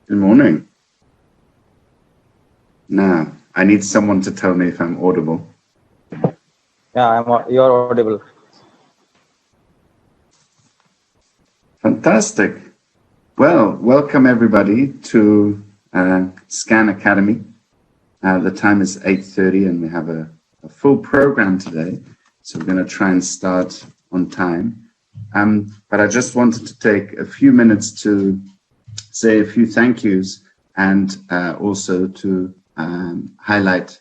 Good morning. Now, I need someone to tell me if I'm audible. Yeah, you're audible. Fantastic. Well, welcome everybody to Scan Academy. The time is 8:30 and we have a full program today. So we're going to try and start on time. But I just wanted to take a few minutes to say a few thank yous and also to highlight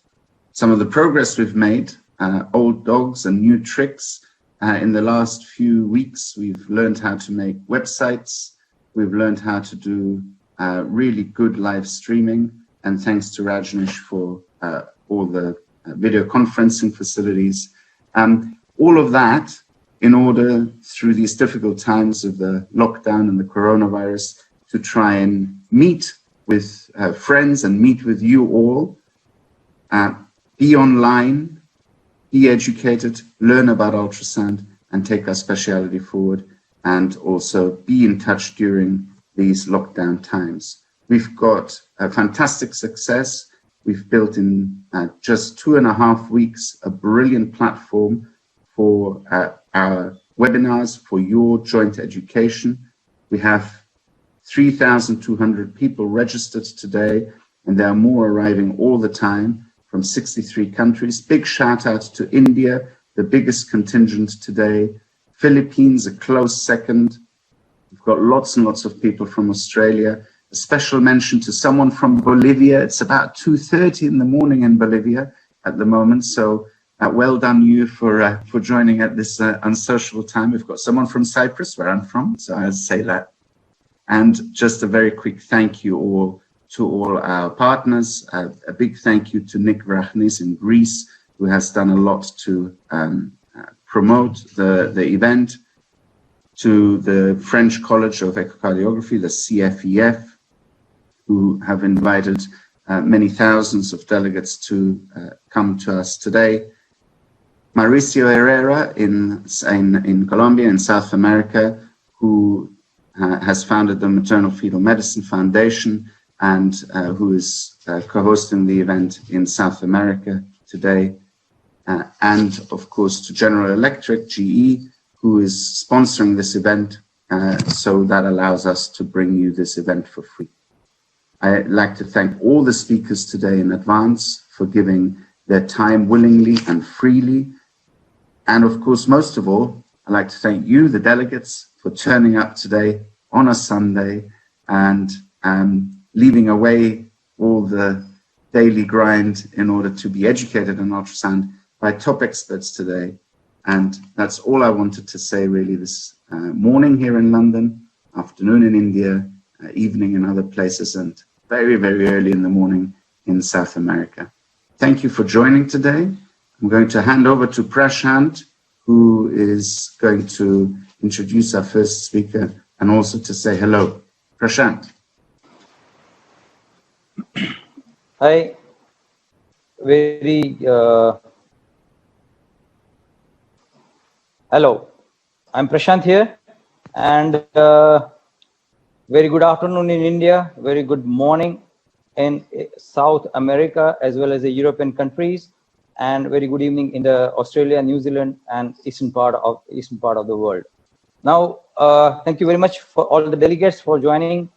some of the progress we've made, old dogs and new tricks. In the last few weeks, we've learned how to make websites. We've learned how to do really good live streaming. And thanks to Rajneesh for all the video conferencing facilities. All of that in order, through these difficult times of the lockdown and the coronavirus, to try and meet with friends and meet with you all, be online, be educated, learn about ultrasound, and take our specialty forward, and also be in touch during these lockdown times. We've got a fantastic success. We've built in just 2.5 weeks a brilliant platform for our webinars, for your joint education. We have 3,200 people registered today, and there are more arriving all the time from 63 countries. Big shout out to India, the biggest contingent today. Philippines, a close second. We've got lots and lots of people from Australia. A special mention to someone from Bolivia. It's about 2:30 in the morning in Bolivia at the moment. So well done you for joining at this unsociable time. We've got someone from Cyprus, where I'm from, so I'll say that. And just a very quick thank you all to all our partners. A big thank you to Nick Vrachnis in Greece, who has done a lot to promote the event, to the French College of Echocardiography, the CFEF, who have invited many thousands of delegates to come to us today. Mauricio Herrera in Colombia, in South America, who has founded the Maternal Fetal Medicine Foundation and who is co-hosting the event in South America today. And of course to General Electric, GE, who is sponsoring this event, so that allows us to bring you this event for free. I'd like to thank all the speakers today in advance for giving their time willingly and freely. And of course, most of all, I'd like to thank you, the delegates, for turning up today on a Sunday and leaving away all the daily grind in order to be educated on ultrasound by top experts today. And that's all I wanted to say really this morning here in London, afternoon in India, evening in other places, and very, very early in the morning in South America. Thank you for joining today. I'm going to hand over to Prashant, who is going to introduce our first speaker and also to say hello. Prashant. Hi. Hello. I'm Prashant here, and very good afternoon in India, very good morning in South America as well as the European countries, and very good evening in the Australia, New Zealand, and eastern part of the world. Now, thank you very much for all the delegates for joining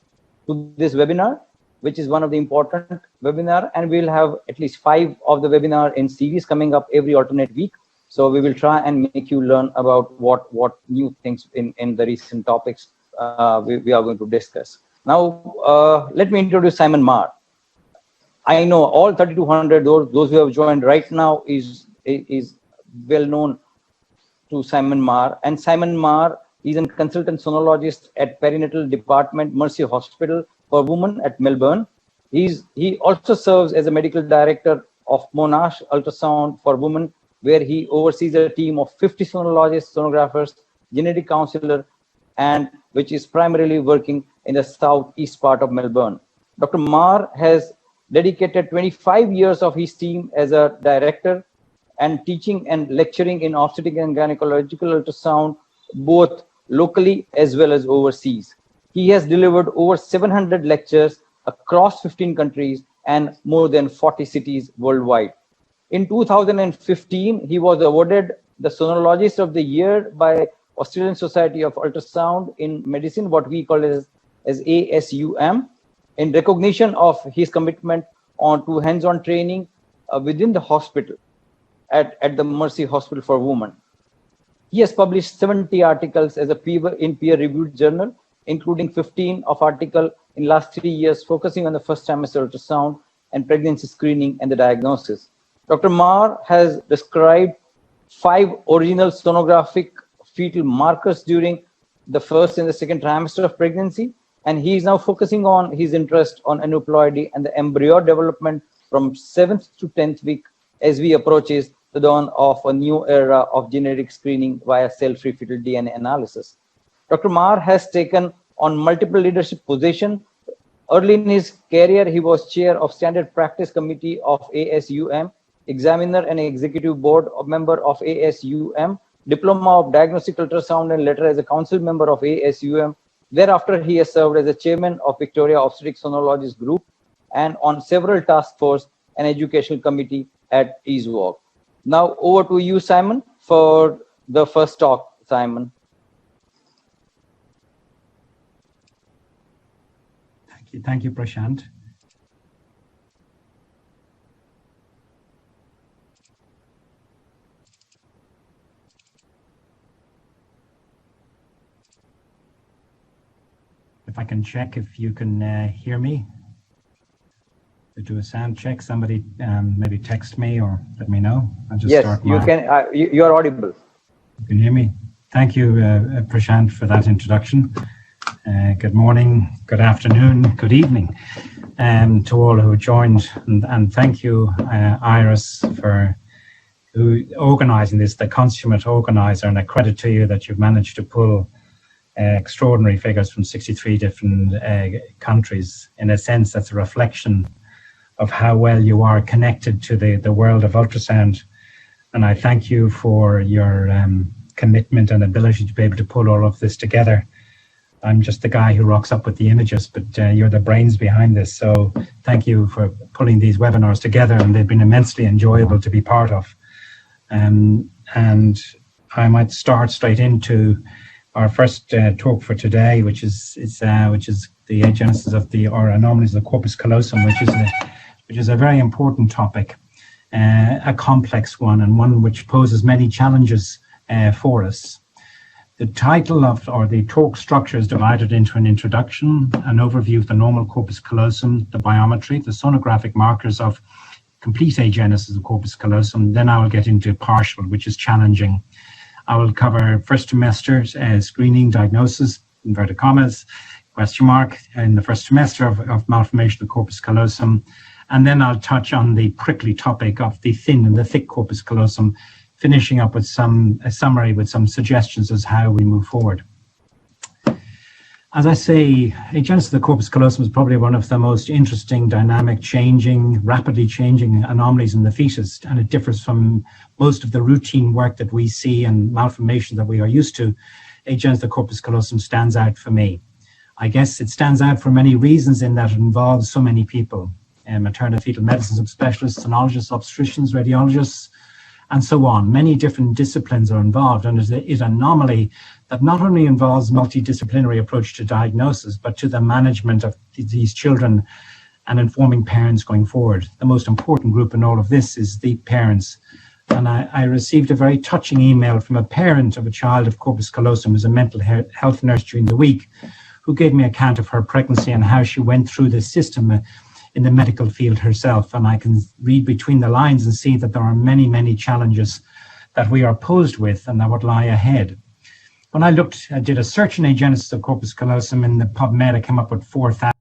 to this webinar, which is one of the important webinar, and we'll have at least 5 of the webinar in series coming up every alternate week. So we will try and make you learn about what new things in the recent topics we are going to discuss. Now, let me introduce Simon Marr. I know all 3,200, those who have joined right now is well known to Simon Marr. And Simon Marr is a consultant sonologist at Perinatal Department, Mercy Hospital for Women at Melbourne. He also serves as a medical director of Monash Ultrasound for Women, where he oversees a team of 50 sonologists, sonographers, genetic counselor, and which is primarily working in the southeast part of Melbourne. Dr. Marr has dedicated 25 years of his team as a director and teaching and lecturing in obstetric and gynecological ultrasound, both locally as well as overseas. He has delivered over 700 lectures across 15 countries and more than 40 cities worldwide. In 2015, he was awarded the Sonologist of the Year by Australian Society of Ultrasound in Medicine, what we call as ASUM, in recognition of his commitment to hands-on training within the hospital at the Mercy Hospital for Women. He has published 70 articles as a peer-reviewed journal, including 15 of articles in last 3 years, focusing on the first trimester ultrasound and pregnancy screening and the diagnosis. Dr. Marr has described 5 original sonographic fetal markers during the first and the second trimester of pregnancy, and he is now focusing on his interest on aneuploidy and the embryo development from 7th to 10th week as we approaches the dawn of a new era of genetic screening via cell-free fetal DNA analysis. Dr. Marr has taken on multiple leadership positions. Early in his career, he was chair of Standard Practice Committee of ASUM, examiner and executive board member of ASUM, diploma of diagnostic ultrasound, and later as a council member of ASUM. Thereafter, he has served as a chairman of Victoria Obstetric Sonologist Group and on several task force and educational committee at EASWOG. Now over to you, Simon, for the first talk, Simon. Thank you, Prashant. If I can check if you can hear me. To do a sound check, somebody maybe text me or let me know. I'll just yes, start you can. You are audible. You can hear me. Thank you, Prashant, for that introduction. Good morning, good afternoon, good evening to all who joined, and thank you, Iris, for organising this, the consummate organiser, and a credit to you that you've managed to pull extraordinary figures from 63 different countries. In a sense, that's a reflection of how well you are connected to the world of ultrasound. And I thank you for your commitment and ability to be able to pull all of this together. I'm just the guy who rocks up with the images, but you're the brains behind this. So thank you for pulling these webinars together, and they've been immensely enjoyable to be part of. And I might start straight into our first talk for today, which is the agenesis of or anomalies of the corpus callosum, which is a very important topic, a complex one, and one which poses many challenges for us. The title or the talk structure is divided into an introduction, an overview of the normal corpus callosum, the biometry, the sonographic markers of complete agenesis of corpus callosum. Then I will get into partial, which is challenging. I will cover first trimester screening, diagnosis, inverted commas, question mark, in the first trimester of malformation of the corpus callosum. And then I'll touch on the prickly topic of the thin and the thick corpus callosum, finishing up with a summary with some suggestions as how we move forward. As I say, agenesis of the corpus callosum is probably one of the most interesting, dynamic, rapidly changing anomalies in the fetus, and it differs from most of the routine work that we see and malformation that we are used to. Agenesis of the corpus callosum stands out for me. I guess it stands out for many reasons in that it involves so many people, maternal fetal medicine subspecialists, sonologists, obstetricians, radiologists, and so on. Many different disciplines are involved, and it is an anomaly that not only involves multidisciplinary approach to diagnosis, but to the management of these children and informing parents going forward. The most important group in all of this is the parents. And I received a very touching email from a parent of a child of corpus callosum, who's a mental health nurse during the week, who gave me an account of her pregnancy and how she went through this system in the medical field herself. And I can read between the lines and see that there are many, many challenges that we are posed with and that would lie ahead. When I did a search in agenesis of corpus callosum in the PubMed, I came up with 4,000.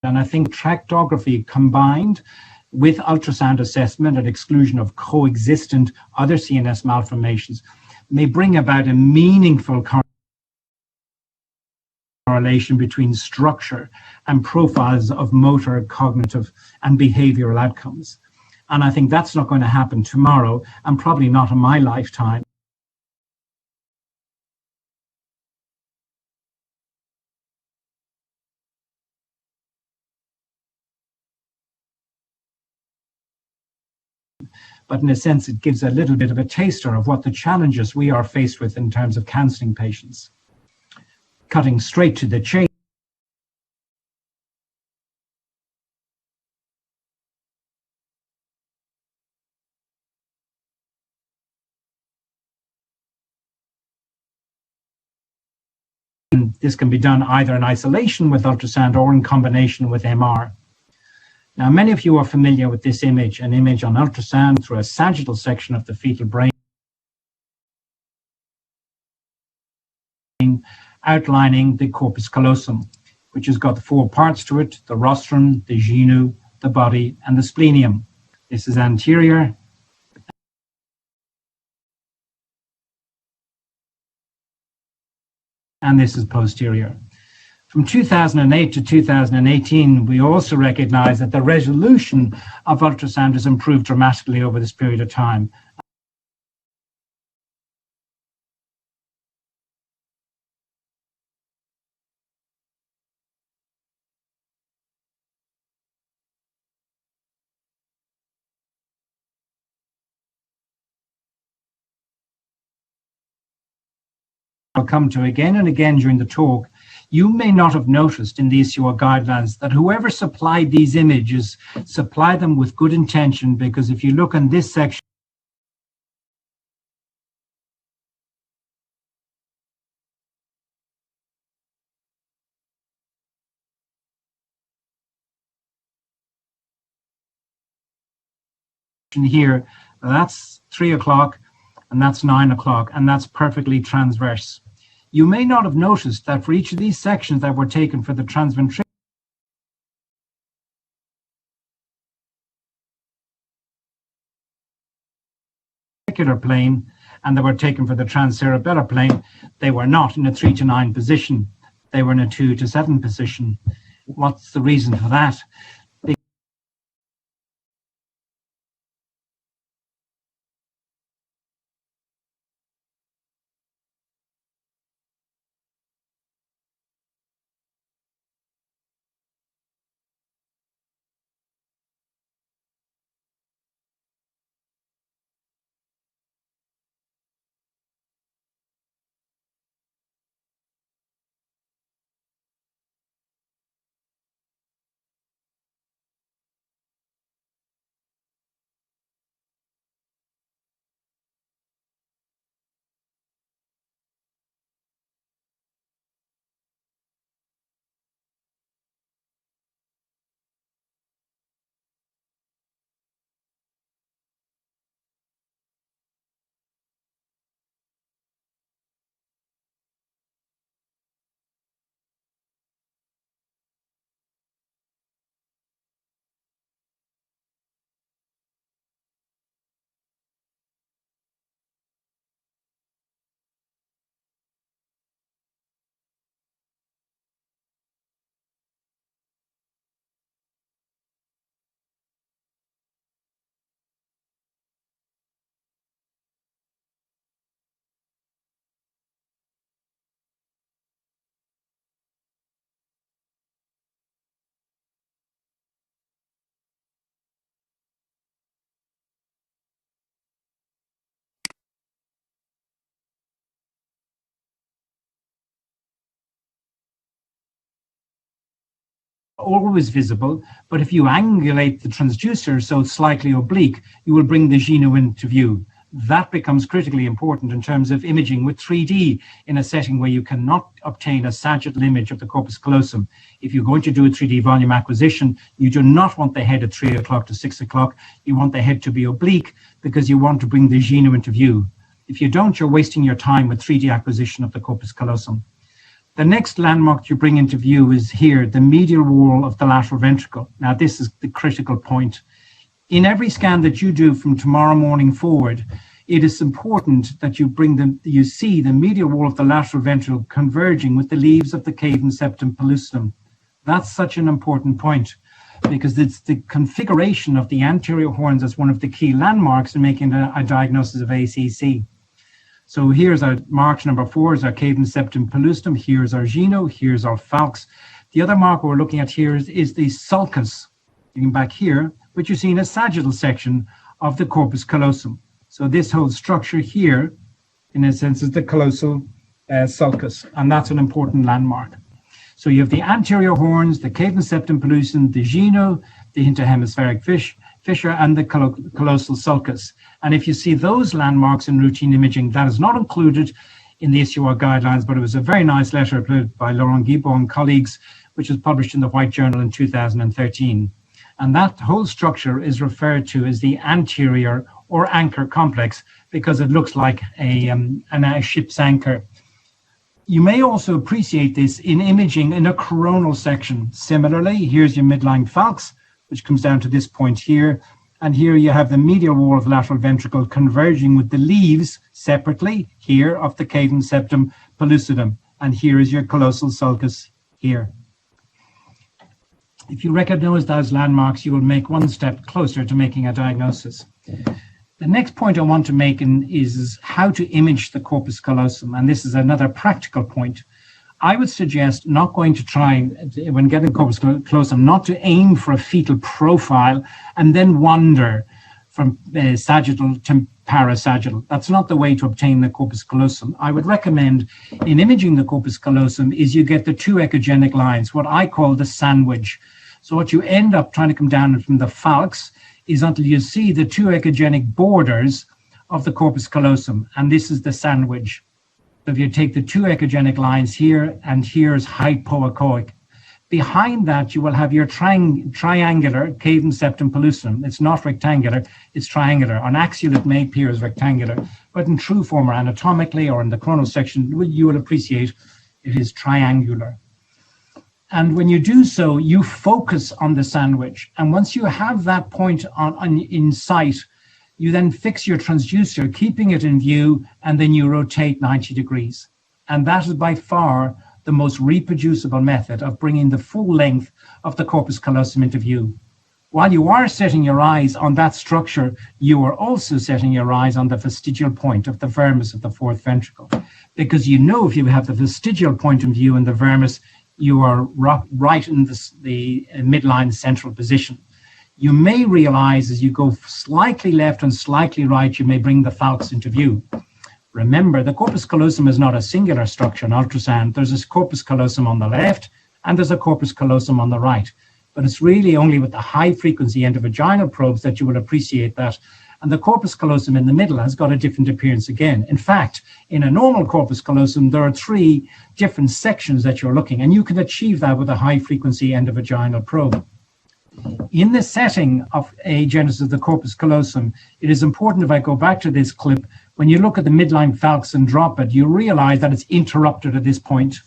And I think tractography combined with ultrasound assessment and exclusion of coexistent other CNS malformations may bring about a meaningful correlation between structure and profiles of motor, cognitive, and behavioral outcomes. And I think that's not going to happen tomorrow, and probably not in my lifetime. But in a sense, it gives a little bit of a taster of what the challenges we are faced with in terms of counseling patients. Cutting straight to the chase. This can be done either in isolation with ultrasound or in combination with MR. Now, many of you are familiar with this image, an image on ultrasound through a sagittal section of the fetal brain, outlining the corpus callosum, which has got the four parts to it: the rostrum, the genu, the body, and the splenium. This is anterior. And this is posterior. From 2008 to 2018, we also recognize that the resolution of ultrasound has improved dramatically over this period of time. I'll come to again and again during the talk. You may not have noticed in the ISUA guidelines that whoever supplied these images supplied them with good intention, because if you look in this section here, that's 3 o'clock and that's 9 o'clock, and that's perfectly transverse. You may not have noticed that for each of these sections that were taken for the transventricular plane and that were taken for the transcerebellar plane, they were not in a 3 to 9 position. They were in a 2 to 7 position. What's the reason for that? Always visible, but if you angulate the transducer so it's slightly oblique, you will bring the genu into view. That becomes critically important in terms of imaging with 3D in a setting where you cannot obtain a sagittal image of the corpus callosum. If you're going to do a 3D volume acquisition, you do not want the head at 3 o'clock to 6 o'clock. You want the head to be oblique because you want to bring the genu into view. If you don't, you're wasting your time with 3D acquisition of the corpus callosum. The next landmark you bring into view is here, the medial wall of the lateral ventricle. Now, this is the critical point. In every scan that you do from tomorrow morning forward, it is important that you see the medial wall of the lateral ventricle converging with the leaves of the cavum septum pellucidum. That's such an important point, because it's the configuration of the anterior horns as one of the key landmarks in making a diagnosis of ACC. So here's our mark number 4, is our cavum septum pellucidum. Here's our geno, here's our falx. The other mark we're looking at here is the sulcus, looking back here, which you see in a sagittal section of the corpus callosum. So this whole structure here, in a sense, is the callosal sulcus, and that's an important landmark. So you have the anterior horns, the cavum septum pellucidum, the geno, the interhemispheric fissure, and the callosal sulcus. And if you see those landmarks in routine imaging, that is not included in the SUR guidelines, but it was a very nice letter by Laurent Guibon and colleagues, which was published in the White Journal in 2013. And that whole structure is referred to as the anterior or anchor complex, because it looks like a ship's anchor. You may also appreciate this in imaging in a coronal section. Similarly, here's your midline falx, which comes down to this point here. And here you have the medial wall of the lateral ventricle converging with the leaves separately here of the cavum septum pellucidum. And here is your callosal sulcus here. If you recognize those landmarks, you will make one step closer to making a diagnosis. The next point I want to make is how to image the corpus callosum. And this is another practical point. I would suggest not going to try, when getting corpus callosum, not to aim for a fetal profile and then wander from sagittal to parasagittal. That's not the way to obtain the corpus callosum. I would recommend in imaging the corpus callosum is you get the 2 echogenic lines, what I call the sandwich. So what you end up trying to come down from the falx is until you see the 2 echogenic borders of the corpus callosum, and this is the sandwich. So if you take the 2 echogenic lines here, and here's hypoechoic. Behind that, you will have your triangular cavum septum pellucidum. It's not rectangular, it's triangular. On axial, it may appear as rectangular, but in true form or anatomically or in the coronal section, you will appreciate it is triangular. And when you do so, you focus on the sandwich. And once you have that point in sight, you then fix your transducer, keeping it in view, and then you rotate 90 degrees. And that is by far the most reproducible method of bringing the full length of the corpus callosum into view. While you are setting your eyes on that structure, you are also setting your eyes on the vestigial point of the vermis of the 4th ventricle. Because you know if you have the vestigial point in view in the vermis, you are right in the midline central position. You may realize as you go slightly left and slightly right, you may bring the falx into view. Remember, the corpus callosum is not a singular structure in ultrasound. There's a corpus callosum on the left and there's a corpus callosum on the right. But it's really only with the high frequency endovaginal probes that you will appreciate that. And the corpus callosum in the middle has got a different appearance again. In fact, in a normal corpus callosum, there are 3 different sections that you're looking, and you can achieve that with a high frequency endovaginal probe. In the setting of a genesis of the corpus callosum, it is important, if I go back to this clip, when you look at the midline falx and drop it, you realize that it's interrupted at this point.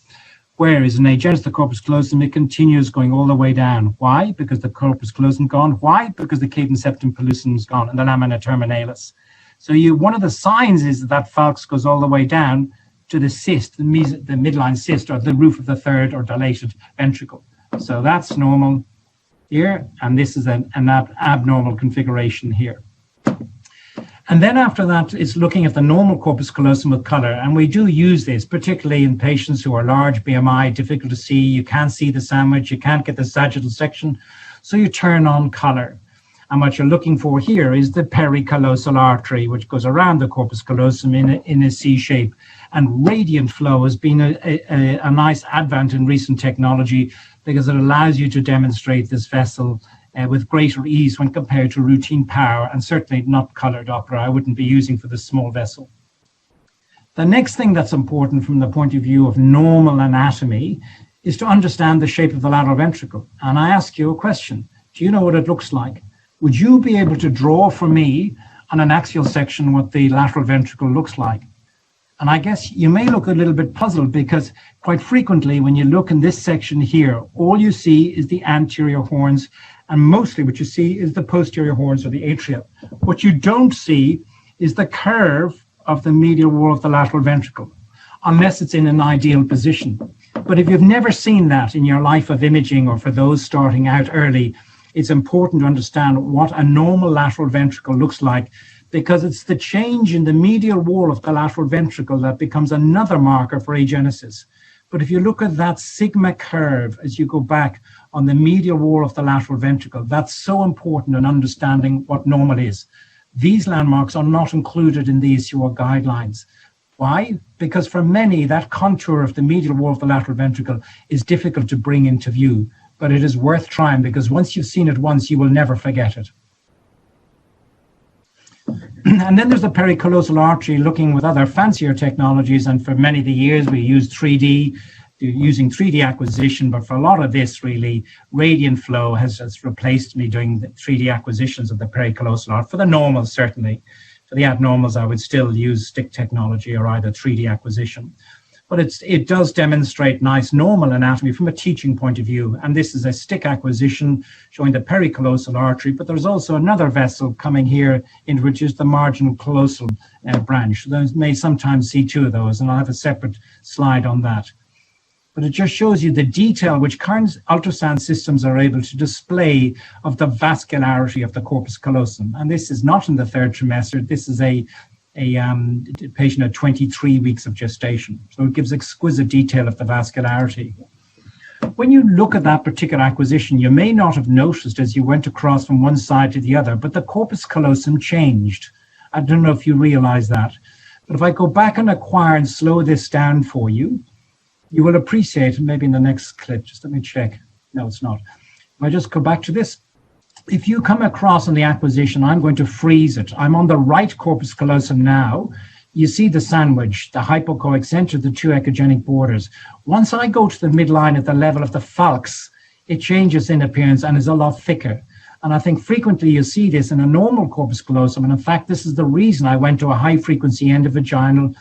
Whereas in a genesis of the corpus callosum, it continues going all the way down. Why? Because the corpus callosum gone. Why? Because the cavum septum pellucidum is gone and the lamina terminalis. So one of the signs is that falx goes all the way down to the cyst, the midline cyst, or the roof of the 3rd or dilated ventricle. So that's normal here, and this is an abnormal configuration here. And then after that, it's looking at the normal corpus callosum with color. And we do use this, particularly in patients who are large BMI, difficult to see. You can't see the sandwich, you can't get the sagittal section. So you turn on color. And what you're looking for here is the pericallosal artery, which goes around the corpus callosum in a C shape. And radiant flow has been a nice advent in recent technology, because it allows you to demonstrate this vessel with greater ease when compared to routine power, and certainly not colored Doppler. I wouldn't be using for this small vessel. The next thing that's important from the point of view of normal anatomy is to understand the shape of the lateral ventricle. And I ask you a question. Do you know what it looks like? Would you be able to draw for me on an axial section what the lateral ventricle looks like? And I guess you may look a little bit puzzled because quite frequently when you look in this section here, all you see is the anterior horns, and mostly what you see is the posterior horns or the atria. What you don't see is the curve of the medial wall of the lateral ventricle, unless it's in an ideal position. But if you've never seen that in your life of imaging, or for those starting out early, it's important to understand what a normal lateral ventricle looks like, because it's the change in the medial wall of the lateral ventricle that becomes another marker for agenesis. But if you look at that sigma curve as you go back on the medial wall of the lateral ventricle, that's so important in understanding what normal is. These landmarks are not included in the ACR guidelines. Why? Because for many, that contour of the medial wall of the lateral ventricle is difficult to bring into view, but it is worth trying, because once you've seen it once, you will never forget it. And then there's the pericallosal artery, looking with other fancier technologies. And for many of the years, we used 3D, using 3D acquisition. But for a lot of this, really, radiant flow has replaced me doing the 3D acquisitions of the pericallosal artery. For the normals, certainly. For the abnormals, I would still use stick technology or either 3D acquisition. But it does demonstrate nice normal anatomy from a teaching point of view. And this is a stick acquisition showing the pericallosal artery, but there's also another vessel coming here, in which is the marginal callosal branch. Those may sometimes see two of those, and I'll have a separate slide on that. But it just shows you the detail which current ultrasound systems are able to display of the vascularity of the corpus callosum. And this is not in the third trimester. This is a patient at 23 weeks of gestation. So it gives exquisite detail of the vascularity. When you look at that particular acquisition, you may not have noticed as you went across from one side to the other, but the corpus callosum changed. I don't know if you realize that. But if I go back and acquire and slow this down for you, you will appreciate, maybe in the next clip, just let me check. No, it's not. If I just go back to this, if you come across on the acquisition, I'm going to freeze it. I'm on the right corpus callosum now. You see the sandwich, the hypoechoic center, the two echogenic borders. Once I go to the midline at the level of the falx, it changes in appearance and is a lot thicker. And I think frequently you see this in a normal corpus callosum. And in fact, this is the reason I went to a high frequency endovaginal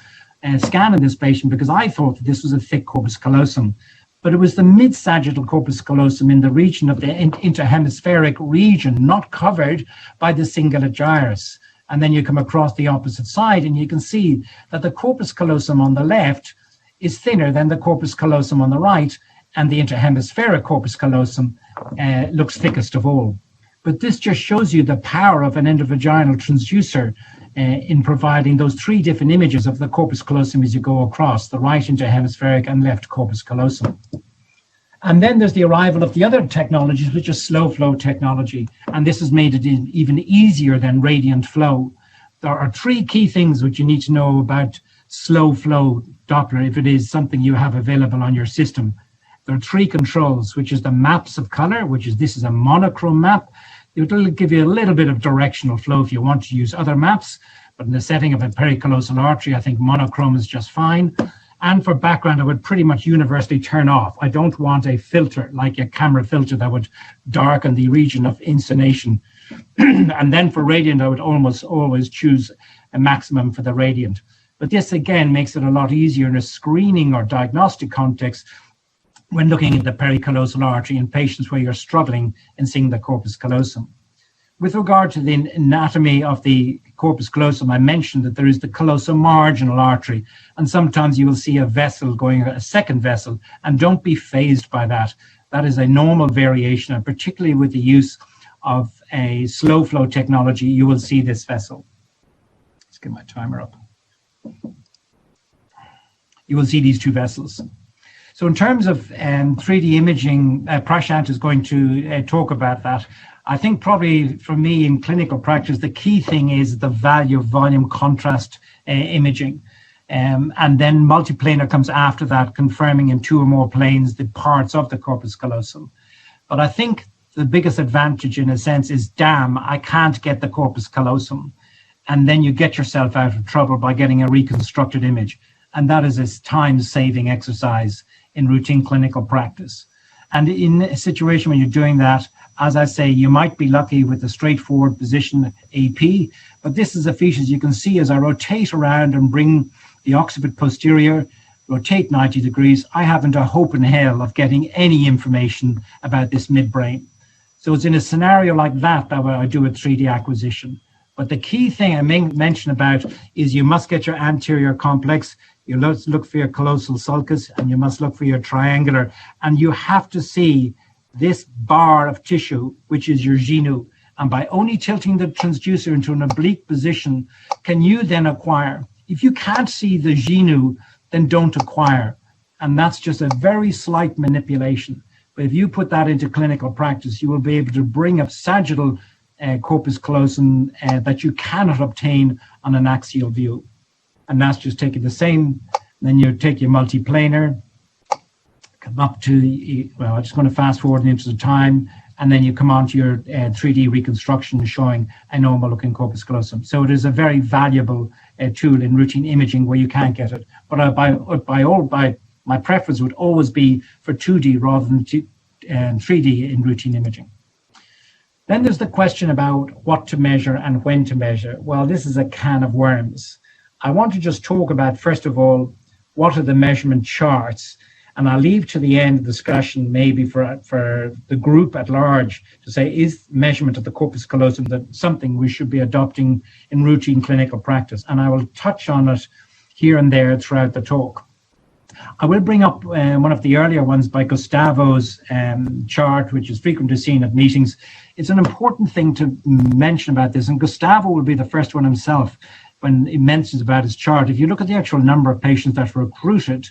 scan in this patient, because I thought that this was a thick corpus callosum. But it was the mid-sagittal corpus callosum in the region of the interhemispheric region, not covered by the cingulate gyrus. And then you come across the opposite side and you can see that the corpus callosum on the left is thinner than the corpus callosum on the right, and the interhemispheric corpus callosum looks thickest of all. But this just shows you the power of an endovaginal transducer in providing those three different images of the corpus callosum as you go across, the right interhemispheric and left corpus callosum. And then there's the arrival of the other technologies, which is slow flow technology. And this has made it even easier than radiant flow. There are three key things which you need to know about slow flow Doppler if it is something you have available on your system. There are three controls, which is the maps of color, this is a monochrome map. It'll give you a little bit of directional flow if you want to use other maps, but in the setting of a pericallosal artery, I think monochrome is just fine. And for background, I would pretty much universally turn off. I don't want a filter, like a camera filter, that would darken the region of insonation. And then for radiant, I would almost always choose a maximum for the radiant. But this again makes it a lot easier in a screening or diagnostic context when looking at the pericallosal artery in patients where you're struggling in seeing the corpus callosum. With regard to the anatomy of the corpus callosum, I mentioned that there is the callosum marginal artery, and sometimes you will see a vessel going, a second vessel, and don't be fazed by that. That is a normal variation, and particularly with the use of a slow flow technology, you will see this vessel. Let's get my timer up. You will see these two vessels. So in terms of 3D imaging, Prashant is going to talk about that. I think probably for me in clinical practice, the key thing is the value of volume contrast imaging. And then multiplanar comes after that, confirming in two or more planes the parts of the corpus callosum. But I think the biggest advantage in a sense is, damn, I can't get the corpus callosum. And then you get yourself out of trouble by getting a reconstructed image. And that is a time-saving exercise in routine clinical practice. And in a situation when you're doing that, as I say, you might be lucky with a straightforward position AP, but this is a feature you can see as I rotate around and bring the occiput posterior, rotate 90 degrees, I haven't a hope in hell of getting any information about this midbrain. So it's in a scenario like that that I do a 3D acquisition. But the key thing I mention about is you must get your anterior complex, you must look for your callosal sulcus, and you must look for your triangular, and you have to see this bar of tissue, which is your genu. And by only tilting the transducer into an oblique position, can you then acquire. If you can't see the genu, then don't acquire. And that's just a very slight manipulation. But if you put that into clinical practice, you will be able to bring up sagittal corpus callosum that you cannot obtain on an axial view. And that's just taking the same, then you take your multiplanar, come up to, well, I'm just going to fast forward into the time, and then you come on to your 3D reconstruction showing a normal looking corpus callosum. So it is a very valuable tool in routine imaging where you can't get it. But my preference would always be for 2D rather than 3D in routine imaging. Then there's the question about what to measure and when to measure. Well, this is a can of worms. I want to just talk about, first of all, what are the measurement charts? And I'll leave to the end of the discussion maybe for the group at large to say, is measurement of the corpus callosum that something we should be adopting in routine clinical practice? And I will touch on it here and there throughout the talk. I will bring up one of the earlier ones by Gustavo's chart, which is frequently seen at meetings. It's an important thing to mention about this, and Gustavo will be the first one himself when he mentions about his chart. If you look at the actual number of patients that were recruited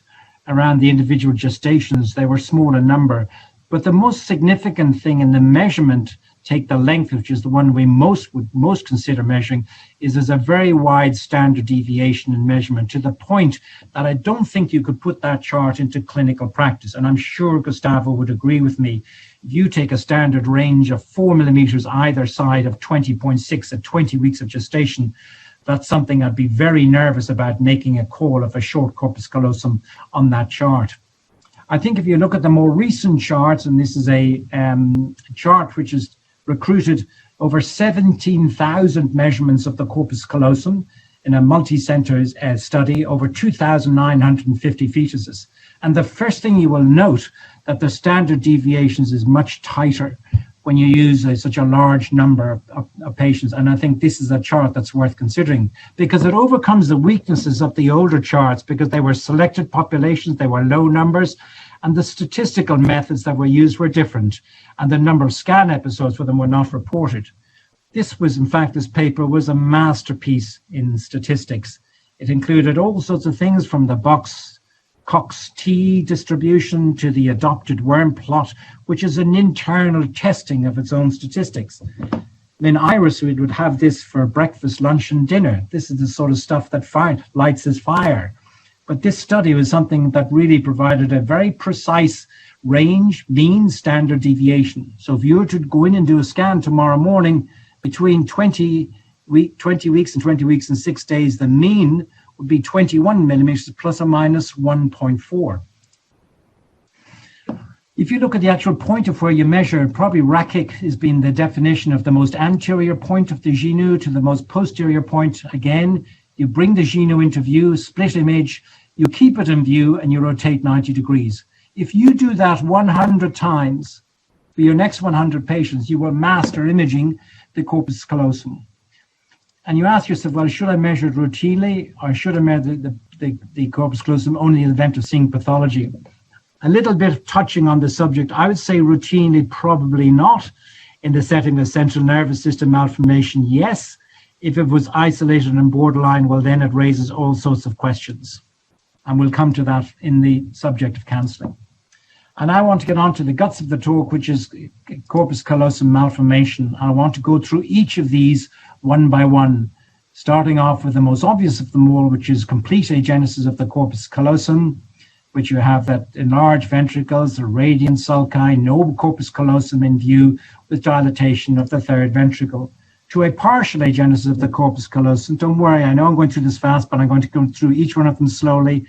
around the individual gestations, they were small in number. But the most significant thing in the measurement, take the length, which is the one we would most consider measuring, is there's a very wide standard deviation in measurement to the point that I don't think you could put that chart into clinical practice. And I'm sure Gustavo would agree with me. If you take a standard range of 4 millimeters either side of 20.6 at 20 weeks of gestation, that's something I'd be very nervous about making a call of a short corpus callosum on that chart. I think if you look at the more recent charts, and this is a chart which is recruited over 17,000 measurements of the corpus callosum in a multi-center study, over 2,950 fetuses. And the first thing you will note that the standard deviations is much tighter when you use such a large number of patients. And I think this is a chart that's worth considering because it overcomes the weaknesses of the older charts because they were selected populations, they were low numbers, and the statistical methods that were used were different, and the number of scan episodes for them were not reported. This was, in fact, this paper was a masterpiece in statistics. It included all sorts of things from the Cox T distribution to the adopted worm plot, which is an internal testing of its own statistics. In Iris, we would have this for breakfast, lunch, and dinner. This is the sort of stuff that lights as fire. But this study was something that really provided a very precise range, mean standard deviation. So if you were to go in and do a scan tomorrow morning between 20 weeks and 6 days, the mean would be 21 millimeters plus or minus 1.4. If you look at the actual point of where you measure, probably Rakic has been the definition of the most anterior point of the genu to the most posterior point. Again, you bring the genu into view, split image, you keep it in view, and you rotate 90 degrees. If you do that 100 times for your next 100 patients, you will master imaging the corpus callosum. And you ask yourself, well, should I measure it routinely, or should I measure the corpus callosum only in the event of seeing pathology? A little bit touching on the subject, I would say routinely, probably not. In the setting of central nervous system malformation, yes. If it was isolated and borderline, well, then it raises all sorts of questions. And we'll come to that in the subject of counseling. And I want to get on to the guts of the talk, which is corpus callosum malformation. I want to go through each of these one by one, starting off with the most obvious of them all, which is complete agenesis of the corpus callosum, which you have that enlarged ventricles, the radiant sulci, no corpus callosum in view with dilatation of the third ventricle, to a partial agenesis of the corpus callosum. Don't worry, I know I'm going through this fast, but I'm going to go through each one of them slowly.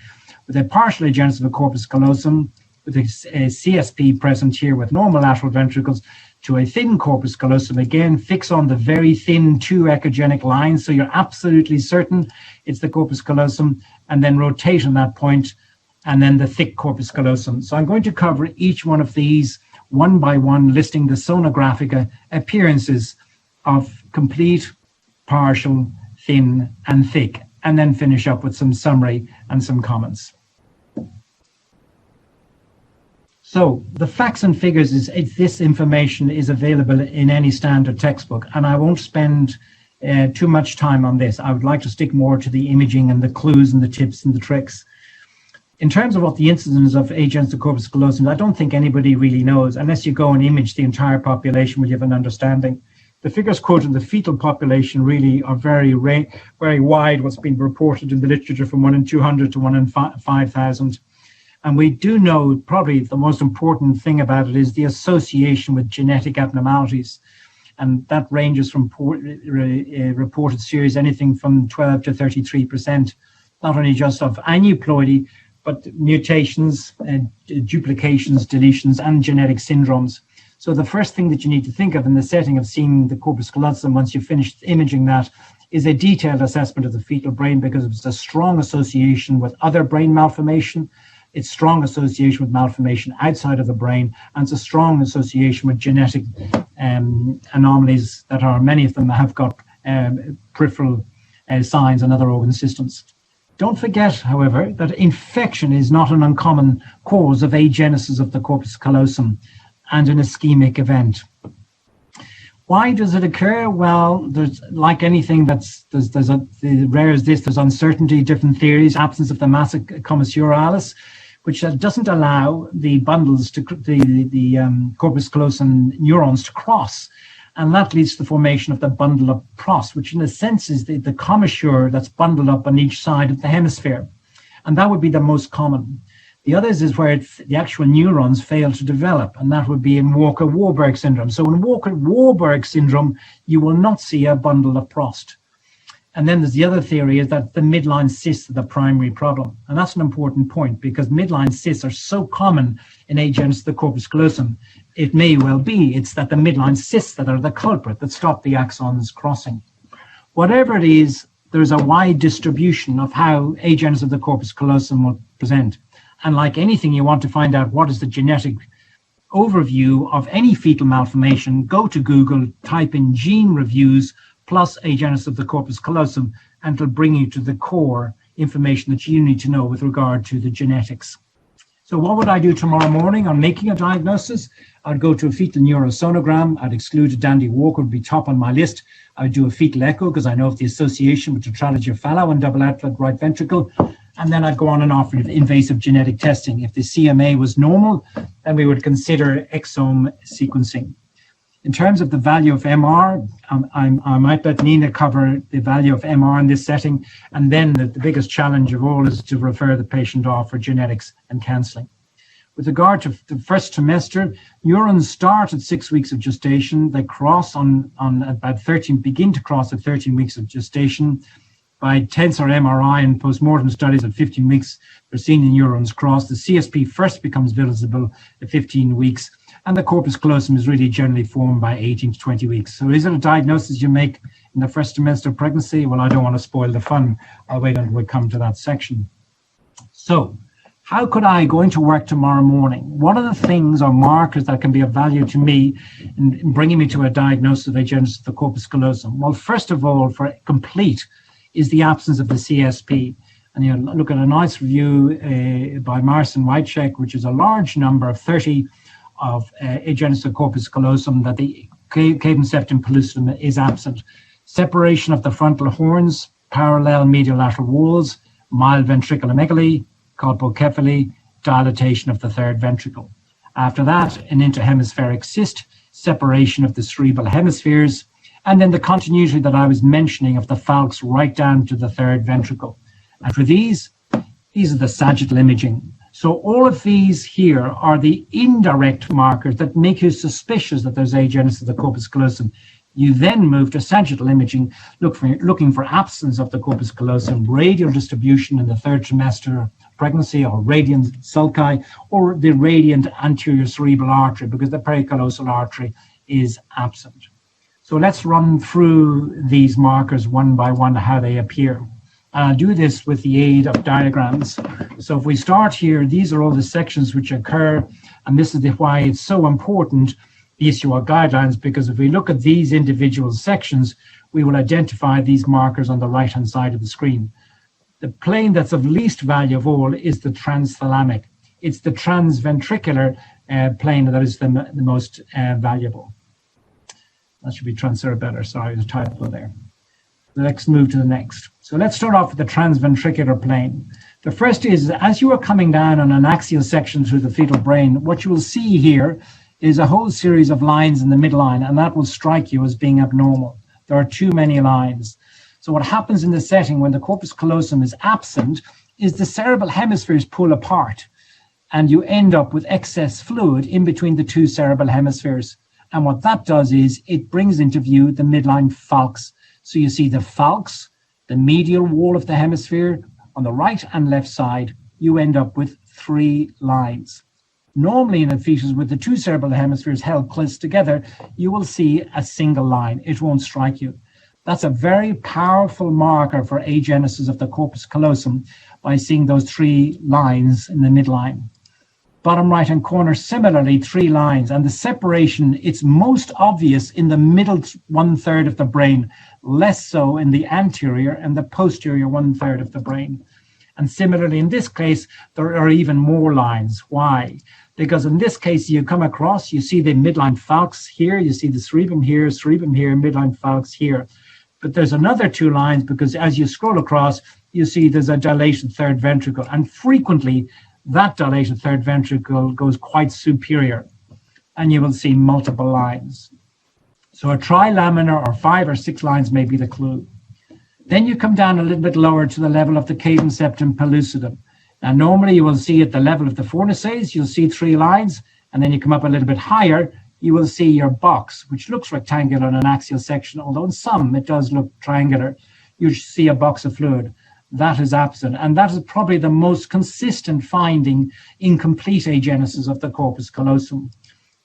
With a partial agenesis of the corpus callosum, with a CSP present here with normal lateral ventricles, to a thin corpus callosum. Again, fix on the very thin 2 echogenic lines, so you're absolutely certain it's the corpus callosum, and then rotate on that point, and then the thick corpus callosum. So I'm going to cover each one of these one by one, listing the sonographic appearances of complete, partial, thin, and thick, and then finish up with some summary and some comments. So the facts and figures is this information is available in any standard textbook, and I won't spend too much time on this. I would like to stick more to the imaging and the clues and the tips and the tricks. In terms of what the incidence of agentic corpus callosum, I don't think anybody really knows, unless you go and image the entire population will you have an understanding. The figures quoted in the fetal population really are very wide, what's been reported in the literature from 1 in 200 to 1 in 5,000. And we do know probably the most important thing about it is the association with genetic abnormalities. And that ranges from reported series, anything from 12 to 33%, not only just of aneuploidy, but mutations, duplications, deletions, and genetic syndromes. So the first thing that you need to think of in the setting of seeing the corpus callosum, once you've finished imaging that, is a detailed assessment of the fetal brain, because it's a strong association with other brain malformation. It's strong association with malformation outside of the brain, and it's a strong association with genetic anomalies that are, many of them have got peripheral signs and other organ systems. Don't forget, however, that infection is not an uncommon cause of agenesis of the corpus callosum and an ischemic event. Why does it occur? Well, there's, like anything the rare as this, there's uncertainty, different theories, absence of the massa commissuralis, which doesn't allow the bundles to the corpus callosum neurons to cross. And that leads to the formation of the bundle of pros, which in a sense is the commissure that's bundled up on each side of the hemisphere. And that would be the most common. The others is where the actual neurons fail to develop, and that would be in Walker-Warburg syndrome. So in Walker-Warburg syndrome, you will not see a bundle of Prost. And then there's the other theory is that the midline cysts are the primary problem. And that's an important point, because midline cysts are so common in agenesis of the corpus callosum. It may well be it's that the midline cysts that are the culprit that stop the axons crossing. Whatever it is, there's a wide distribution of how agenesis of the corpus callosum will present. And like anything, you want to find out what is the genetic overview of any fetal malformation, go to Google, type in gene reviews plus agenesis of the corpus callosum, and it'll bring you to the core information that you need to know with regard to the genetics. So what would I do tomorrow morning on making a diagnosis? I'd go to a fetal neurosonogram. I'd exclude a Dandy Walker, would be top on my list. I'd do a fetal echo because I know of the association with tetralogy of Fallot and double outlet right ventricle. And then I'd go on and offer invasive genetic testing. If the CMA was normal, then we would consider exome sequencing. In terms of the value of MR, I might let Nina cover the value of MR in this setting. And then the biggest challenge of all is to refer the patient off for genetics and counseling. With regard to the first trimester, neurons start at 6 weeks of gestation. They cross on about 13, begin to cross at 13 weeks of gestation. By tensor MRI and postmortem studies at 15 weeks, we're seeing the neurons cross. The CSP first becomes visible at 15 weeks, and the corpus callosum is really generally formed by 18 to 20 weeks. So is it a diagnosis you make in the first trimester of pregnancy? Well, I don't want to spoil the fun. I'll wait until we come to that section. So how could I go into work tomorrow morning? What are the things or markers that can be of value to me in bringing me to a diagnosis of agenesis of the corpus callosum? Well, first of all, for complete, is the absence of the CSP. And you look at a nice review by Marson Whitecheck, which is a large number of 30 of agenesis of corpus callosum, that the cavum septum pellucidum is absent. Separation of the frontal horns, parallel medial lateral walls, mild ventriculomegaly, colpocephaly, dilatation of the third ventricle. After that, an interhemispheric cyst, separation of the cerebral hemispheres, and then the continuity that I was mentioning of the falx right down to the third ventricle. And for these are the sagittal imaging. So all of these here are the indirect markers that make you suspicious that there's agenesis of the corpus callosum. You then move to sagittal imaging, looking for absence of the corpus callosum, radial distribution in the third trimester of pregnancy, or radiant sulci, or the radiant anterior cerebral artery, because the pericallosal artery is absent. So let's run through these markers one by one, how they appear. And I'll do this with the aid of diagrams. So if we start here, these are all the sections which occur, and this is why it's so important, the issue of guidelines, because if we look at these individual sections, we will identify these markers on the right-hand side of the screen. The plane that's of least value of all is the transthalamic. It's the transventricular plane that is the most valuable. That should be transferred better. Sorry, there's a typo there. Let's move to the next. So let's start off with the transventricular plane. The first is, as you are coming down on an axial section through the fetal brain, what you will see here is a whole series of lines in the midline, and that will strike you as being abnormal. There are too many lines. So what happens in the setting when the corpus callosum is absent is the cerebral hemispheres pull apart, and you end up with excess fluid in between the two cerebral hemispheres. And what that does is it brings into view the midline falx. So you see the falx, the medial wall of the hemisphere, on the right and left side, you end up with 3 lines. Normally in a fetus with the two cerebral hemispheres held close together, you will see a single line. It won't strike you. That's a very powerful marker for agenesis of the corpus callosum by seeing those 3 lines in the midline. Bottom right hand corner, similarly 3 lines, and the separation, it's most obvious in the middle 1/3 of the brain, less so in the anterior and the posterior 1/3 of the brain. And similarly in this case, there are even more lines. Why? Because in this case, you come across, you see the midline falx here, you see the cerebrum here, midline falx here. But there's another 2 lines, because as you scroll across, you see there's a dilated third ventricle, and frequently that dilated third ventricle goes quite superior, and you will see multiple lines. So a trilaminar or 5 or 6 lines may be the clue. Then you come down a little bit lower to the level of the cavum septum pellucidum. Now normally you will see at the level of the fornices, you'll see 3 lines, and then you come up a little bit higher, you will see your box, which looks rectangular in an axial section, although in some it does look triangular. You see a box of fluid. That is absent, and that is probably the most consistent finding in complete agenesis of the corpus callosum.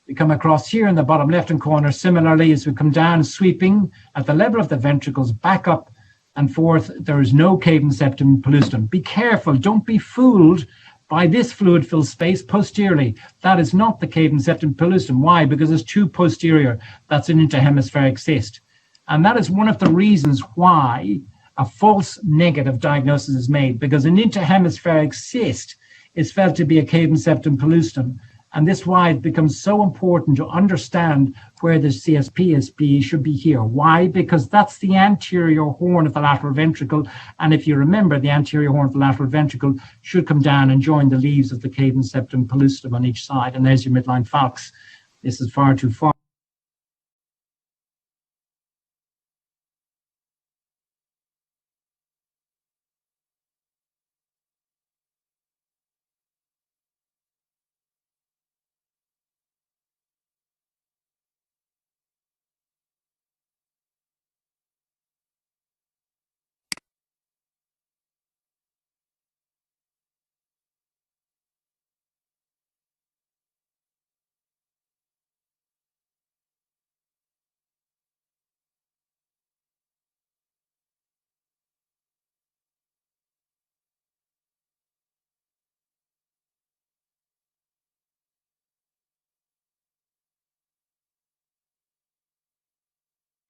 We come across here in the bottom left-hand corner, similarly, as we come down, sweeping at the level of the ventricles, back up and forth, there is no cavum septum pellucidum. Be careful, don't be fooled by this fluid-filled space posteriorly. That is not the cavum septum pellucidum. Why? Because it's too posterior. That's an interhemispheric cyst. And that is one of the reasons why a false negative diagnosis is made, because an interhemispheric cyst is felt to be a cavum septum pellucidum. And this is why it becomes so important to understand where the CSPSP should be here. Why? Because that's the anterior horn of the lateral ventricle. And if you remember, the anterior horn of the lateral ventricle should come down and join the leaves of the cavum septum pellucidum on each side. And there's your midline falx. This is far too far.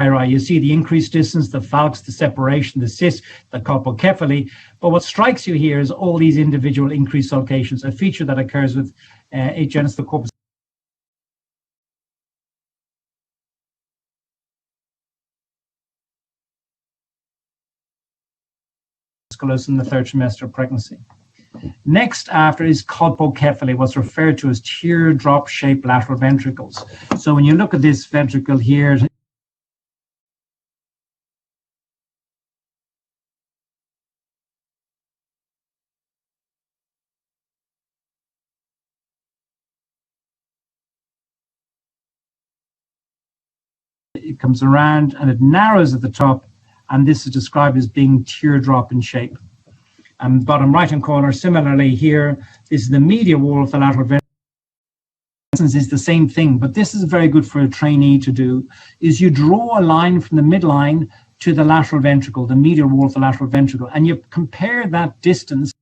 You see the increased distance, the falx, the separation, the cyst, the colpocephaly. But what strikes you here is all these individual increased sulcations, a feature that occurs with agenesis of the corpus callosum in the 3rd trimester of pregnancy. Next after is colpocephaly, what's referred to as teardrop-shaped lateral ventricles. So when you look at this ventricle here, it comes around and it narrows at the top, and this is described as being teardrop in shape. And bottom right hand corner, similarly here, this is the medial wall of the lateral ventricle. essence is the same thing, but this is very good for a trainee to do, is you draw a line from the midline to the lateral ventricle, the medial wall of the lateral ventricle, and you compare that distance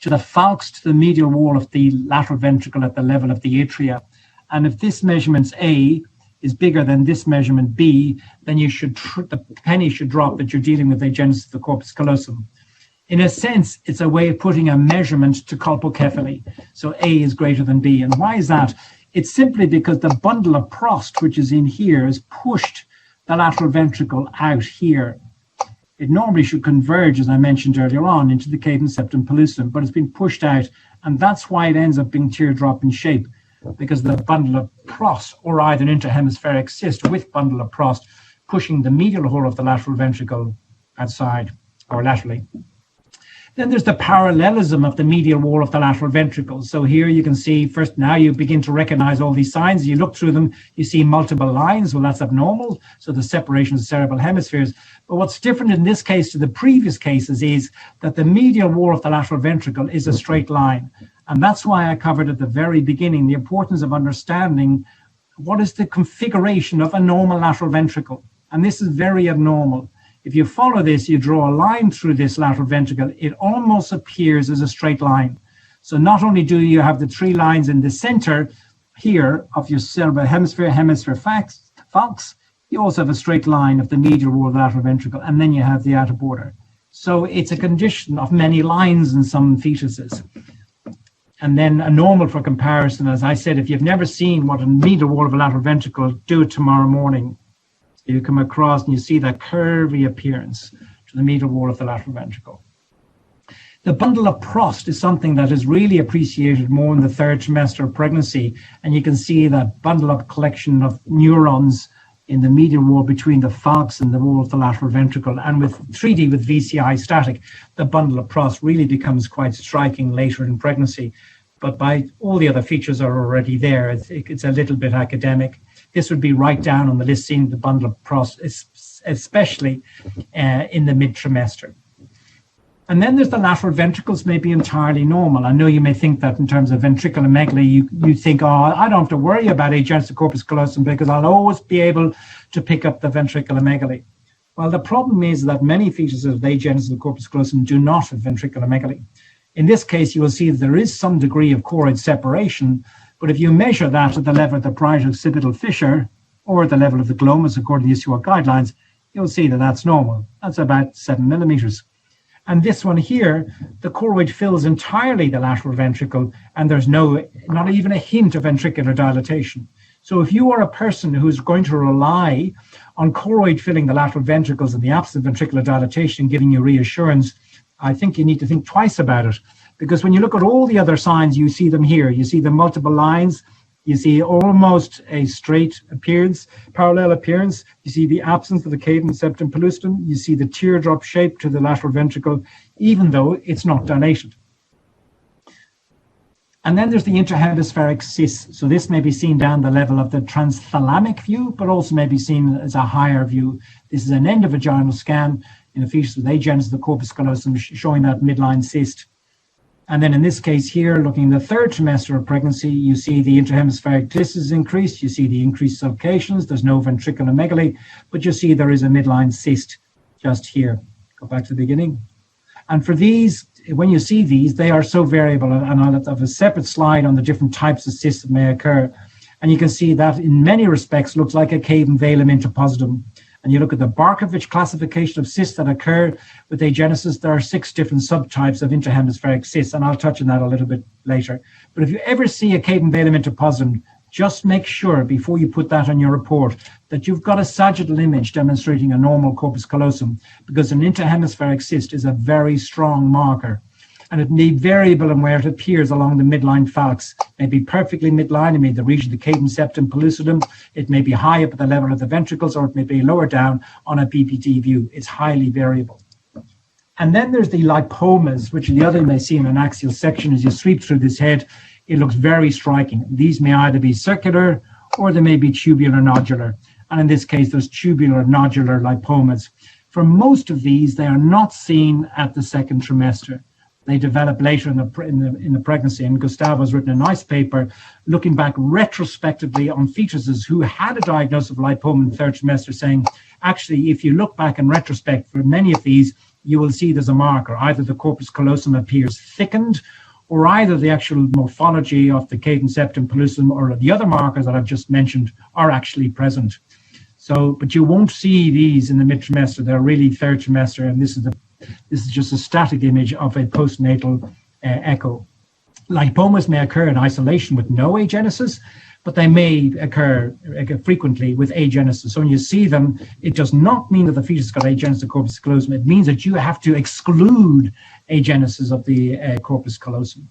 to the falx to the medial wall of the lateral ventricle at the level of the atria. And if this measurement A is bigger than this measurement B, then you should the penny should drop that you're dealing with agenesis of the corpus callosum. In a sense, it's a way of putting a measurement to colpocephaly. So A is greater than B. And why is that? It's simply because the bundle of Prost, which is in here, has pushed the lateral ventricle out here. It normally should converge, as I mentioned earlier on, into the cavum septum pellucidum, but it's been pushed out, and that's why it ends up being teardrop in shape, because the bundle of Prost, or either an interhemispheric cyst with bundle of Prost, pushing the medial whole of the lateral ventricle outside, or laterally. Then there's the parallelism of the medial wall of the lateral ventricle. So here you can see, first now you begin to recognize all these signs. You look through them, you see multiple lines. Well, that's abnormal. So the separation of the cerebral hemispheres. But what's different in this case to the previous cases is that the medial wall of the lateral ventricle is a straight line. And that's why I covered at the very beginning the importance of understanding what is the configuration of a normal lateral ventricle. And this is very abnormal. If you follow this, you draw a line through this lateral ventricle, it almost appears as a straight line. So not only do you have the three lines in the center here of your cerebral hemisphere, falx, you also have a straight line of the medial wall of the lateral ventricle, and then you have the outer border. So it's a condition of many lines in some fetuses. And then a normal for comparison, as I said, if you've never seen what a medial wall of a lateral ventricle, do it tomorrow morning. You come across and you see that curvy appearance to the medial wall of the lateral ventricle. The bundle of Prost is something that is really appreciated more in the third trimester of pregnancy, and you can see that bundle up collection of neurons in the medial wall between the falx and the wall of the lateral ventricle. And with 3D with VCI static, the bundle of Prost really becomes quite striking later in pregnancy. But by all the other features are already there. It's a little bit academic. This would be right down on the list, seeing the bundle of Prost, especially in the mid-trimester. And then there's the lateral ventricles may be entirely normal. I know you may think that in terms of ventriculomegaly, you think, oh, I don't have to worry about agenesis of corpus callosum because I'll always be able to pick up the ventriculomegaly. Well, the problem is that many features of agenesis of corpus callosum do not have ventriculomegaly. In this case, you will see that there is some degree of choroid separation, but if you measure that at the level of the parietal occipital fissure or at the level of the glomus, according to the UCR guidelines, you'll see that that's normal. That's about 7 millimeters. And this one here, the choroid fills entirely the lateral ventricle, and there's not even a hint of ventricular dilatation. So if you are a person who's going to rely on choroid filling the lateral ventricles and the absence of ventricular dilatation giving you reassurance, I think you need to think twice about it. Because when you look at all the other signs, you see them here. You see the multiple lines. You see almost a straight appearance, parallel appearance. You see the absence of the cavum septum pellucidum. You see the teardrop shape to the lateral ventricle, even though it's not dilated. And then there's the interhemispheric cyst. So this may be seen down the level of the transthalamic view, but also may be seen as a higher view. This is an endovaginal scan in a fetus with agenesis of the corpus callosum, showing that midline cyst. And then in this case here, looking at the third trimester of pregnancy, you see the interhemispheric cyst is increased. You see the increased sulcations. There's no ventriculomegaly, but you see there is a midline cyst just here. Go back to the beginning. And for these, when you see these, they are so variable. And I'll have a separate slide on the different types of cysts that may occur. And you can see that in many respects looks like a cavum velum interpositum. And you look at the Barkovich classification of cysts that occur with agenesis, there are 6 different subtypes of interhemispheric cysts, and I'll touch on that a little bit later. But if you ever see a cavum velum interpositum, just make sure before you put that on your report that you've got a sagittal image demonstrating a normal corpus callosum, because an interhemispheric cyst is a very strong marker. And it may be variable in where it appears along the midline falx. It may be perfectly midline, it may be the region of the cavum septum pellucidum, it may be high up at the level of the ventricles, or it may be lower down on a BPD view. It's highly variable. And then there's the lipomas, which the other may see in an axial section. As you sweep through this head, it looks very striking. These may either be circular or they may be tubular nodular. And in this case, there's tubular nodular lipomas. For most of these, they are not seen at the second trimester. they develop later in the pregnancy. And Gustavo has written a nice paper looking back retrospectively on fetuses who had a diagnosis of lipoma in the third trimester, saying, actually, if you look back in retrospect for many of these, you will see there's a marker. Either the corpus callosum appears thickened, or either the actual morphology of the cadent septum pellucidum or the other markers that I've just mentioned are actually present. So, but you won't see these in the mid-trimester. They're really third trimester, and this is just a static image of a postnatal echo. Lipomas may occur in isolation with no agenesis, but they may occur frequently with agenesis. So when you see them, it does not mean that the fetus has got agenesis of corpus callosum. It means that you have to exclude agenesis of the corpus callosum.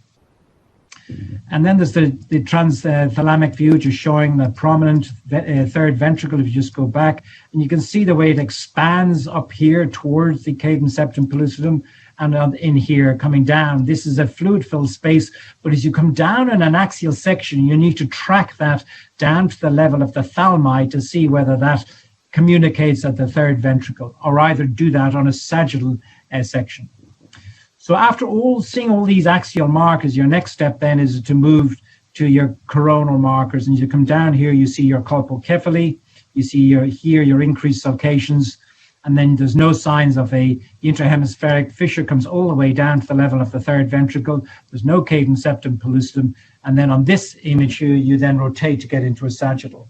And then there's the transthalamic view, just showing the prominent third ventricle. If you just go back, and you can see the way it expands up here towards the cadent septum pellucidum, and in here coming down. This is a fluid-filled space, but as you come down in an axial section, you need to track that down to the level of the thalmi to see whether that communicates at the third ventricle, or either do that on a sagittal section. So after seeing all these axial markers, your next step then is to move to your coronal markers. And you come down here, you see your colpocephaly, you see your increased sulcations, and then there's no signs of a intrahemispheric fissure comes all the way down to the level of the third ventricle. There's no cadent septum pellucidum. And then on this image here, you then rotate to get into a sagittal.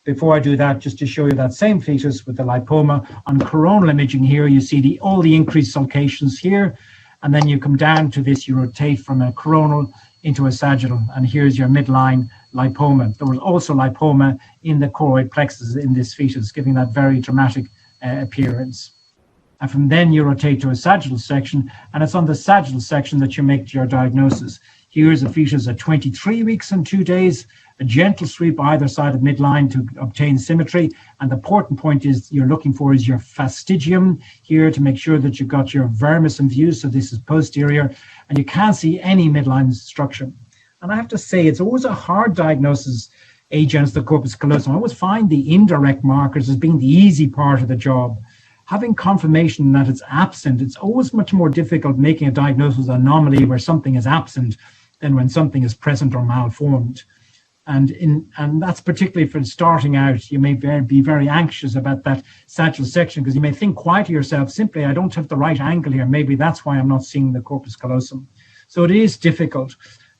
Before I do that, just to show you that same fetus with the lipoma, on coronal imaging here, you see all the increased sulcations here. And then you come down to this, you rotate from a coronal into a sagittal, and here's your midline lipoma. There was also lipoma in the choroid plexus in this fetus, giving that very dramatic appearance. And from then you rotate to a sagittal section, and it's on the sagittal section that you make your diagnosis. Here's a fetus at 23 weeks and 2 days, a gentle sweep either side of midline to obtain symmetry. And the important point is you're looking for is your fastigium here to make sure that you've got your vermis in view. So this is posterior, and you can't see any midline structure. And I have to say, it's always a hard diagnosis, agenesis of the corpus callosum. I always find the indirect markers as being the easy part of the job. Having confirmation that it's absent, it's always much more difficult making a diagnosis of anomaly where something is absent than when something is present or malformed. And that's particularly for starting out. You may be very anxious about that sagittal section because you may think quiet to yourself, simply, I don't have the right angle here. Maybe that's why I'm not seeing the corpus callosum. So it is difficult,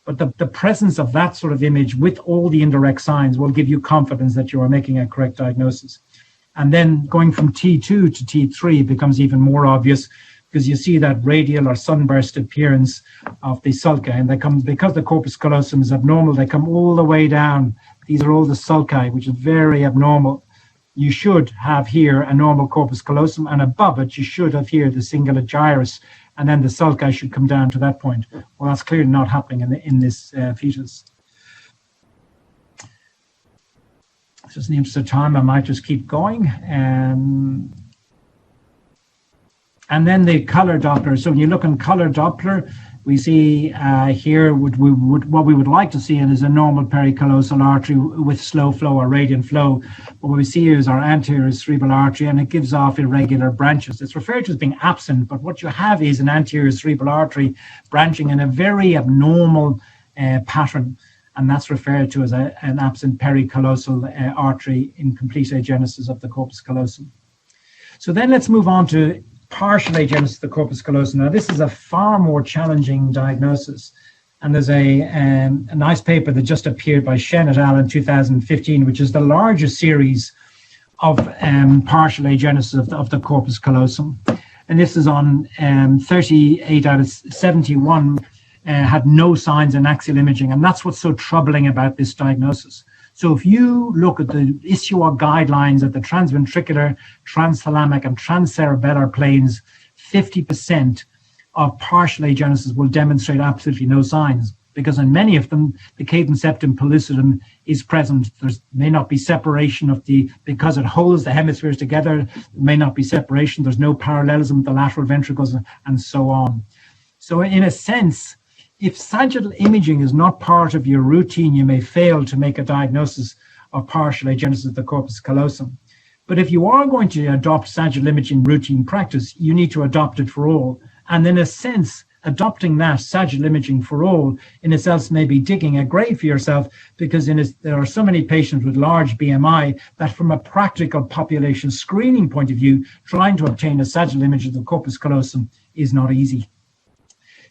but the presence of that sort of image with all the indirect signs will give you confidence that you are making a correct diagnosis. And then going from T2 to T3 becomes even more obvious, because you see that radial or sunburst appearance of the sulci, and they come, because the corpus callosum is abnormal, they come all the way down. These are all the sulci, which is very abnormal. You should have here a normal corpus callosum, and above it you should have here the cingulate gyrus, and then the sulci should come down to that point. Well, that's clearly not happening in this fetus. Just in the interest of time, I might just keep going. And then the color Doppler. So when you look on color Doppler, we see here what we would like to see is a normal pericallosal artery with slow flow or radiant flow. What we see here is our anterior cerebral artery, and it gives off irregular branches. It's referred to as being absent, but what you have is an anterior cerebral artery branching in a very abnormal pattern, and that's referred to as an absent pericallosal artery in complete agenesis of the corpus callosum. So then let's move on to partial agenesis of the corpus callosum. Now, this is a far more challenging diagnosis, and there's a nice paper that just appeared by Shen et al. In 2015, which is the largest series of partial agenesis of the corpus callosum. And this is on 38 out of 71 had no signs in axial imaging, and that's what's so troubling about this diagnosis. So if you look at the ISUOG guidelines at the transventricular, transthalamic, and transcerebellar planes, 50% of partial agenesis will demonstrate absolutely no signs, because in many of them, the cadent septum pellucidum is present. There may not be separation because it holds the hemispheres together, there may not be separation, there's no parallelism with the lateral ventricles, and so on. So in a sense, if sagittal imaging is not part of your routine, you may fail to make a diagnosis of partial agenesis of the corpus callosum. But if you are going to adopt sagittal imaging routine practice, you need to adopt it for all. And in a sense, adopting that sagittal imaging for all in itself may be digging a grave for yourself, because there are so many patients with large BMI that from a practical population screening point of view, trying to obtain a sagittal image of the corpus callosum is not easy.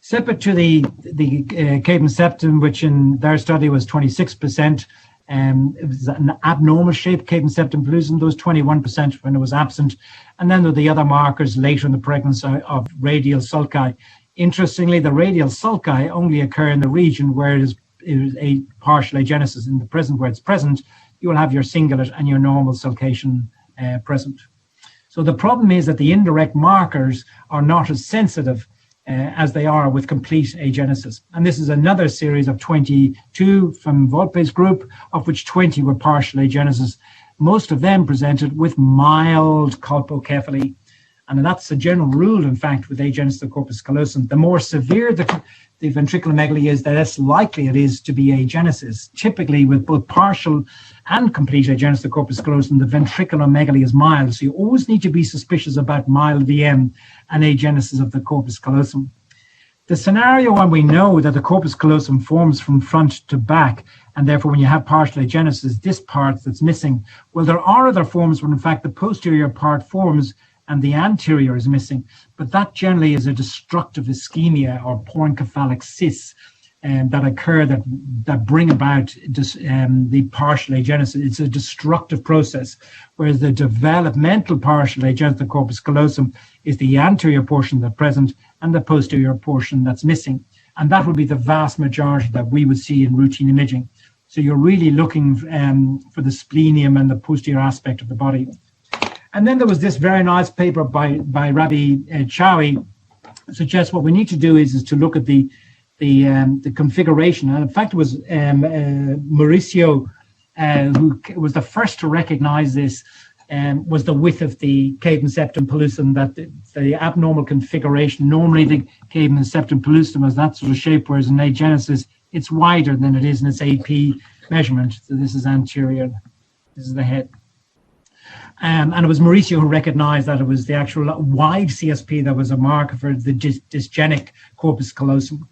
Separate to the cavum septum, which in their study was 26%, it was an abnormal shaped cavum septum pellucidum, those 21% when it was absent. And then there were the other markers later in the pregnancy of radial sulci. Interestingly, the radial sulci only occur in the region where it is a partial agenesis. In the present where it's present, you will have your cingulate and your normal sulcation present. So the problem is that the indirect markers are not as sensitive as they are with complete agenesis. And this is another series of 22 from Volpe's group, of which 20 were partial agenesis. Most of them presented with mild colpocephaly. And that's a general rule, in fact, with agenesis of the corpus callosum. The more severe the ventriculomegaly is, the less likely it is to be agenesis. Typically, with both partial and complete agenesis of the corpus callosum, the ventriculomegaly is mild. So you always need to be suspicious about mild VM and agenesis of the corpus callosum. The scenario when we know that the corpus callosum forms from front to back, and therefore when you have partial agenesis, this part that's missing, well, there are other forms where in fact the posterior part forms and the anterior is missing, but that generally is a destructive ischemia or porencephalic cysts that occur that bring about the partial agenesis. It's a destructive process, whereas the developmental partial agenesis of the corpus callosum is the anterior portion that's present and the posterior portion that's missing. And that would be the vast majority that we would see in routine imaging. So you're really looking for the splenium and the posterior aspect of the body. And then there was this very nice paper by Rabbi Chawi, suggests what we need to do is to look at the configuration. And in fact, it was Mauricio who was the first to recognize this, was the width of the cavum septum pellucidum, that the abnormal configuration. Normally the cavum septum pellucidum has that sort of shape, whereas in agenesis it's wider than it is in its AP measurement. So this is anterior, this is the head. And it was Mauricio who recognized that it was the actual wide CSP that was a marker for the dysgenic corpus callosum.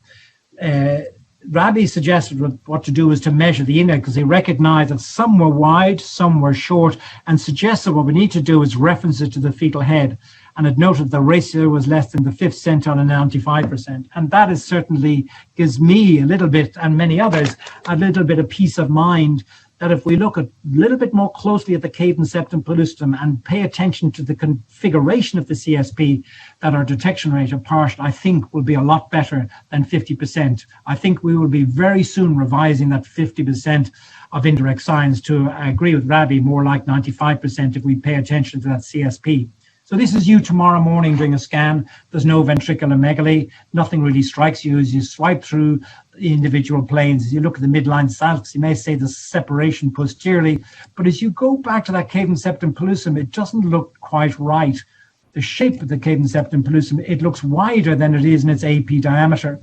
Rabbi suggested what to do was to measure the index, because he recognized that some were wide, some were short, and suggested what we need to do is reference it to the fetal head. And it noted the ratio was less than the 5th centile and 95%. And that is certainly gives me a little bit, and many others, a little bit of peace of mind that if we look a little bit more closely at the cavum septum pellucidum and pay attention to the configuration of the CSP, that our detection rate of partial, I think, will be a lot better than 50%. I think we will be very soon revising that 50% of indirect signs to, I agree with Rabbi, more like 95% if we pay attention to that CSP. So this is you tomorrow morning doing a scan. There's no ventriculomegaly. Nothing really strikes you as you swipe through the individual planes. As you look at the midline salix, you may say there's separation posteriorly, but as you go back to that cavum septum pellucidum, it doesn't look quite right. The shape of the cavum septum pellucidum, it looks wider than it is in its AP diameter.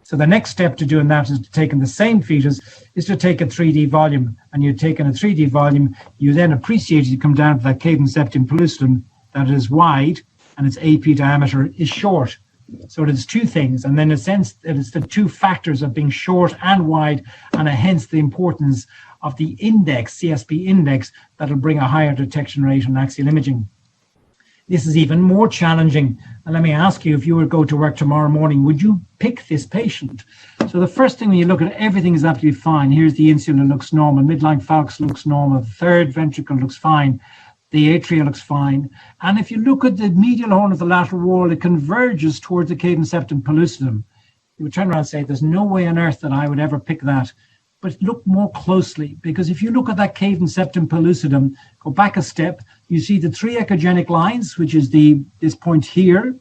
So the next step to doing that is to take in the same fetus, is to take a 3D volume. And you're taking a 3D volume, you then appreciate you come down to that cavum septum pellucidum that is wide and its AP diameter is short. So it is two things, and then in a sense it is the two factors of being short and wide, and hence the importance of the index, CSP index, that will bring a higher detection rate on axial imaging. This is even more challenging. And let me ask you, if you were to go to work tomorrow morning, would you pick this patient? So the first thing when you look at everything is absolutely fine. Here's the insula looks normal, midline falx looks normal, the third ventricle looks fine. The atria looks fine. And if you look at the medial horn of the lateral wall, it converges towards the cavum septum pellucidum. You would turn around and say, there's no way on earth that I would ever pick that. But look more closely, because if you look at that cavum septum pellucidum, go back a step, you see the three echogenic lines, which is this point here,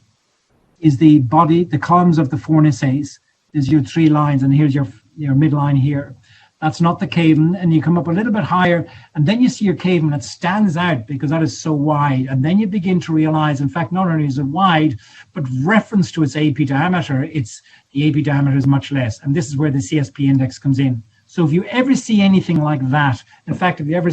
is the body, the columns of the fornices. There's your three lines, and here's your midline here. That's not the cavum, and you come up a little bit higher, and then you see your cavum that stands out because that is so wide. And then you begin to realize, in fact, not only is it wide, but reference to its AP diameter, the AP diameter is much less. And this is where the CSP index comes in. So if you ever see anything like that, in fact, if you ever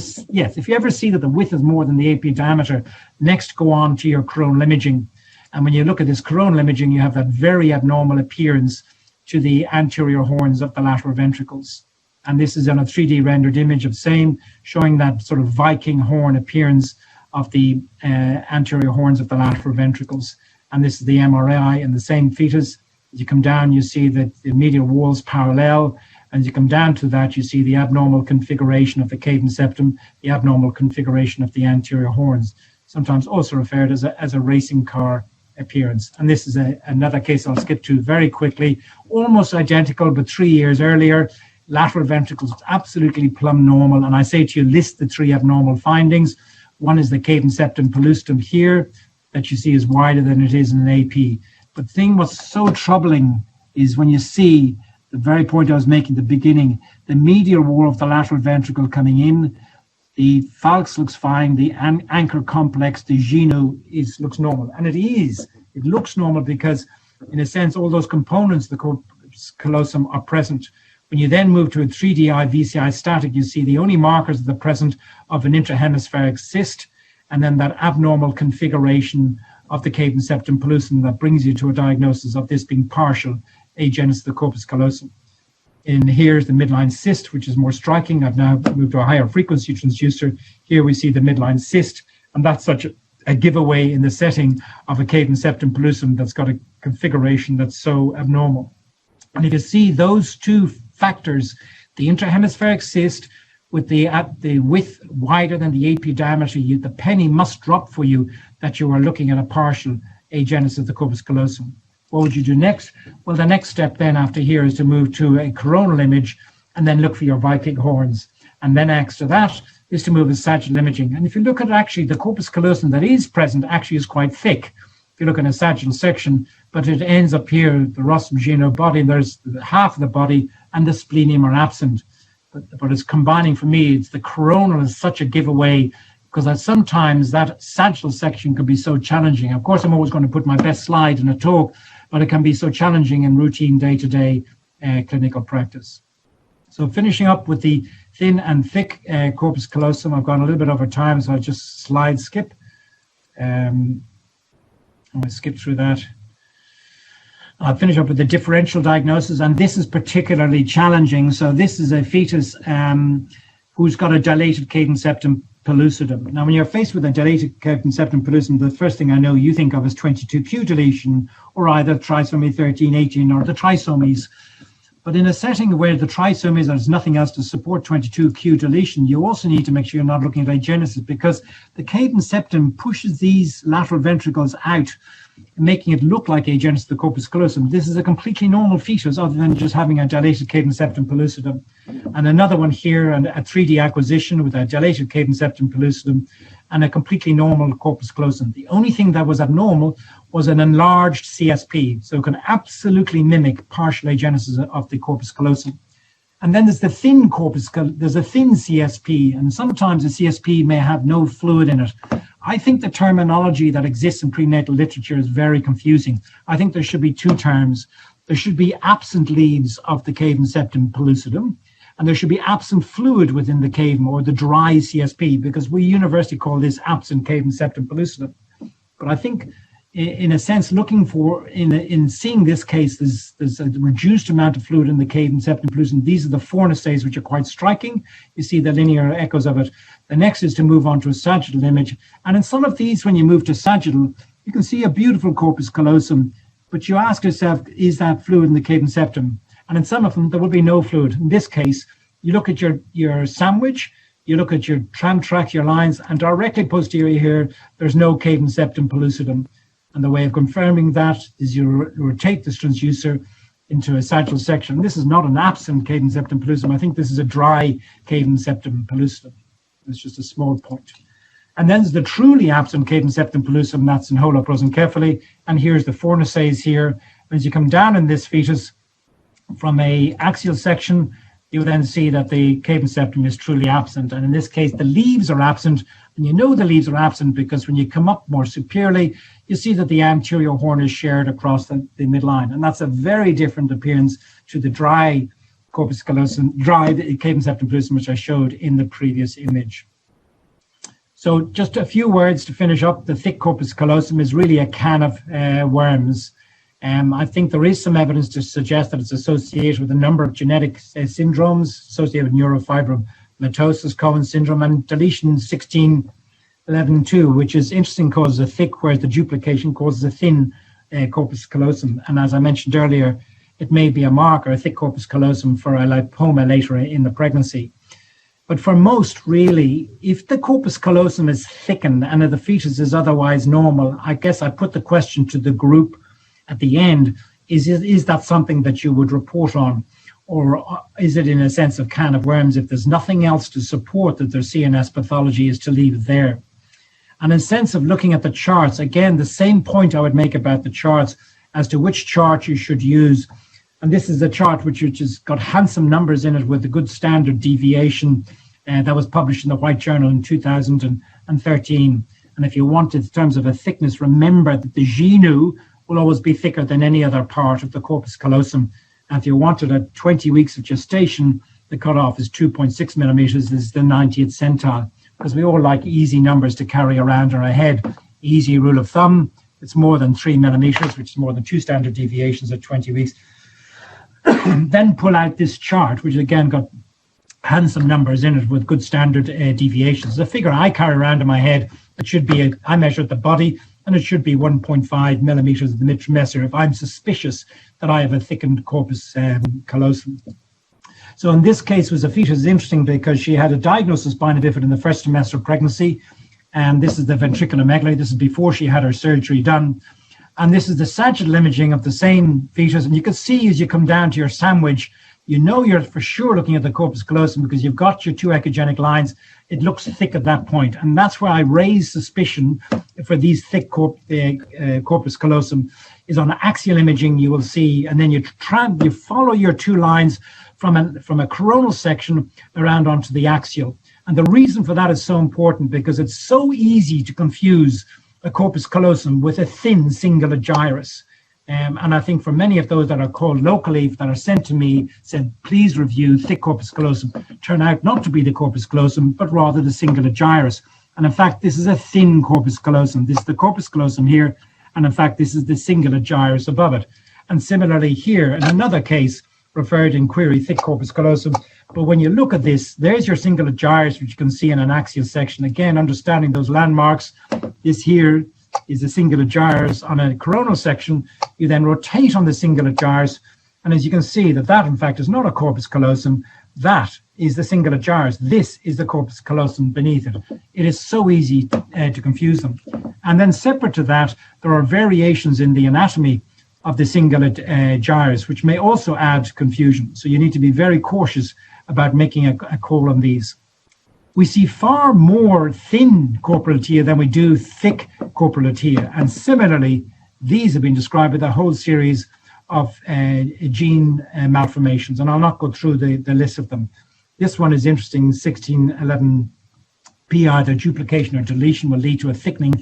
see that the width is more than the AP diameter, next go on to your coronal imaging. And when you look at this coronal imaging, you have that very abnormal appearance to the anterior horns of the lateral ventricles. And this is on a 3D rendered image of same, showing that sort of Viking horn appearance of the anterior horns of the lateral ventricles. And this is the MRI and the same fetus. As you come down, you see that the medial walls parallel. As you come down to that, you see the abnormal configuration of the cave and septum, the abnormal configuration of the anterior horns, sometimes also referred as a racing car appearance. And this is another case I'll skip to very quickly, almost identical, but 3 years earlier, lateral ventricles absolutely plumb normal. And I say to you, list the 3 abnormal findings. One is the cave and septum pellucidum here, that you see is wider than it is in an AP. But the thing what's so troubling is when you see the very point I was making at the beginning, the medial wall of the lateral ventricle coming in, the falx looks fine, the anchor complex, the genu looks normal. And it is. It looks normal because, in a sense, all those components of the corpus callosum are present. When you then move to a 3DI VCI static, you see the only markers of the presence of an intrahemispheric cyst, and then that abnormal configuration of the cave and septum pellucidum that brings you to a diagnosis of this being partial agenesis of the corpus callosum. And here's the midline cyst, which is more striking. I've now moved to a higher frequency transducer. Here we see the midline cyst, and that's such a giveaway in the setting of a cave and septum pellucidum that's got a configuration that's so abnormal. And if you see those 2 factors, the intrahemispheric cyst with the width wider than the AP diameter, the penny must drop for you that you are looking at a partial agenesis of the corpus callosum. What would you do next? Well, the next step then after here is to move to a coronal image and then look for your Viking horns. And then next to that is to move to sagittal imaging. And if you look at actually the corpus callosum that is present actually is quite thick. If you look at a sagittal section, but it ends up here, the rostrum geno body, and there's half of the body and the splenium are absent. But it's combining for me, it's the coronal is such a giveaway because sometimes that sagittal section could be so challenging. Of course, I'm always going to put my best slide in a talk, but it can be so challenging in routine day-to-day clinical practice. So finishing up with the thin and thick corpus callosum, I've gone a little bit over time, so I'll just slide skip. I'm going to skip through that. I'll finish up with the differential diagnosis, and this is particularly challenging. So this is a fetus who's got a dilated cave and septum pellucidum. Now, when you're faced with a dilated cave and septum pellucidum, the first thing I know you think of is 22q deletion, or either trisomy 13, 18, or the trisomies. But in a setting where the trisomies, there's nothing else to support 22q deletion, you also need to make sure you're not looking at agenesis, because the cave and septum pushes these lateral ventricles out, making it look like agenesis of the corpus callosum. This is a completely normal fetus other than just having a dilated cave and septum pellucidum. And another one here, and a 3D acquisition with a dilated cave and septum pellucidum and a completely normal corpus callosum. The only thing that was abnormal was an enlarged CSP, so it can absolutely mimic partial agenesis of the corpus callosum. And then there's the thin there's a thin CSP, and sometimes the CSP may have no fluid in it. I think the terminology that exists in prenatal literature is very confusing. I think there should be 2 terms. There should be absent leaves of the cave and septum pellucidum, and there should be absent fluid within the cavum, or the dry CSP, because we universally call this absent cave and septum pellucidum. But I think, in a sense, looking for, in seeing this case, there's a reduced amount of fluid in the cave and septum pellucidum. These are the fornices, which are quite striking. You see the linear echoes of it. The next is to move on to a sagittal image. And in some of these, when you move to sagittal, you can see a beautiful corpus callosum, but you ask yourself, is that fluid in the cave and septum? And in some of them, there will be no fluid. In this case, you look at your sandwich, you look at your transtracheal lines, and directly posterior here, there's no cave and septum pellucidum. And the way of confirming that is you rotate this transducer into a sagittal section. This is not an absent cave and septum pellucidum. I think this is a dry cave and septum pellucidum. It's just a small point. And then there's the truly absent cave and septum pellucidum, that's in holoprosencephaly. And here's the fornices here. As you come down in this fetus from a axial section, you then see that the cave and septum is truly absent. And in this case, the leaves are absent. And you know the leaves are absent because when you come up more superiorly, you see that the anterior horn is shared across the midline. And that's a very different appearance to the dry corpus callosum, dry cave and septum pellucidum, which I showed in the previous image. So just a few words to finish up. The thick corpus callosum is really a can of worms. I think there is some evidence to suggest that it's associated with a number of genetic syndromes associated with neurofibromatosis, Cohen syndrome, and deletion 1611.2, which is interesting, causes a thick, whereas the duplication causes a thin corpus callosum. And as I mentioned earlier, it may be a marker, a thick corpus callosum, for a lipoma later in the pregnancy. But for most, really, if the corpus callosum is thickened and the fetus is otherwise normal, I guess I put the question to the group at the end, is that something that you would report on? Or is it, in a sense, of can of worms? If there's nothing else to support that their CNS pathology, is to leave it there. And in a sense of looking at the charts, again, the same point I would make about the charts as to which chart you should use. And this is a chart which has got handsome numbers in it with a good standard deviation that was published in the White Journal in 2013. And if you want it in terms of a thickness, remember that the genu will always be thicker than any other part of the corpus callosum. And if you want it at 20 weeks of gestation, the cutoff is 2.6 millimeters, is the 90th centile, because we all like easy numbers to carry around in our head. Easy rule of thumb, it's more than 3 millimeters, which is more than 2 standard deviations at 20 weeks. Then pull out this chart, which again got handsome numbers in it with good standard deviations. The figure I carry around in my head, it should be, I measured the body, and it should be 1.5 millimeters of the mid-tremesser if I'm suspicious that I have a thickened corpus callosum. So in this case, was a fetus interesting because she had a diagnosis of spina bifida in the first trimester of pregnancy, and this is the ventriculomegaly. This is before she had her surgery done. And this is the sagittal imaging of the same fetus. And you can see as you come down to your sandwich, you know you're for sure looking at the corpus callosum because you've got your 2 echogenic lines. It looks thick at that point. And that's where I raise suspicion for these thick corpus callosum is on axial imaging. You will see, and then you follow your 2 lines from a coronal section around onto the axial. And the reason for that is so important because it's so easy to confuse a corpus callosum with a thin singular gyrus. And I think for many of those that are called locally, that are sent to me, said, please review thick corpus callosum, turn out not to be the corpus callosum, but rather the singular gyrus. And in fact, this is a thin corpus callosum. This is the corpus callosum here. And in fact, this is the singular gyrus above it. And similarly here, in another case, referred in query, thick corpus callosum. But when you look at this, there's your singular gyrus, which you can see in an axial section. Again, understanding those landmarks, this here is the singular gyrus on a coronal section. You then rotate on the singular gyrus, and as you can see that in fact is not a corpus callosum, that is the singular gyrus. This is the corpus callosum beneath it. It is so easy to confuse them. And then separate to that, there are variations in the anatomy of the singular gyrus, which may also add confusion. So you need to be very cautious about making a call on these. We see far more thin corporatia than we do thick corporatia. And similarly, these have been described with a whole series of gene malformations. And I'll not go through the list of them. This one is interesting, 1611p, either duplication or deletion will lead to a thickening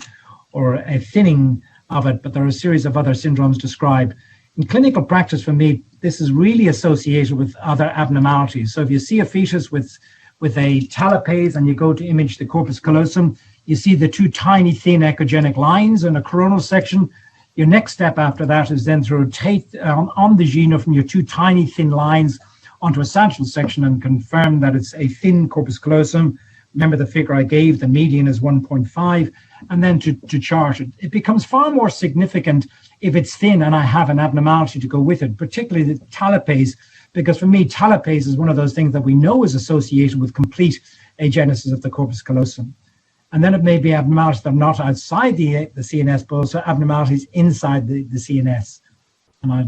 or a thinning of it, but there are a series of other syndromes described. In clinical practice, for me, this is really associated with other abnormalities. So if you see a fetus with a talipase and you go to image the corpus callosum, you see the 2 tiny thin echogenic lines in a coronal section. Your next step after that is then to rotate on the genu from your 2 tiny thin lines onto a sagittal section and confirm that it's a thin corpus callosum. Remember the figure I gave, the median is 1.5, and then to chart it. It becomes far more significant if it's thin and I have an abnormality to go with it, particularly the talipase, because for me, talipase is one of those things that we know is associated with complete agenesis of the corpus callosum. And then it may be abnormalities that are not outside the CNS, but also abnormalities inside the CNS. And I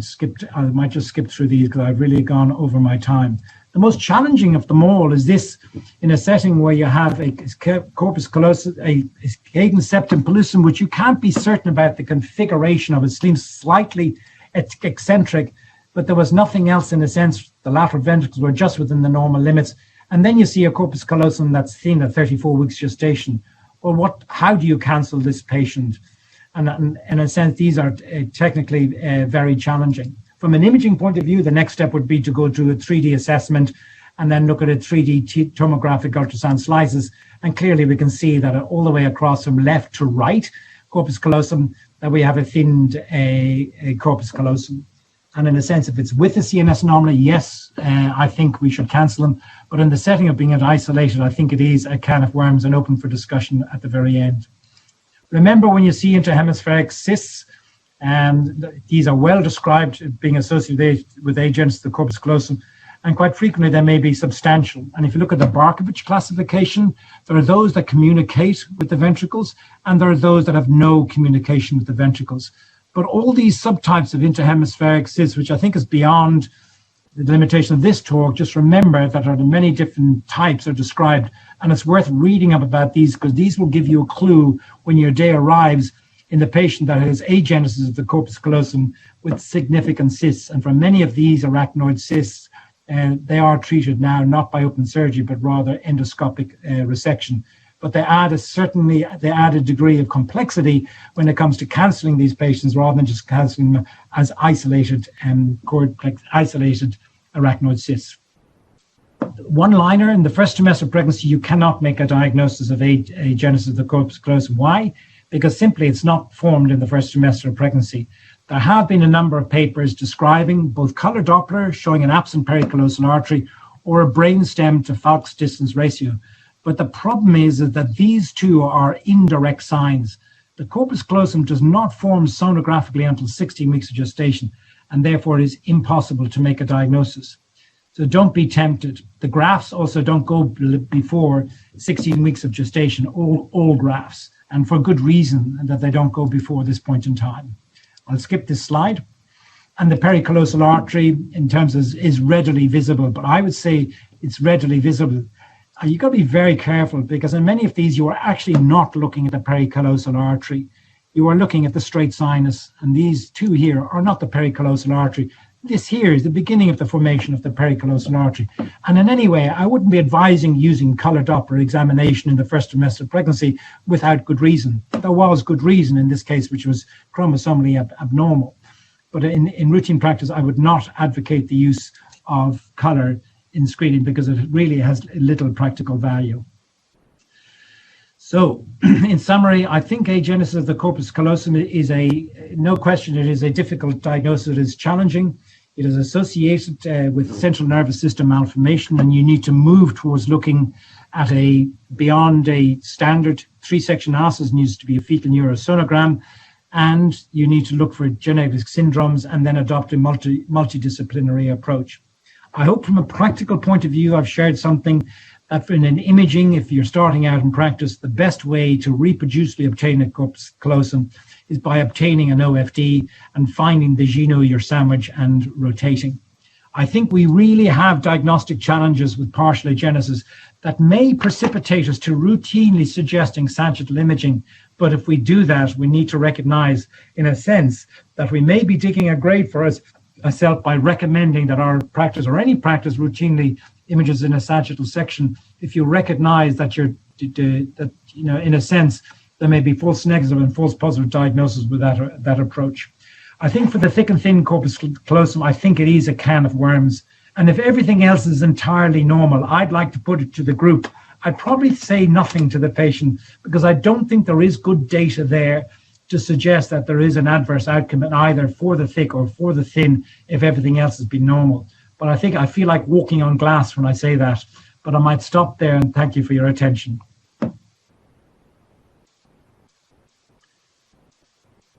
might just skip through these because I've really gone over my time. The most challenging of them all is this, in a setting where you have a corpus callosum, a cadence septum pellucidum, which you can't be certain about the configuration of. It seems slightly eccentric, but there was nothing else in a sense. The lateral ventricles were just within the normal limits. And then you see a corpus callosum that's thin at 34 weeks gestation. Well, how do you cancel this patient? And in a sense, these are technically very challenging. From an imaging point of view, the next step would be to go through a 3D assessment and then look at a 3D tomographic ultrasound slices. And clearly we can see that all the way across from left to right, corpus callosum, that we have a thinned a corpus callosum. And in a sense, if it's with a CNS anomaly, yes, I think we should cancel them. But in the setting of being isolated, I think it is a can of worms and open for discussion at the very end. Remember, when you see interhemispheric cysts, these are well described being associated with agenesis of the corpus callosum, and quite frequently they may be substantial. And if you look at the Barkovich classification, there are those that communicate with the ventricles, and there are those that have no communication with the ventricles. But all these subtypes of interhemispheric cysts, which I think is beyond the limitation of this talk, just remember that there are many different types are described, and it's worth reading up about these, because these will give you a clue when your day arrives in the patient that has agenesis of the corpus callosum with significant cysts. And for many of these arachnoid cysts, they are treated now not by open surgery, but rather endoscopic resection. But they add a degree of complexity when it comes to cancelling these patients, rather than just cancelling them as isolated isolated arachnoid cysts. One liner: in the first trimester of pregnancy, you cannot make a diagnosis of agenesis of the corpus callosum. Why? Because simply it's not formed in the first trimester of pregnancy. There have been a number of papers describing both color Doppler showing an absent pericallosal artery or a brainstem to falx distance ratio. But the problem is that these two are indirect signs. The corpus callosum does not form sonographically until 16 weeks of gestation, and therefore it is impossible to make a diagnosis. So don't be tempted. The grafts also don't go before 16 weeks of gestation, all grafts, and for good reason that they don't go before this point in time. I'll skip this slide. And the pericallosal artery in terms of is readily visible, but I would say it's readily visible. You've got to be very careful, because in many of these, you are actually not looking at the pericallosal artery. You are looking at the straight sinus, and these two here are not the pericallosal artery. This here is the beginning of the formation of the pericallosal artery. And in any way, I wouldn't be advising using color Doppler examination in the first trimester of pregnancy without good reason. There was good reason in this case, which was chromosomally abnormal. But in routine practice, I would not advocate the use of color in screening, because it really has little practical value. So in summary, I think agenesis of the corpus callosum is no question, it is a difficult diagnosis. It is challenging. It is associated with central nervous system malformation, and you need to move towards looking at beyond a standard 3-section analysis. Needs to be a fetal neurosonogram, and you need to look for genetic syndromes and then adopt a multidisciplinary approach. I hope from a practical point of view, I've shared something that in an imaging, if you're starting out in practice, the best way to reproducibly obtain a corpus callosum is by obtaining an OFD and finding the geno your sandwich and rotating. I think we really have diagnostic challenges with partial agenesis that may precipitate us to routinely suggesting sagittal imaging. But if we do that, we need to recognize, in a sense, that we may be digging a grave for ourselves by recommending that our practice, or any practice, routinely images in a sagittal section. If you recognize that in a sense, there may be false negative and false positive diagnosis with that approach. I think for the thick and thin corpus callosum, I think it is a can of worms. And if everything else is entirely normal, I'd like to put it to the group. I'd probably say nothing to the patient, because I don't think there is good data there to suggest that there is an adverse outcome either for the thick or for the thin if everything else has been normal. But I feel like walking on glass when I say that, but I might stop there and thank you for your attention.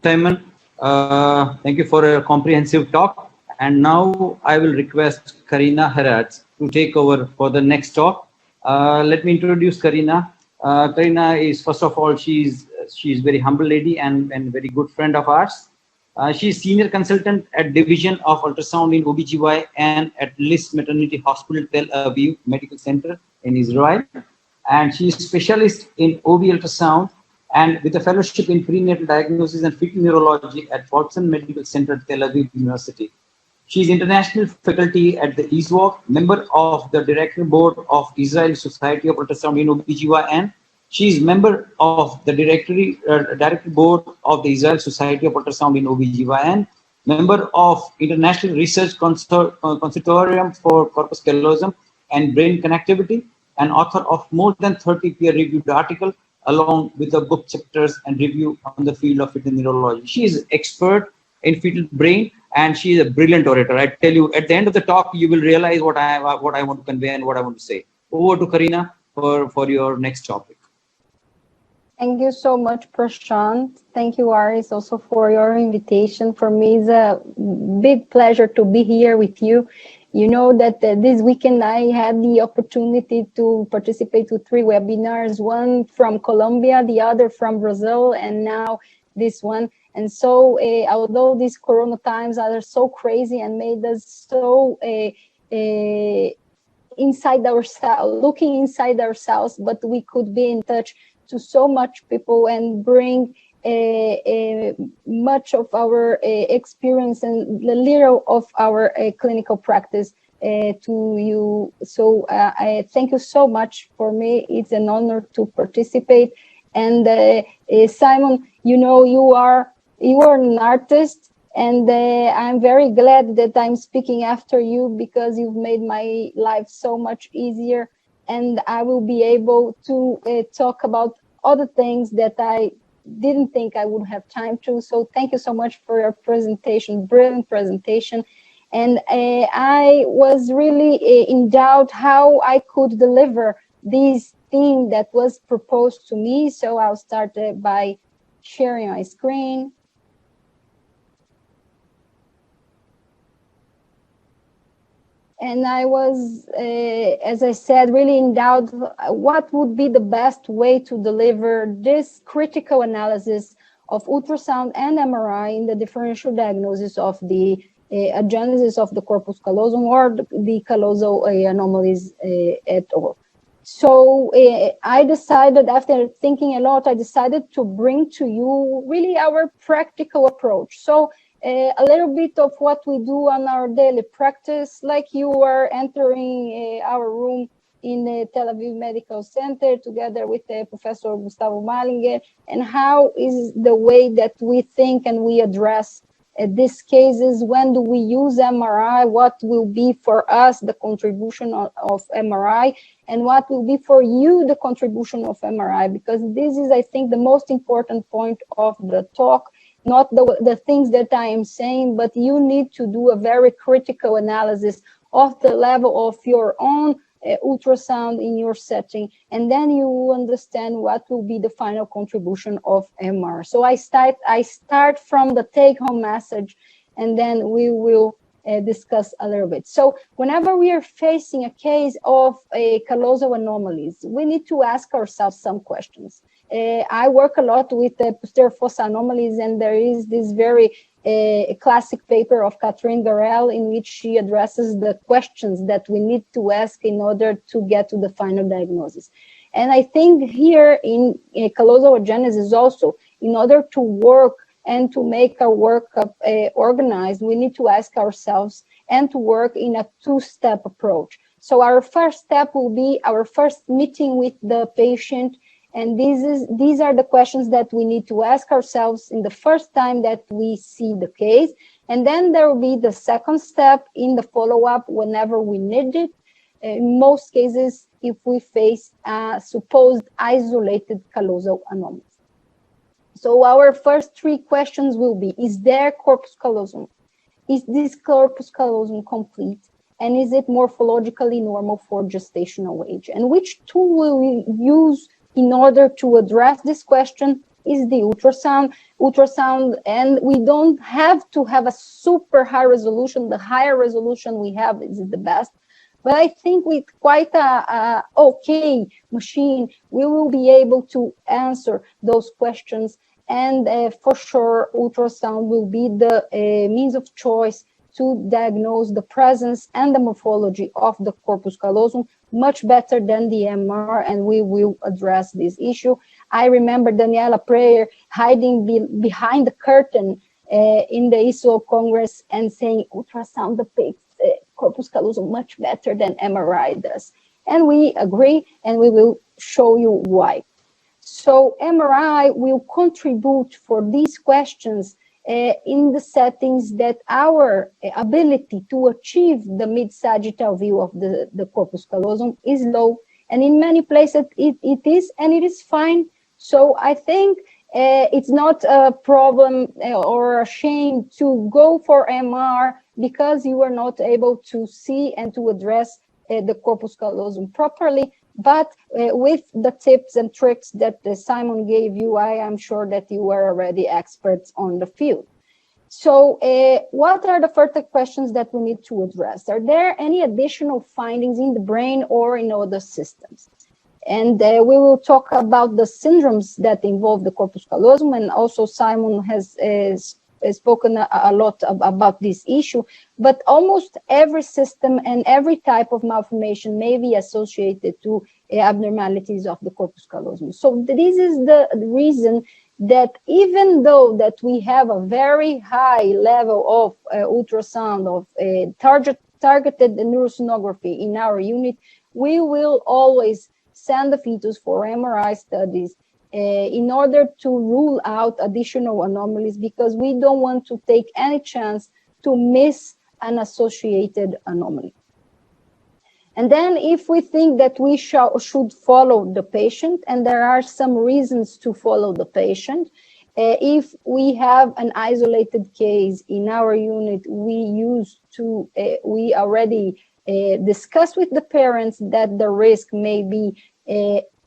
Simon, thank you for a comprehensive talk. And now I will request Karina Heratz to take over for the next talk. Let me introduce Karina. Karina is, first of all, she's very humble lady and very good friend of ours. She is senior consultant at Division of Ultrasound in OBGYN at Lis Maternity Hospital, Tel Aviv Medical Center in Israel. And she is specialist in OB ultrasound and with a fellowship in prenatal diagnosis and fetal neurology at Watson Medical Center, Tel Aviv University. She is international faculty at the ISWOC, member of the Director Board of Israel Society of Ultrasound in OBGYN. She is member of the Director Board of the Israel Society of Ultrasound in OBGYN, member of International Research Consortium for Corpus Callosum, and brain connectivity, and author of more than 30 peer-reviewed articles, along with the book chapters and review on the field of fetal neurology. She is expert in fetal brain, and she is a brilliant orator. I tell you, at the end of the talk, you will realize what I want to convey and what I want to say. Over to Karina for your next topic. Thank you so much, Prashant. Thank you, Aris, also for your invitation. For me, it's a big pleasure to be here with you. You know that this weekend I had the opportunity to participate to 3 webinars, one from Colombia, the other from Brazil, and now this one. And so, although these Corona times are so crazy and made us so inside ourselves, looking inside ourselves, but we could be in touch to so much people and bring much of our experience and the little of our clinical practice to you. So I thank you so much. For me, it's an honor to participate. And Simon, you know, you are an artist, and I'm very glad that I'm speaking after you, because you've made my life so much easier, and I will be able to talk about other things that I didn't think I would have time to. So thank you so much for your presentation, brilliant presentation. And I was really in doubt how I could deliver this theme that was proposed to me. So I'll start by sharing my screen. And I was, as I said, really in doubt what would be the best way to deliver this critical analysis of ultrasound and MRI in the differential diagnosis of the agenesis of the corpus callosum or the callosal anomalies at all. So I decided, after thinking a lot, I decided to bring to you really our practical approach. So a little bit of what we do on our daily practice, like you are entering our room in the Tel Aviv Medical Center together with Professor Gustavo Malinger, and how is the way that we think and we address these cases. When do we use MRI? What will be for us the contribution of MRI, and what will be for you the contribution of MRI? Because this is, I think, the most important point of the talk. Not the things that I am saying, but you need to do a very critical analysis of the level of your own ultrasound in your setting, and then you will understand what will be the final contribution of MR. So I start from the take-home message, and then we will discuss a little bit. So whenever we are facing a case of callosal anomalies, we need to ask ourselves some questions. I work a lot with posterior fossa anomalies, and there is this very classic paper of Catherine Garel in which she addresses the questions that we need to ask in order to get to the final diagnosis. And I think here in callosal agenesis also, in order to work and to make our workup organized, we need to ask ourselves and to work in a two-step approach. So our first step will be our first meeting with the patient. And these are the questions that we need to ask ourselves in the first time that we see the case. And then there will be the second step in the follow-up whenever we need it. In most cases, if we face a supposed isolated callosal anomaly. So our first 3 questions will be, is there corpus callosum? Is this corpus callosum complete? And is it morphologically normal for gestational age? And which tool will we use in order to address this question? Is the ultrasound, and we don't have to have a super high resolution. The higher resolution we have is the best. But I think with quite a okay machine, we will be able to answer those questions. And for sure, ultrasound will be the means of choice to diagnose the presence and the morphology of the corpus callosum much better than the MR, and we will address this issue. I remember Daniela Prayer hiding behind the curtain in the ISO Congress and saying ultrasound depicts corpus callosum much better than MRI does. And we agree, and we will show you why. So MRI will contribute for these questions in the settings that our ability to achieve the mid-sagittal view of the corpus callosum is low. And in many places it is, and it is fine. So I think it's not a problem or a shame to go for MR because you are not able to see and to address the corpus callosum properly. But with the tips and tricks that Simon gave you, I am sure that you are already experts on the field. So what are the further questions that we need to address? Are there any additional findings in the brain or in other systems? And we will talk about the syndromes that involve the corpus callosum, and also Simon has spoken a lot about this issue, but almost every system and every type of malformation may be associated to abnormalities of the corpus callosum. So this is the reason that even though that we have a very high level of ultrasound, of targeted neurosonography in our unit, we will always send the fetus for MRI studies in order to rule out additional anomalies, because we don't want to take any chance to miss an associated anomaly. And then if we think that we should follow the patient, and there are some reasons to follow the patient, if we have an isolated case in our unit, we already discuss with the parents that the risk may be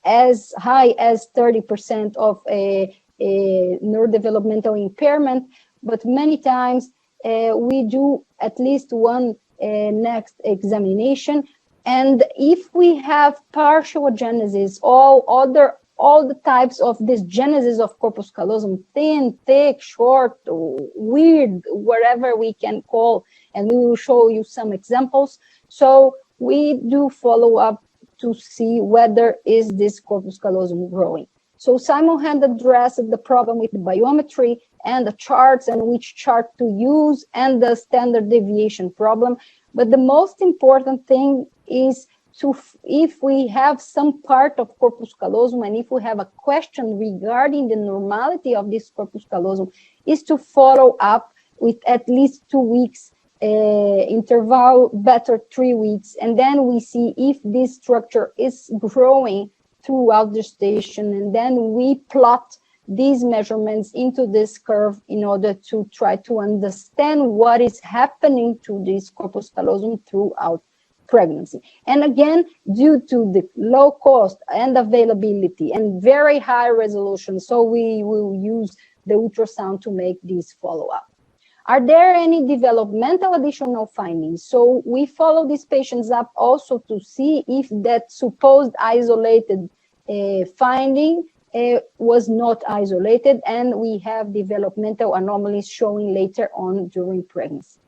as high as 30% of a neurodevelopmental impairment, but many times we do at least one next examination. And if we have partial agenesis, all the types of this genesis of corpus callosum, thin, thick, short, weird, whatever we can call, and we will show you some examples. So we do follow up to see whether is this corpus callosum growing. So Simon had addressed the problem with the biometry and the charts and which chart to use and the standard deviation problem. But the most important thing is if we have some part of corpus callosum and if we have a question regarding the normality of this corpus callosum, is to follow up with at least 2 weeks interval, better 3 weeks, and then we see if this structure is growing throughout the station, and then we plot these measurements into this curve in order to try to understand what is happening to this corpus callosum throughout pregnancy. And again, due to the low cost and availability and very high resolution, so we will use the ultrasound to make this follow-up. Are there any developmental additional findings? So we follow these patients up also to see if that supposed isolated finding was not isolated, and we have developmental anomalies showing later on during pregnancy.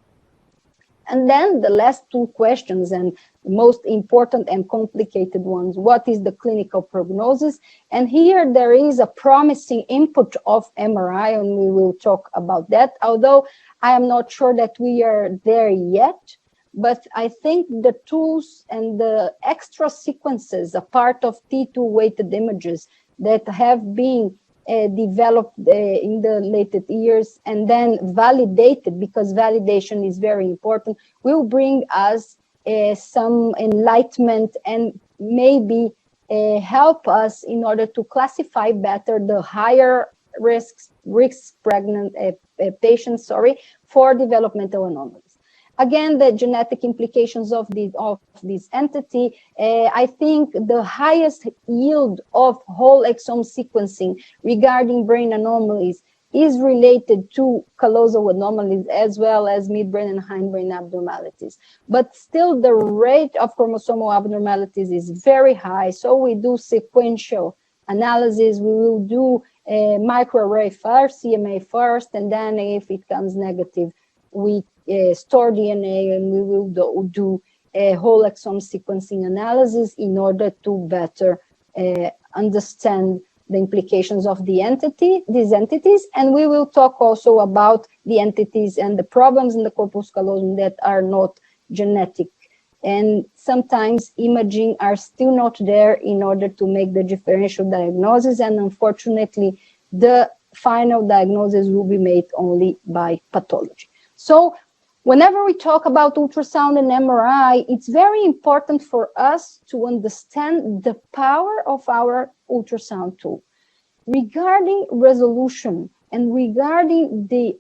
And then the last two questions, and the most important and complicated ones: what is the clinical prognosis? And here there is a promising input of MRI, and we will talk about that, although I am not sure that we are there yet. But I think the tools and the extra sequences, a part of T2 weighted images that have been developed in the latest years and then validated, because validation is very important, will bring us some enlightenment and maybe help us in order to classify better the higher risk pregnant patients, for developmental anomalies. Again, the genetic implications of this entity, I think the highest yield of whole exome sequencing regarding brain anomalies is related to callosal anomalies as well as midbrain and hindbrain abnormalities. But still, the rate of chromosomal abnormalities is very high, so we do sequential analysis. We will do microarray first, CMA first, and then if it comes negative, we store DNA, and we will do a whole exome sequencing analysis in order to better understand the implications of these entities. And we will talk also about the entities and the problems in the corpus callosum that are not genetic. And sometimes imaging are still not there in order to make the differential diagnosis. And unfortunately, the final diagnosis will be made only by pathology. So whenever we talk about ultrasound and MRI, it's very important for us to understand the power of our ultrasound tool. Regarding resolution and regarding the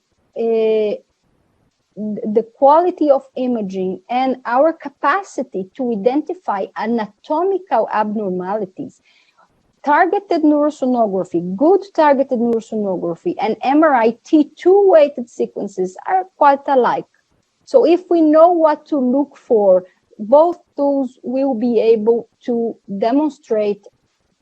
quality of imaging and our capacity to identify anatomical abnormalities, targeted neurosonography, good targeted neurosonography, and MRI T2 weighted sequences are quite alike. So if we know what to look for, both tools will be able to demonstrate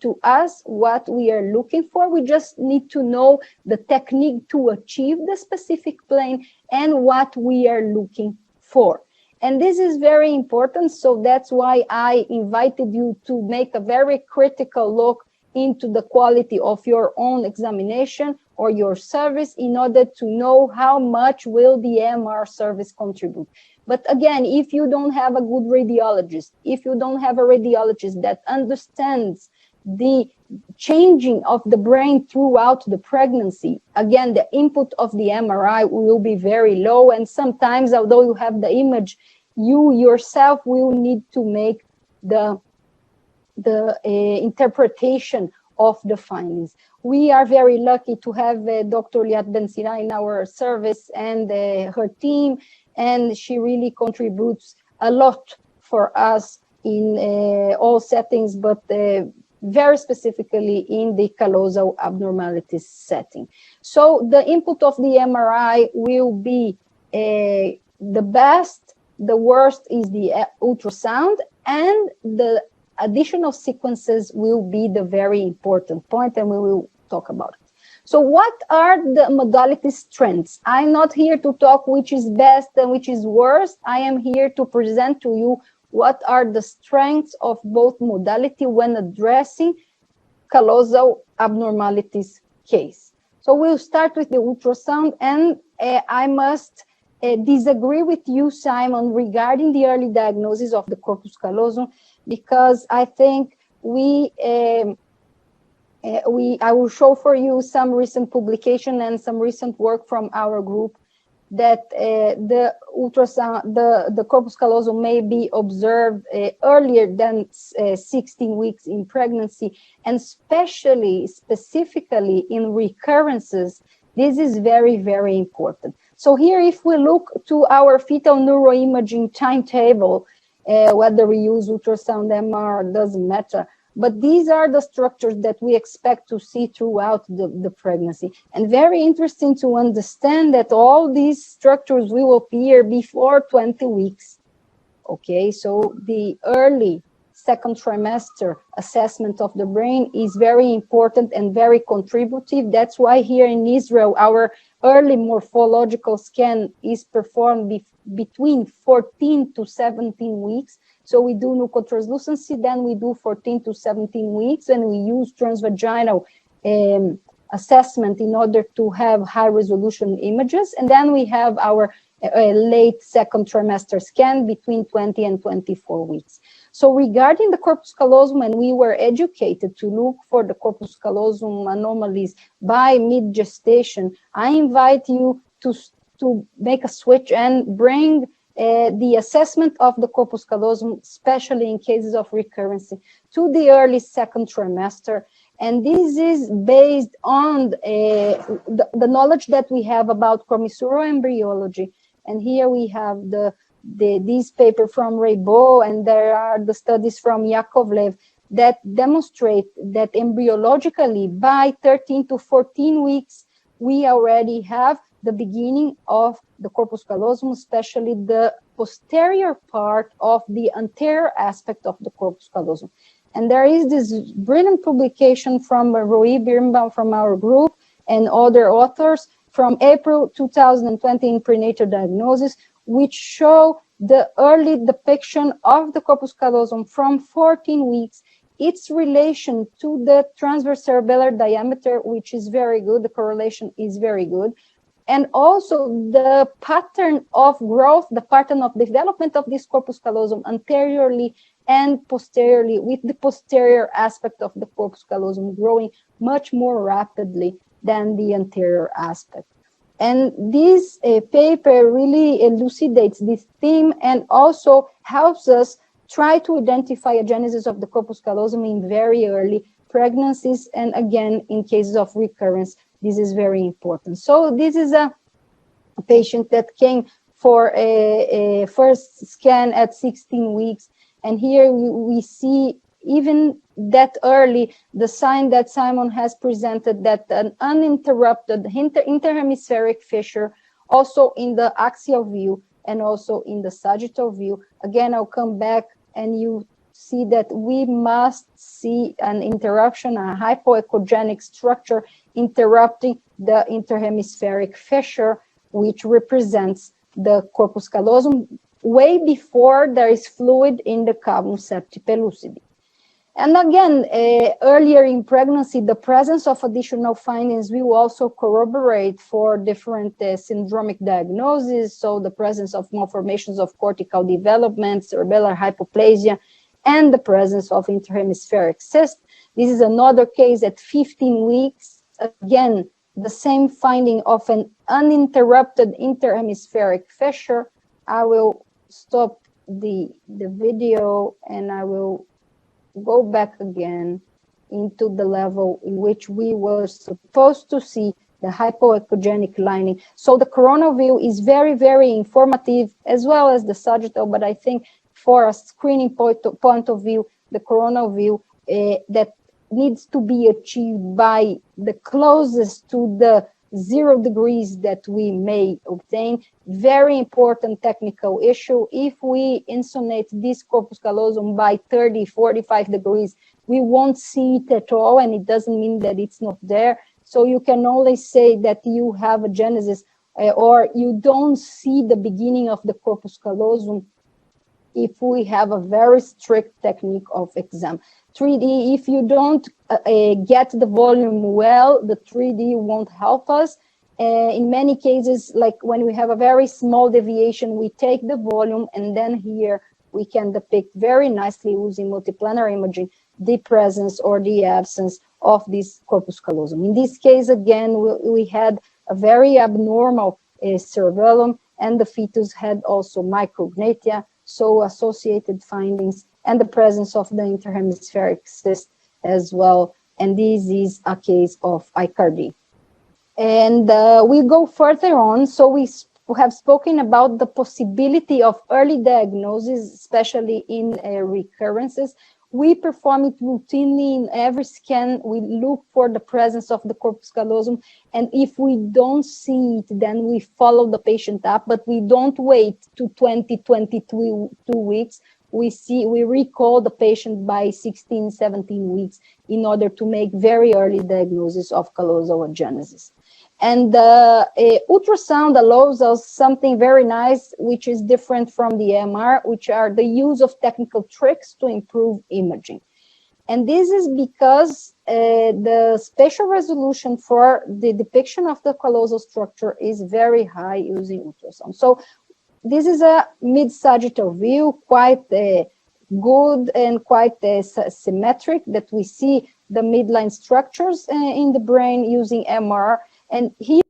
to us what we are looking for. We just need to know the technique to achieve the specific plane and what we are looking for. And this is very important. So that's why I invited you to make a very critical look into the quality of your own examination or your service in order to know how much will the MR service contribute. But again, if you don't have a good radiologist, if you don't have a radiologist that understands the changing of the brain throughout the pregnancy, again, the input of the MRI will be very low. And sometimes, although you have the image, you yourself will need to make the interpretation of the findings. We are very lucky to have Dr. Liat Ben-Sira in our service and her team, and she really contributes a lot for us in all settings, but very specifically in the callosal abnormalities setting. So the input of the MRI will be the best, the worst is the ultrasound, and the additional sequences will be the very important point, and we will talk about it. So what are the modality strengths? I'm not here to talk which is best and which is worst. I am here to present to you what are the strengths of both modality when addressing callosal abnormalities case. So we'll start with the ultrasound, and I must disagree with you, Simon, regarding the early diagnosis of the corpus callosum, because I think I will show for you some recent publication and some recent work from our group that the ultrasound, the corpus callosum may be observed earlier than 16 weeks in pregnancy, and specifically in recurrences. This is very, very important. So here, if we look to our fetal neuroimaging timetable, whether we use ultrasound, MR, doesn't matter. But these are the structures that we expect to see throughout the pregnancy. And very interesting to understand that all these structures will appear before 20 weeks. Okay, so the early second trimester assessment of the brain is very important and very contributive. That's why here in Israel, our early morphological scan is performed between 14 to 17 weeks. So we do nuchotranslucency, then we do 14 to 17 weeks, and we use transvaginal assessment in order to have high resolution images. And then we have our late second trimester scan between 20 and 24 weeks. So regarding the corpus callosum, and we were educated to look for the corpus callosum anomalies by mid-gestation, I invite you to make a switch and bring the assessment of the corpus callosum, especially in cases of recurrency, to the early second trimester. And this is based on the knowledge that we have about chromissural embryology. And here we have this paper from Raybo, and there are the studies from Yakovlev that demonstrate that embryologically by 13 to 14 weeks, we already have the beginning of the corpus callosum, especially the posterior part of the anterior aspect of the corpus callosum. And there is this brilliant publication from Roy Birnbaum from our group and other authors from April 2020 in prenatal diagnosis, which show the early depiction of the corpus callosum from 14 weeks, its relation to the transverse cerebellar diameter, which is very good, the correlation is very good, and also the pattern of growth, the pattern of development of this corpus callosum anteriorly and posteriorly, with the posterior aspect of the corpus callosum growing much more rapidly than the anterior aspect. And this paper really elucidates this theme and also helps us try to identify a genesis of the corpus callosum in very early pregnancies. And again, in cases of recurrence, this is very important. So this is a patient that came for a first scan at 16 weeks. And here we see even that early, the sign that Simon has presented, that an uninterrupted interhemispheric fissure, also in the axial view and also in the sagittal view. Again, I'll come back and you see that we must see an interruption, a hypoechogenic structure interrupting the interhemispheric fissure, which represents the corpus callosum way before there is fluid in the cavum septi pellucidi. And again, earlier in pregnancy, the presence of additional findings will also corroborate for different syndromic diagnoses. So the presence of malformations of cortical development, cerebellar hypoplasia, and the presence of interhemispheric cyst. This is another case at 15 weeks. Again, the same finding of an uninterrupted interhemispheric fissure. I will stop the video and I will go back again into the level in which we were supposed to see the hypoechogenic lining. So the coronal view is very, very informative, as well as the sagittal, but I think for a screening point of view, the coronal view that needs to be achieved by the closest to the 0 degrees that we may obtain. Very important technical issue. If we insonate this corpus callosum by 30, 45 degrees, we won't see it at all, and it doesn't mean that it's not there. So you can only say that you have a genesis or you don't see the beginning of the corpus callosum if we have a very strict technique of exam. 3D, if you don't get the volume well, the 3D won't help us. In many cases, like when we have a very small deviation, we take the volume, and then here we can depict very nicely using multiplanar imaging the presence or the absence of this corpus callosum. In this case, again, we had a very abnormal cerebellum, and the fetus had also micrognathia, so associated findings, and the presence of the interhemispheric cyst as well. And this is a case of ICARD. And we go further on. So we have spoken about the possibility of early diagnosis, especially in recurrences. We perform it routinely in every scan. We look for the presence of the corpus callosum. And if we don't see it, then we follow the patient up, but we don't wait to 20, 22 weeks. We recall the patient by 16, 17 weeks in order to make very early diagnosis of callosal agenesis. And ultrasound allows us something very nice, which is different from the MR, which are the use of technical tricks to improve imaging. And this is because the spatial resolution for the depiction of the callosal structure is very high using ultrasound. So this is a mid-sagittal view, quite good and quite symmetric, that we see the midline structures in the brain using MR. And here,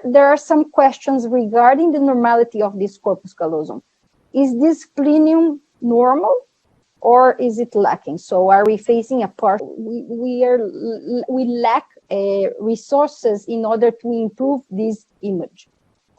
there are some questions regarding the normality of this corpus callosum. Is this splenium normal or is it lacking? So are we facing a part? We lack resources in order to improve this image.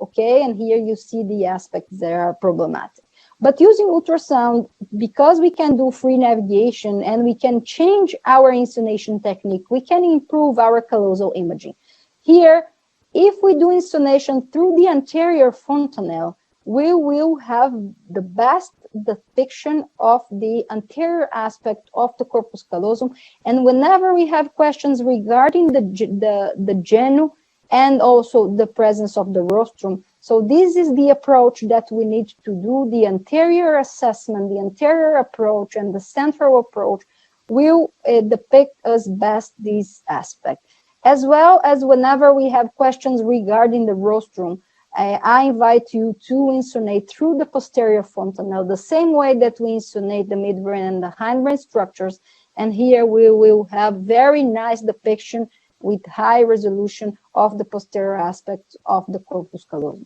Okay, and here you see the aspects that are problematic. But using ultrasound, because we can do free navigation and we can change our insonation technique, we can improve our callosal imaging. Here, if we do insonation through the anterior fontanelle, we will have the best depiction of the anterior aspect of the corpus callosum. And whenever we have questions regarding the genu and also the presence of the rostrum. So this is the approach that we need to do. The anterior assessment, the anterior approach, and the central approach will depict us best this aspect. As well as whenever we have questions regarding the rostrum, I invite you to insonate through the posterior fontanelle, the same way that we insonate the midbrain and the hindbrain structures. And here we will have very nice depiction with high resolution of the posterior aspect of the corpus callosum.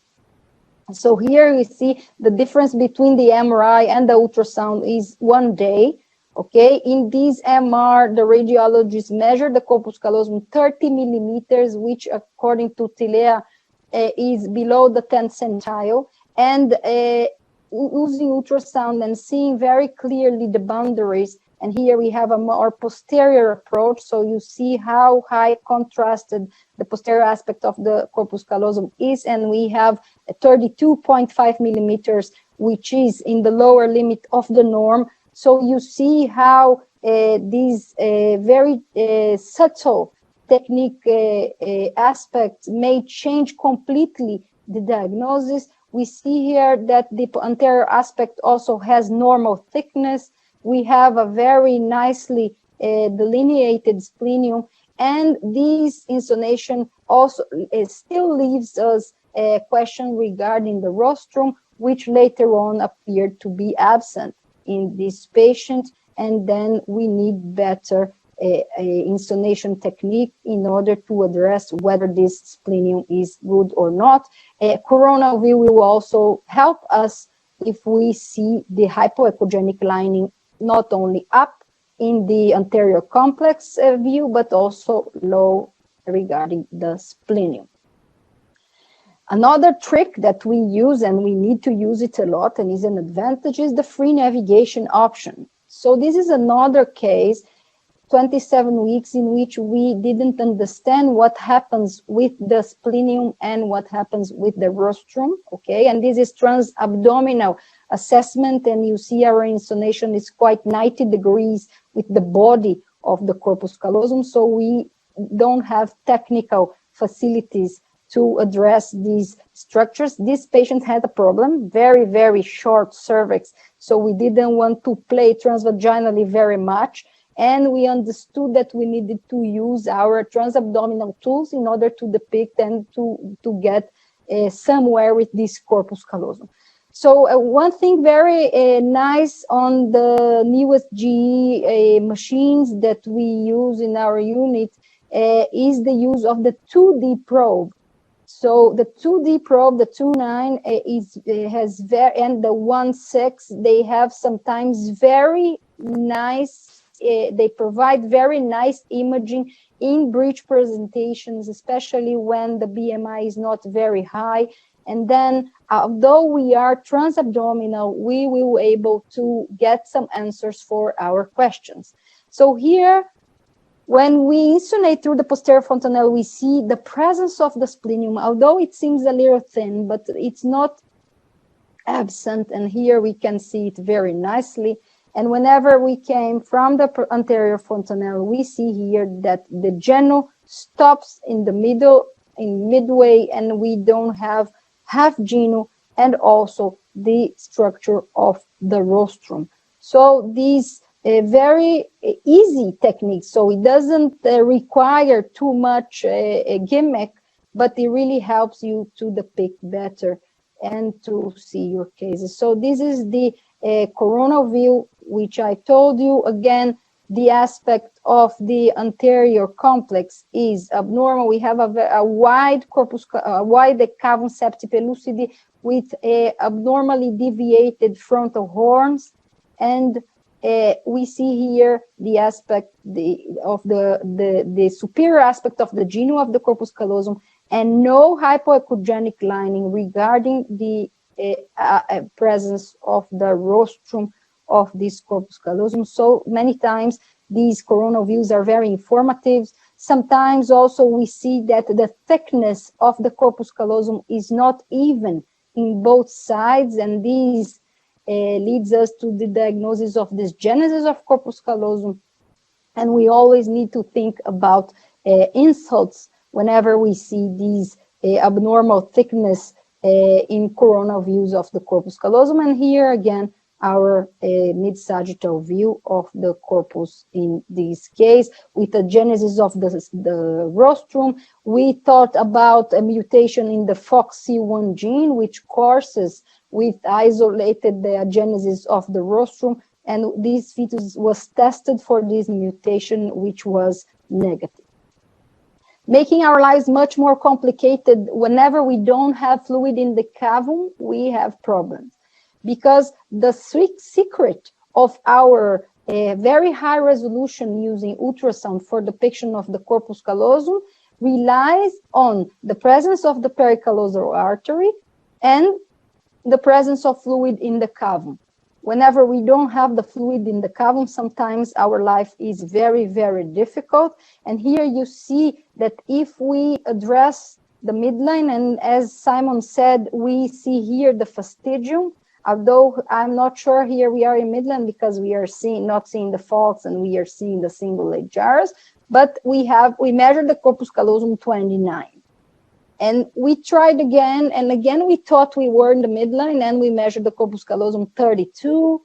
So here we see the difference between the MRI and the ultrasound is 1 day. Okay, in this MR, the radiologist measured the corpus callosum 30 millimeters, which according to Tilea is below the 10th centile. And using ultrasound and seeing very clearly the boundaries, and here we have a more posterior approach, so you see how high contrasted the posterior aspect of the corpus callosum is, and we have 32.5 millimeters, which is in the lower limit of the norm. So you see how these very subtle technique aspects may change completely the diagnosis. We see here that the anterior aspect also has normal thickness. We have a very nicely delineated splenium, and this insonation also still leaves us a question regarding the rostrum, which later on appeared to be absent in this patient, and then we need better insonation technique in order to address whether this splenium is good or not. Coronal view will also help us if we see the hypoechogenic lining not only up in the anterior complex view, but also low regarding the splenium. Another trick that we use, and we need to use it a lot and is an advantage, is the free navigation option. So this is another case, 27 weeks, in which we didn't understand what happens with the splenium and what happens with the rostrum, okay? And this is transabdominal assessment, and you see our insonation is quite 90 degrees with the body of the corpus callosum, so we don't have technical facilities to address these structures. This patient had a problem, very, very short cervix, so we didn't want to play transvaginally very much, and we understood that we needed to use our transabdominal tools in order to depict and to get somewhere with this corpus callosum. So one thing very nice on the newest GE machines that we use in our unit is the use of the 2D probe. So the 2D probe, the 2.9 has very, and the 1.6, they have sometimes very nice, they provide very nice imaging in breech presentations, especially when the BMI is not very high. And then, although we are transabdominal, we will be able to get some answers for our questions. So here, when we insonate through the posterior fontanelle, we see the presence of the splenium, although it seems a little thin, but it's not absent. And here we can see it very nicely. And whenever we came from the anterior fontanelle, we see here that the genu stops in the middle, in midway, and we don't have half genu and also the structure of the rostrum. So these very easy technique, so it doesn't require too much a gimmick, but it really helps you to depict better and to see your cases. So this is the coronal view, which I told you. Again, the aspect of the anterior complex is abnormal. We have a wide corpus, a wide cavum septi pellucidi with a abnormally deviated frontal horns, and we see here the aspect of the superior aspect of the genu of the corpus callosum, and no hypoechogenic lining regarding the presence of the rostrum of this corpus callosum. So many times these coronal views are very informative. Sometimes also we see that the thickness of the corpus callosum is not even in both sides, and these leads us to the diagnosis of this genesis of corpus callosum. And we always need to think about insults whenever we see these abnormal thickness in coronal views of the corpus callosum. And here again, our mid-sagittal view of the corpus in this case, with the genesis of the rostrum. We thought about a mutation in the FOXC1 gene, which courses with isolated the genesis of the rostrum, and this fetus was tested for this mutation, which was negative. Making our lives much more complicated, whenever we don't have fluid in the cavum, we have problems. Because the secret of our very high resolution using ultrasound for depiction of the corpus callosum relies on the presence of the pericallosal artery and the presence of fluid in the cavum. Whenever we don't have the fluid in the cavum, sometimes our life is very, very difficult. And here you see that if we address the midline, and as Simon said, we see here the fastigium, although I'm not sure here we are in midline because we are not seeing the faults and we are seeing the cingulate gyrus, but we measured the corpus callosum 29. And we tried again, and again we thought we were in the midline, and we measured the corpus callosum 32.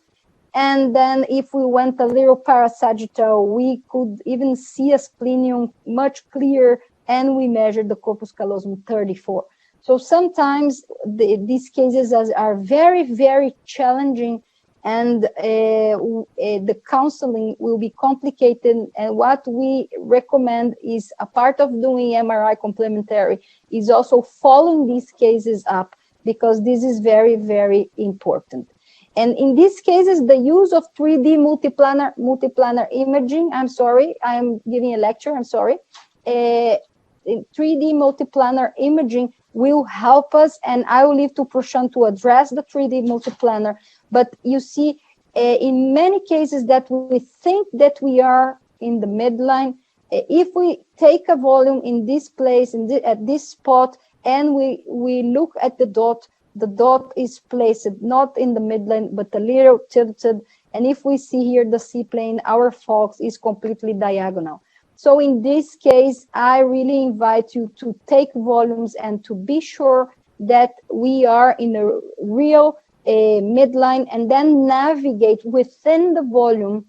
And then if we went a little parasagittal, we could even see a splenium much clearer, and we measured the corpus callosum 34. So sometimes these cases are very, very challenging, and the counseling will be complicated. And what we recommend is, a part of doing MRI complementary is also following these cases up, because this is very, very important. And in these cases, the use of 3D multiplanar imaging, I'm sorry, I'm giving a lecture, I'm sorry. 3D multiplanar imaging will help us, and I will leave to Prashant to address the 3D multiplanar. But you see, in many cases that we think that we are in the midline, if we take a volume in this place, at this spot, and we look at the dot is placed not in the midline, but a little tilted. And if we see here the C-plane, our Fox is completely diagonal. So in this case, I really invite you to take volumes and to be sure that we are in a real midline, and then navigate within the volume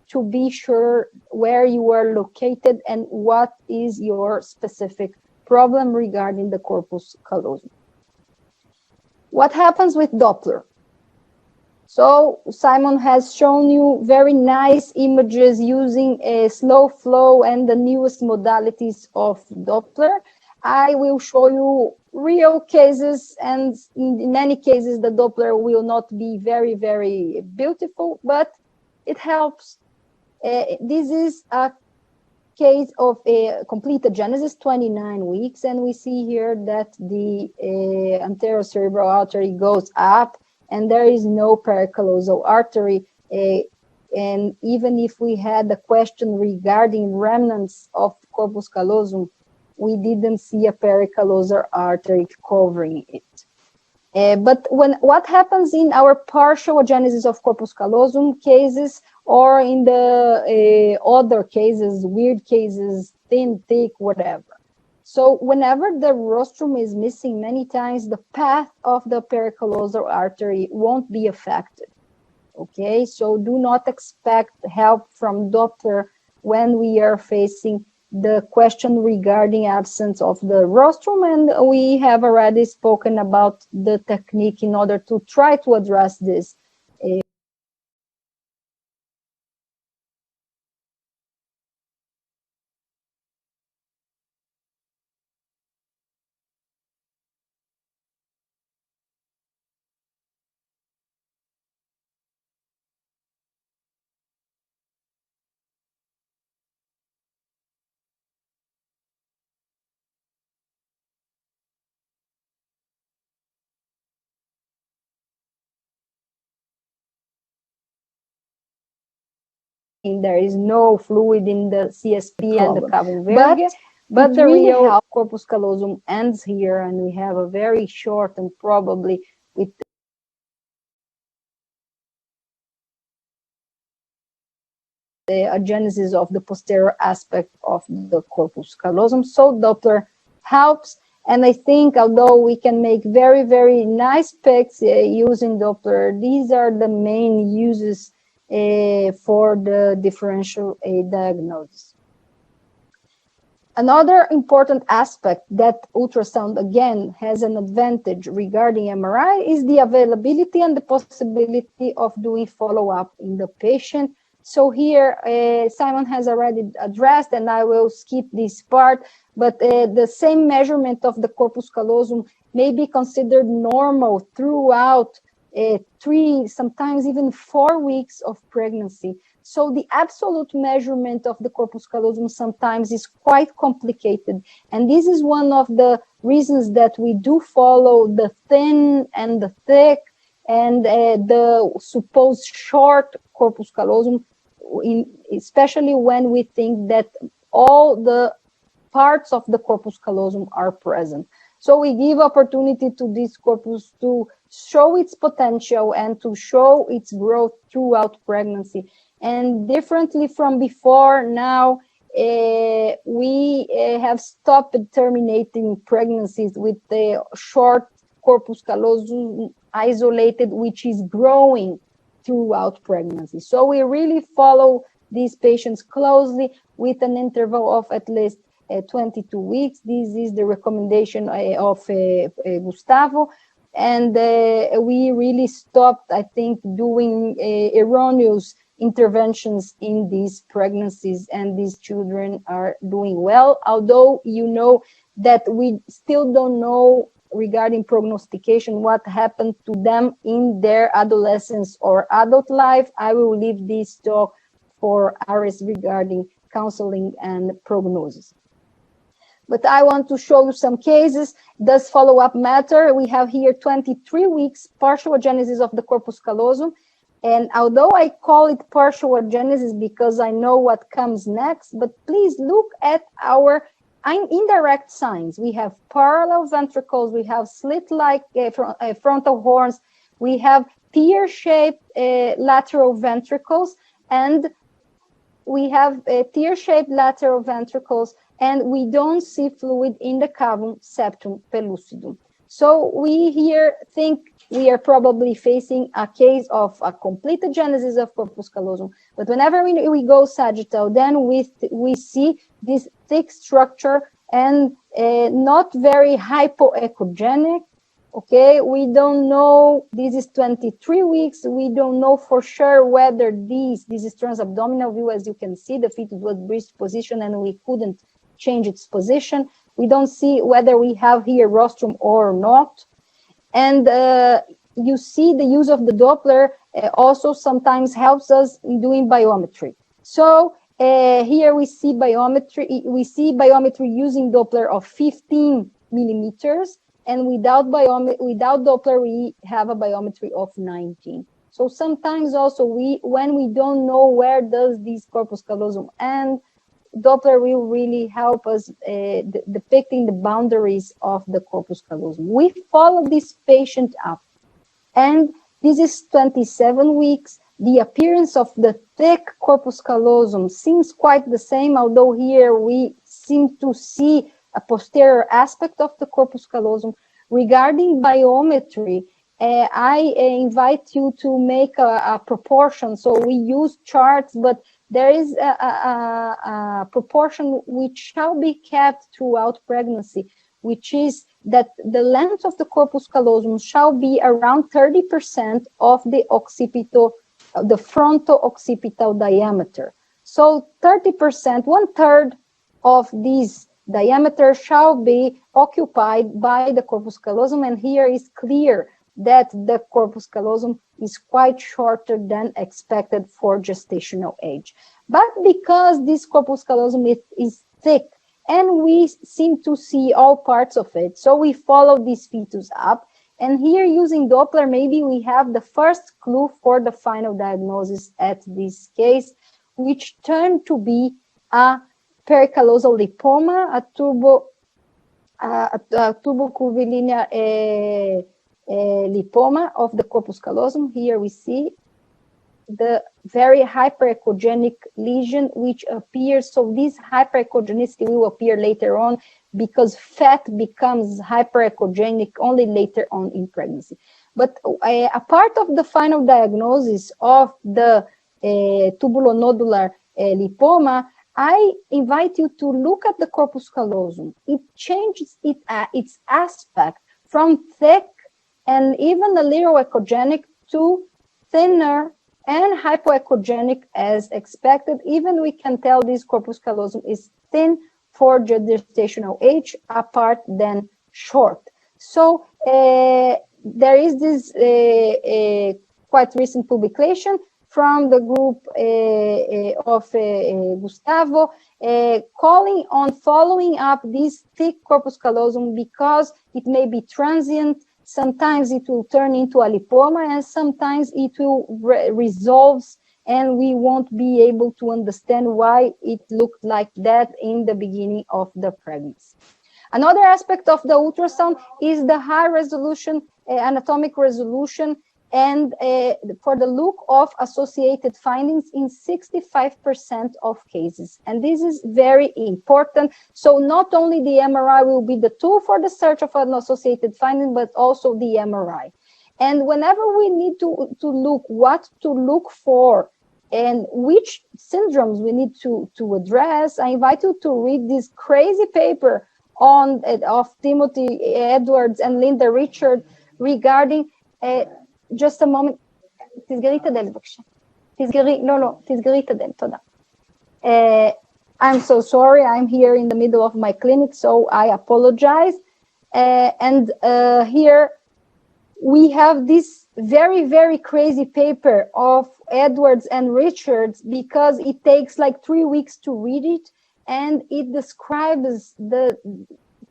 to be sure where you are located and what is your specific problem regarding the corpus callosum. What happens with Doppler? So Simon has shown you very nice images using a slow flow and the newest modalities of Doppler. I will show you real cases, and in many cases the Doppler will not be very, very beautiful, but it helps. This is a case of a complete agenesis, 29 weeks, and we see here that the anterocerebral artery goes up, and there is no pericallosal artery. And even if we had a question regarding remnants of corpus callosum, we didn't see a pericallosal artery covering it. But what happens in our partial agenesis of corpus callosum cases, or in the other cases, weird cases, thin, thick, whatever? So whenever the rostrum is missing, many times the path of the pericallosal artery won't be affected. Okay, so do not expect help from Doppler when we are facing the question regarding absence of the rostrum, and we have already spoken about the technique in order to try to address this. There is no fluid in the CSP and the cavum verge, but the real corpus callosum ends here, and we have a very short and probably with the agenesis of the posterior aspect of the corpus callosum. So Doppler helps. And I think although we can make very, very nice pics using Doppler, these are the main uses for the differential diagnosis. Another important aspect that ultrasound, again, has an advantage regarding MRI is the availability and the possibility of doing follow-up in the patient. So here, Simon has already addressed, and I will skip this part, but the same measurement of the corpus callosum may be considered normal throughout 3, sometimes even 4 weeks of pregnancy. So the absolute measurement of the corpus callosum sometimes is quite complicated. And this is one of the reasons that we do follow the thin and the thick and the supposed short corpus callosum, especially when we think that all the parts of the corpus callosum are present. So we give opportunity to this corpus to show its potential and to show its growth throughout pregnancy. And differently from before, now we have stopped terminating pregnancies with the short corpus callosum isolated, which is growing throughout pregnancy. So we really follow these patients closely with an interval of at least 22 weeks. This is the recommendation of Gustavo. And we really stopped, I think, doing erroneous interventions in these pregnancies, and these children are doing well. Although you know that we still don't know regarding prognostication what happened to them in their adolescence or adult life. I will leave this talk for Aris regarding counseling and prognosis. But I want to show you some cases. Does follow-up matter? We have here 23 weeks partial agenesis of the corpus callosum. And although I call it partial agenesis because I know what comes next, but please look at our indirect signs. We have parallel ventricles, we have slit-like frontal horns, we have tear-shaped lateral ventricles, and we have tear-shaped lateral ventricles, and we don't see fluid in the cavum septum pellucidum. So we here think we are probably facing a case of a complete agenesis of corpus callosum. But whenever we go sagittal, then we see this thick structure and not very hypoechogenic. Okay, we don't know, this is 23 weeks. We don't know for sure whether this is transabdominal view. As you can see, the fetus was breached position and we couldn't change its position. We don't see whether we have here rostrum or not. And you see the use of the Doppler also sometimes helps us in doing biometry. So here we see biometry. We see biometry using Doppler of 15 millimeters, and without Doppler we have a biometry of 19. So sometimes also when we don't know where does this corpus callosum end, Doppler will really help us depicting the boundaries of the corpus callosum. We follow this patient up, and this is 27 weeks. The appearance of the thick corpus callosum seems quite the same, although here we seem to see a posterior aspect of the corpus callosum. Regarding biometry, I invite you to make a proportion. So we use charts, but there is a proportion which shall be kept throughout pregnancy, which is that the length of the corpus callosum shall be around 30% of the occipital, the frontal occipital diameter. So 30%, 1/3 of this diameter shall be occupied by the corpus callosum, and here is clear that the corpus callosum is quite shorter than expected for gestational age. But because this corpus callosum is thick, and we seem to see all parts of it, so we follow this fetus up, and here using Doppler, maybe we have the first clue for the final diagnosis at this case, which turned to be a pericallosal lipoma, a tuberculinar lipoma of the corpus callosum. Here we see the very hyperechogenic lesion which appears. So this hyperechogenicity will appear later on because fat becomes hyperechogenic only later on in pregnancy. But a part of the final diagnosis of the tubulonodular lipoma, I invite you to look at the corpus callosum. It changes its aspect from thick and even a little echogenic to thinner and hypoechogenic as expected. Even we can tell this corpus callosum is thin for gestational age, apart than short. So there is this quite recent publication from the group of Gustavo, calling on following up this thick corpus callosum because it may be transient. Sometimes it will turn into a lipoma, and sometimes it will resolve, and we won't be able to understand why it looked like that in the beginning of the pregnancy. Another aspect of the ultrasound is the high resolution, anatomic resolution, and for the look of associated findings in 65% of cases. And this is very important. So not only the MRI will be the tool for the search of an associated finding, but also the MRI. And whenever we need to look what to look for and which syndromes we need to address, I invite you to read this crazy paper of Timothy Edwards and Linda Richard regarding just a moment. תסגרי את הדלת בבקשה. תסגרי את הדלת, תודה. I'm so sorry, I'm here in the middle of my clinic, so I apologize. And here we have this very, very crazy paper of Edwards and Richards because it takes like 3 weeks to read it, and it describes the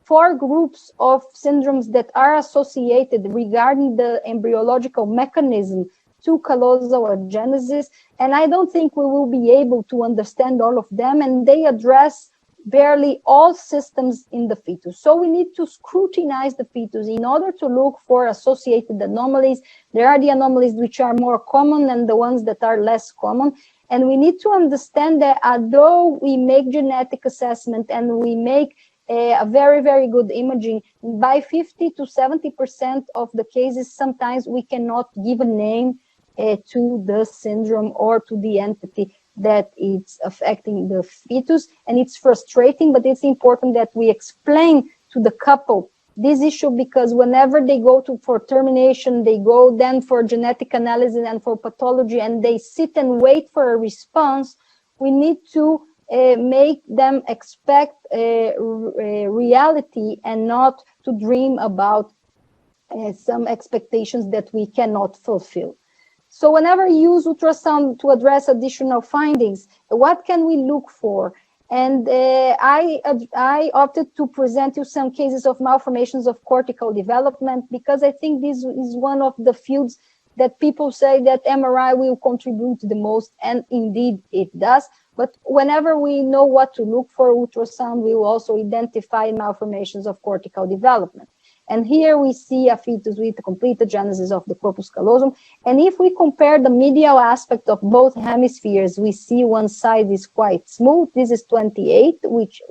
4 groups of syndromes that are associated regarding the embryological mechanism to callosal agenesis. And I don't think we will be able to understand all of them, and they address barely all systems in the fetus. So we need to scrutinize the fetus in order to look for associated anomalies. There are the anomalies which are more common and the ones that are less common. And we need to understand that although we make genetic assessment and we make a very, very good imaging, by 50 to 70% of the cases, sometimes we cannot give a name to the syndrome or to the entity that it's affecting the fetus. And it's frustrating, but it's important that we explain to the couple this issue, because whenever they go for termination, they go then for genetic analysis and for pathology, and they sit and wait for a response. We need to make them expect reality and not to dream about some expectations that we cannot fulfill. So whenever you use ultrasound to address additional findings, what can we look for? And I opted to present you some cases of malformations of cortical development, because I think this is one of the fields that people say that MRI will contribute the most, and indeed it does. But whenever we know what to look for, ultrasound will also identify malformations of cortical development. And here we see a fetus with a complete agenesis of the corpus callosum. And if we compare the medial aspect of both hemispheres, we see one side is quite smooth. This is 28, which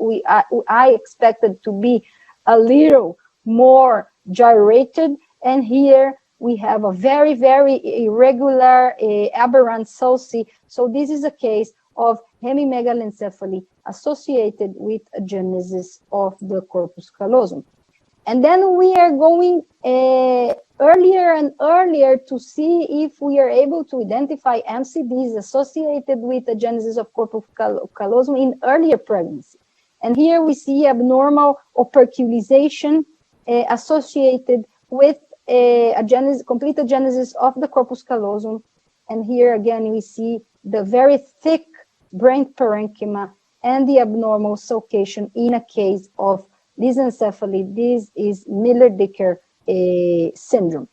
I expected to be a little more gyrated. And here we have a very, very irregular aberrant sulci. So this is a case of hemimegalencephaly associated with agenesis of the corpus callosum. And then we are going earlier and earlier to see if we are able to identify MCDs associated with agenesis of corpus callosum in earlier pregnancy. And here we see abnormal operculization associated with complete agenesis of the corpus callosum. And here again we see the very thick brain parenchyma and the abnormal sulcation in a case of dyssencephaly. This is Miller-Dicker syndrome.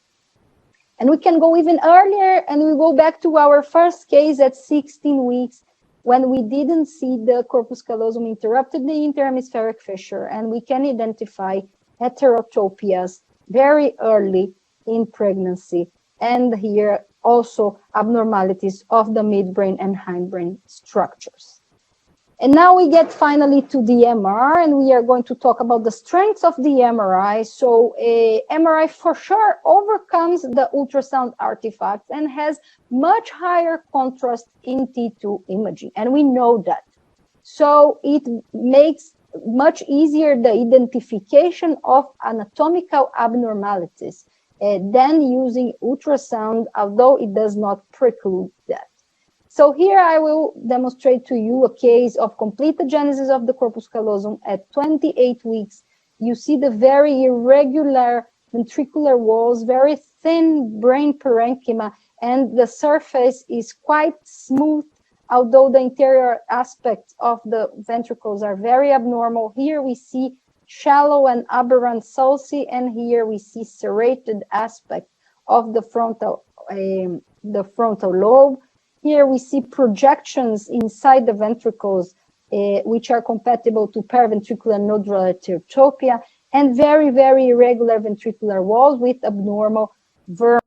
And we can go even earlier, and we go back to our first case at 16 weeks, when we didn't see the corpus callosum interrupted the interhemispheric fissure, and we can identify heterotopias very early in pregnancy. And here also abnormalities of the midbrain and hindbrain structures. And now we get finally to the MRI, and we are going to talk about the strengths of the MRI. So MRI for sure overcomes the ultrasound artifacts and has much higher contrast in T2 imaging, and we know that. So it makes much easier the identification of anatomical abnormalities than using ultrasound, although it does not preclude that. So here I will demonstrate to you a case of complete agenesis of the corpus callosum at 28 weeks. You see the very irregular ventricular walls, very thin brain parenchyma, and the surface is quite smooth, although the interior aspects of the ventricles are very abnormal. Here we see shallow and aberrant sulci, and here we see serrated aspect of the frontal lobe. Here we see projections inside the ventricles, which are compatible to paraventricular nodular heterotopia, and very, very irregular ventricular walls with abnormal verm.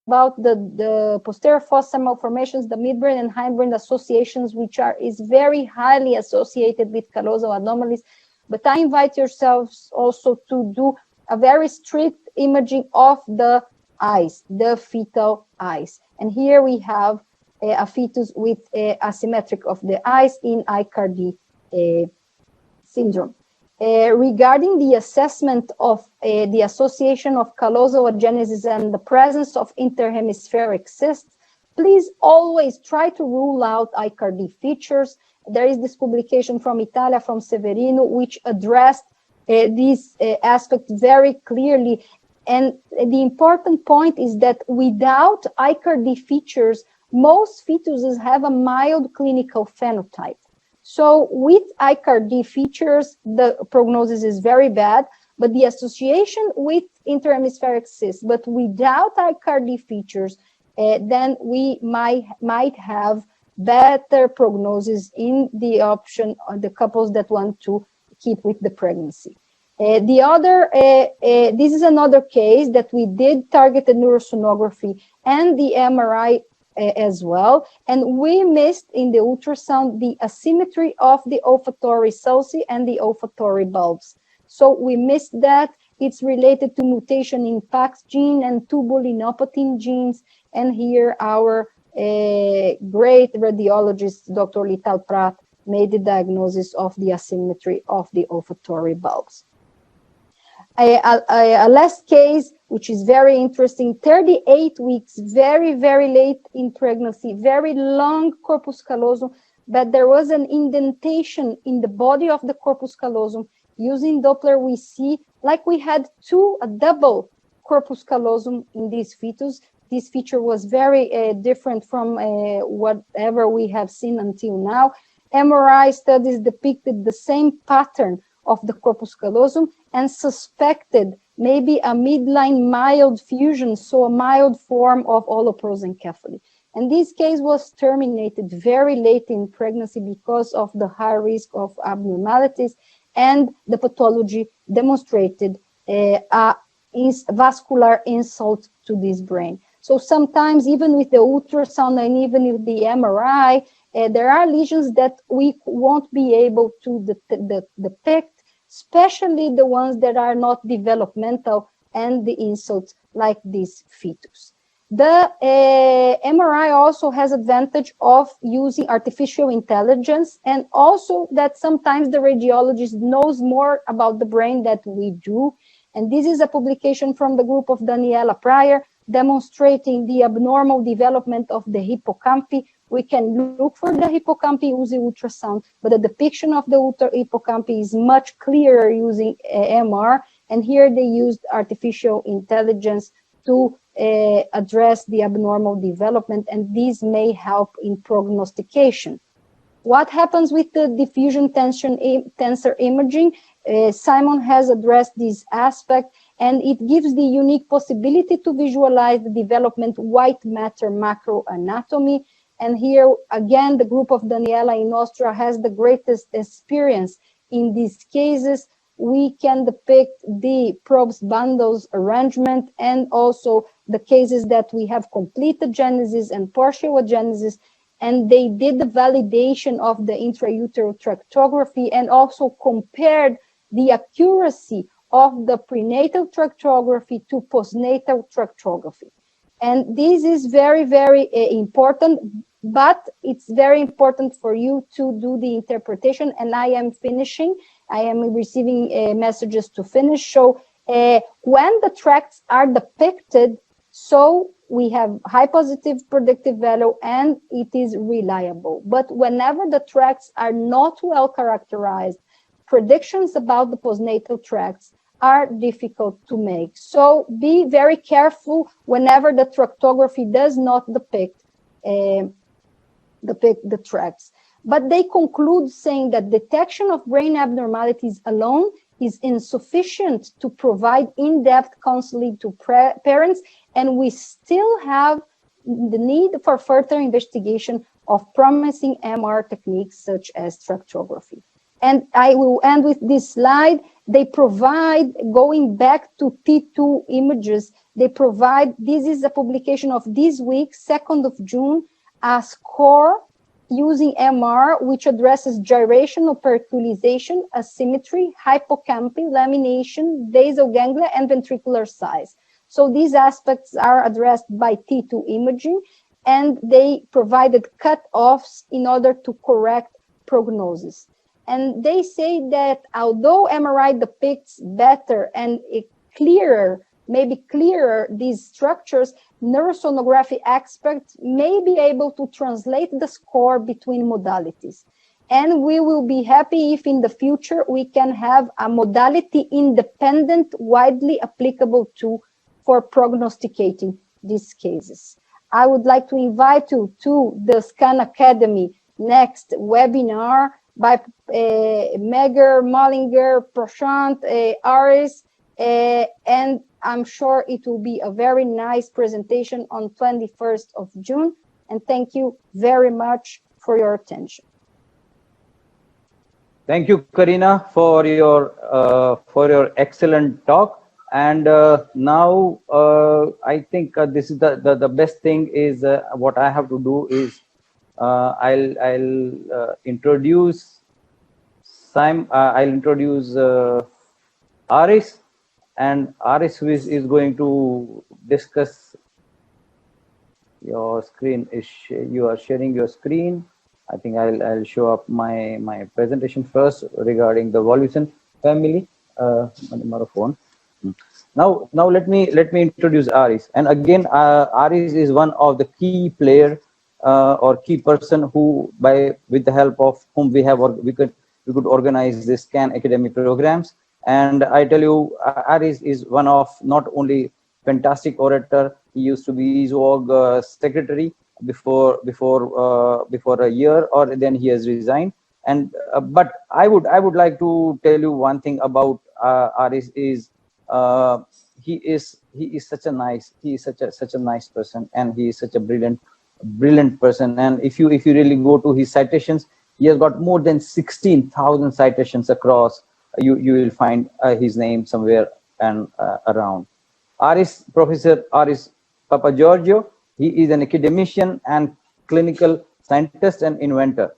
About the posterior fossa malformations, the midbrain and hindbrain associations, which is very highly associated with callosal anomalies. But I invite yourselves also to do a very strict imaging of the eyes, the fetal eyes. And here we have a fetus with asymmetric of the eyes in ICARD syndrome. Regarding the assessment of the association of callosal agenesis and the presence of interhemispheric cysts, please always try to rule out ICARD features. There is this publication from Italia, from Severino, which addressed this aspect very clearly. And the important point is that without ICARD features, most fetuses have a mild clinical phenotype. So with ICARD features, the prognosis is very bad, but the association with interhemispheric cysts, but without ICARD features, then we might have better prognosis in the option of the couples that want to keep with the pregnancy. This is another case that we did targeted neurosonography and the MRI as well, and we missed in the ultrasound the asymmetry of the olfactory sulci and the olfactory bulbs. So we missed that. It's related to mutation in PAX gene and tubulinopatin genes, and here our great radiologist, Dr. Lital Prat, made the diagnosis of the asymmetry of the olfactory bulbs. A last case, which is very interesting, 38 weeks, very, very late in pregnancy, very long corpus callosum, but there was an indentation in the body of the corpus callosum. Using Doppler, we see like we had a double corpus callosum in this fetus. This feature was very different from whatever we have seen until now. MRI studies depicted the same pattern of the corpus callosum and suspected maybe a midline mild fusion, so a mild form of holoprosencephaly. And this case was terminated very late in pregnancy because of the high risk of abnormalities, and the pathology demonstrated a vascular insult to this brain. So sometimes even with the ultrasound and even with the MRI, there are lesions that we won't be able to depict, especially the ones that are not developmental and the insults like this fetus. The MRI also has advantage of using artificial intelligence, and also that sometimes the radiologist knows more about the brain than we do. And this is a publication from the group of Daniela Pryor demonstrating the abnormal development of the hippocampi. We can look for the hippocampi using ultrasound, but the depiction of the hippocampi is much clearer using MR. And here they used artificial intelligence to address the abnormal development, and these may help in prognostication. What happens with the diffusion tensor imaging? Simon has addressed this aspect, and it gives the unique possibility to visualize the development white matter macroanatomy. And here, again, the group of Daniela in Austria has the greatest experience in these cases. We can depict the probes bundles arrangement and also the cases that we have complete agenesis and partial agenesis, and they did the validation of the intrauterine tractography and also compared the accuracy of the prenatal tractography to postnatal tractography. And this is very, very important, but it's very important for you to do the interpretation, and I am finishing. I am receiving messages to finish. So when the tracts are depicted, so we have high positive predictive value and it is reliable. But whenever the tracts are not well characterized, predictions about the postnatal tracts are difficult to make. So be very careful whenever the tractography does not depict the tracts. But they conclude saying that detection of brain abnormalities alone is insufficient to provide in-depth counseling to parents, and we still have the need for further investigation of promising MR techniques such as tractography. And I will end with this slide. They provide, going back to T2 images, they provide, this is a publication of this week, 2nd of June, a score using MR, which addresses gyrational percolization, asymmetry, hippocampy, lamination, basal ganglia, and ventricular size. So these aspects are addressed by T2 imaging, and they provided cutoffs in order to correct prognosis. And they say that although MRI depicts better and clearer, maybe clearer these structures, neurosonography experts may be able to translate the score between modalities. And we will be happy if in the future we can have a modality independent, widely applicable tool for prognosticating these cases. I would like to invite you to the Scan Academy next webinar by Megar, Mollinger, Prashant, Aris, and I'm sure it will be a very nice presentation on 21st of June. And thank you very much for your attention. Thank you, Karina, for your excellent talk. And now I think this is the best thing is what I have to do is I'll introduce Aris, and Aris is going to discuss your screen. You are sharing your screen. I think I'll show up my presentation first regarding the Voluson family. Now let me introduce Aris. And again, Aris is one of the key player or key person who, with the help of whom we could organize this Scan Academy programs. And I tell you, Aris is one of not only fantastic orator. He used to be ISWOG secretary before a year, or then he has resigned. And but I would like to tell you one thing about Aris is he is such a nice person, and he is such a brilliant person. And if you really go to his citations, he has got more than 16,000 citations across. You will find his name somewhere and around. Professor Aris Papagiorgio, he is an academician and clinical scientist and inventor.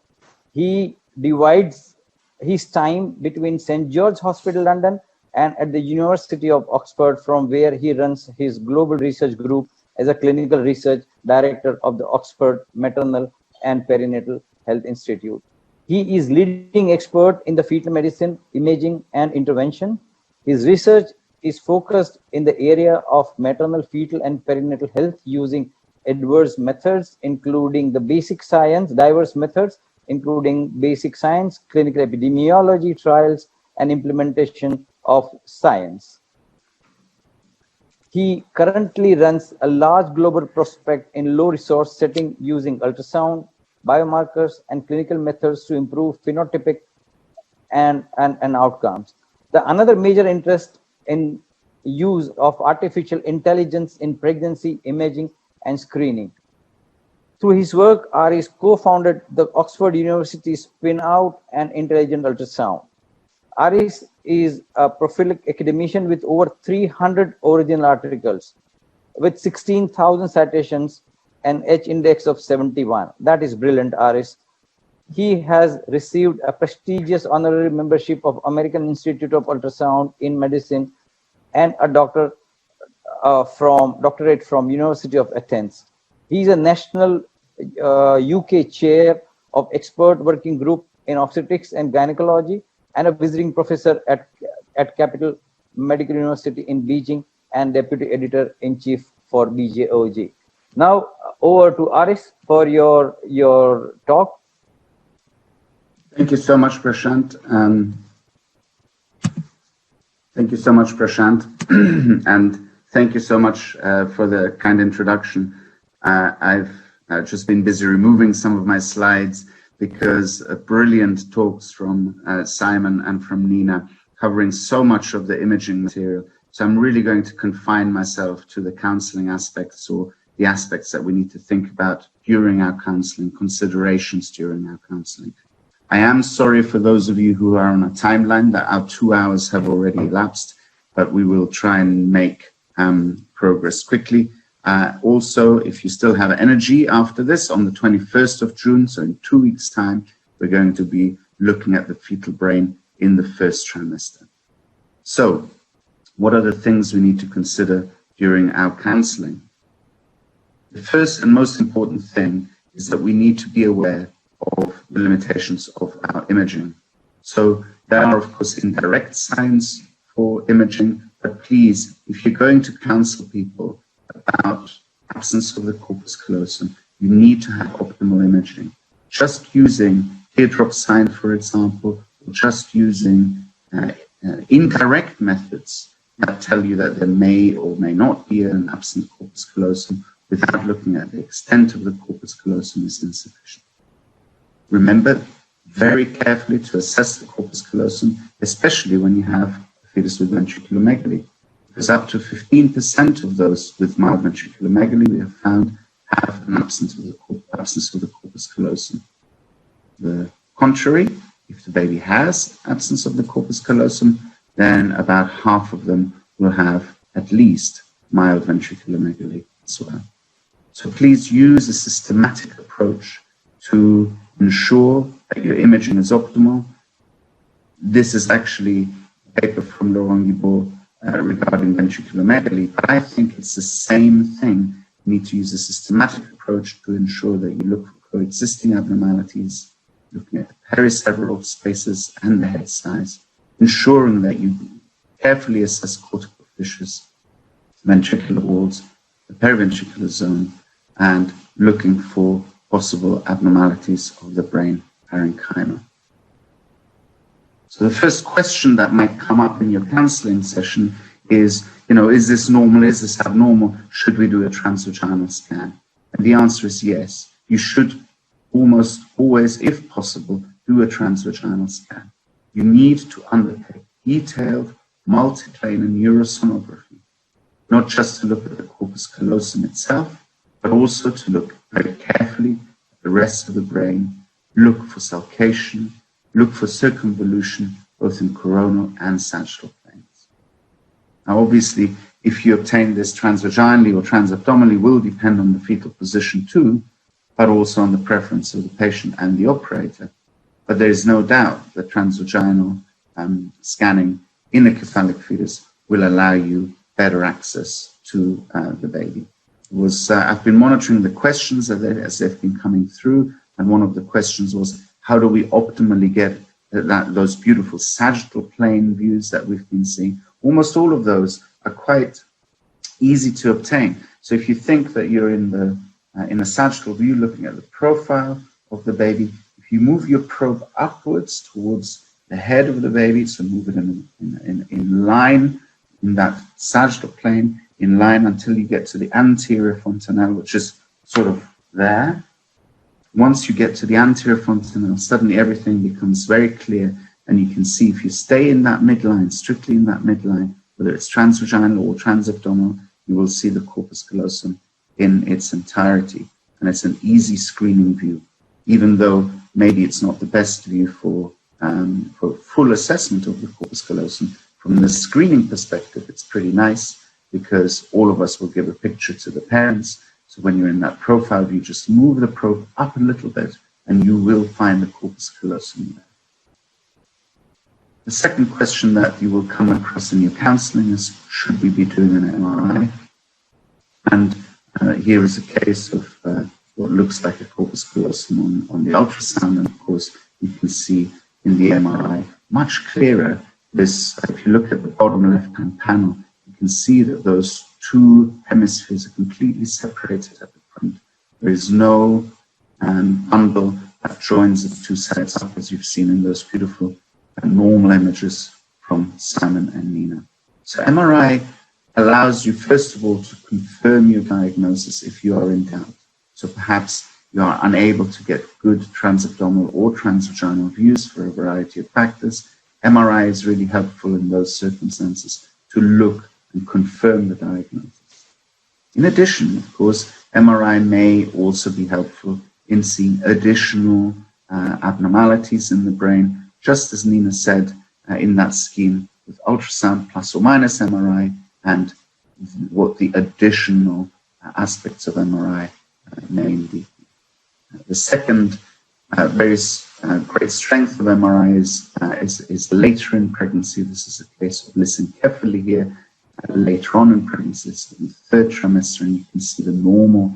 He divides his time between St. George Hospital, London, and at the University of Oxford, from where he runs his global research group as a clinical research director of the Oxford Maternal and Perinatal Health Institute. He is leading expert in the fetal medicine, imaging, and intervention. His research is focused in the area of maternal, fetal, and perinatal health using diverse methods, including the basic science, diverse methods, including basic science, clinical epidemiology, trials, and implementation of science. He currently runs a large global prospect in low resource setting using ultrasound, biomarkers, and clinical methods to improve phenotypic and outcomes. Another major interest in use of artificial intelligence in pregnancy imaging and screening. Through his work, Aris co-founded the Oxford University spin-out and intelligent ultrasound. Aris is a prolific academician with over 300 original articles, with 16,000 citations and H-index of 71. That is brilliant, Aris. He has received a prestigious honorary membership of American Institute of Ultrasound in Medicine and a doctorate from University of Athens. He is a national UK chair of expert working group in obstetrics and gynecology and a visiting professor at Capital Medical University in Beijing and deputy editor-in-chief for BJOG. Now over to Aris for your talk. Thank you so much, Prashant. Thank you so much, Prashant. And thank you so much for the kind introduction. I've just been busy removing some of my slides because brilliant talks from Simon and from Nina covering so much of the imaging material. So I'm really going to confine myself to the counseling aspects, or the aspects that we need to think about during our counseling, considerations during our counseling. I am sorry for those of you who are on a timeline that our 2 hours have already elapsed, but we will try and make progress quickly. Also, if you still have energy after this, on the 21st of June, so in 2 weeks' time, we're going to be looking at the fetal brain in the first trimester. So, what are the things we need to consider during our counseling? The first and most important thing is that we need to be aware of the limitations of our imaging. So there are, of course, indirect signs for imaging, but please, if you're going to counsel people about absence of the corpus callosum, you need to have optimal imaging. Just using teardrop sign, for example, or just using indirect methods that tell you that there may or may not be an absent corpus callosum without looking at the extent of the corpus callosum is insufficient. Remember very carefully to assess the corpus callosum, especially when you have a fetus with ventriculomegaly, because up to 15% of those with mild ventriculomegaly we have found have an absence of the corpus callosum. The contrary, if the baby has absence of the corpus callosum, then about half of them will have at least mild ventriculomegaly as well. So please use a systematic approach to ensure that your imaging is optimal. This is actually a paper from Laurent Guibault regarding ventriculomegaly, but I think it's the same thing. You need to use a systematic approach to ensure that you look for coexisting abnormalities, looking at the periseveral spaces and the head size, ensuring that you carefully assess cortical fissures, ventricular walls, the periventricular zone, and looking for possible abnormalities of the brain parenchyma. So the first question that might come up in your counseling session is, is this normal? Is this abnormal? Should we do a transvaginal scan? And the answer is yes. You should almost always, if possible, do a transvaginal scan. You need to undertake detailed multiplanar neurosonography, not just to look at the corpus callosum itself, but also to look very carefully at the rest of the brain, look for sulcation, look for circumvolution, both in coronal and sagittal planes. Now, obviously, if you obtain this transvaginally or transabdominally will depend on the fetal position too, but also on the preference of the patient and the operator. But there is no doubt that transvaginal scanning in a cephalic fetus will allow you better access to the baby. I've been monitoring the questions as they've been coming through, and one of the questions was, how do we optimally get those beautiful sagittal plane views that we've been seeing? Almost all of those are quite easy to obtain. So if you think that you're in a sagittal view looking at the profile of the baby, if you move your probe upwards towards the head of the baby, so move it in line in that sagittal plane, in line until you get to the anterior fontanelle, which is sort of there. once you get to the anterior fontanelle, suddenly everything becomes very clear, and you can see if you stay in that midline, strictly in that midline, whether it's transvaginal or transabdominal, you will see the corpus callosum in its entirety. And it's an easy screening view, even though maybe it's not the best view for full assessment of the corpus callosum. From the screening perspective, it's pretty nice because all of us will give a picture to the parents. So when you're in that profile view, just move the probe up a little bit and you will find the corpus callosum there. The second question that you will come across in your counseling is, should we be doing an MRI? And here is a case of what looks like a corpus callosum on the ultrasound. And of course, you can see in the MRI much clearer this. If you look at the bottom left-hand panel, you can see that those two hemispheres are completely separated at the front. There is no bundle that joins the two sides up, as you've seen in those beautiful normal images from Simon and Nina. So MRI allows you, first of all, to confirm your diagnosis if you are in doubt. So perhaps you are unable to get good transabdominal or transvaginal views for a variety of factors. MRI is really helpful in those circumstances to look and confirm the diagnosis. In addition, of course, MRI may also be helpful in seeing additional abnormalities in the brain, just as Nina said in that scheme, with ultrasound plus or minus MRI, and what the additional aspects of MRI may be. The second very great strength of MRI is later in pregnancy. This is a case of, listen carefully here, later on in pregnancy, so in the third trimester, and you can see the normal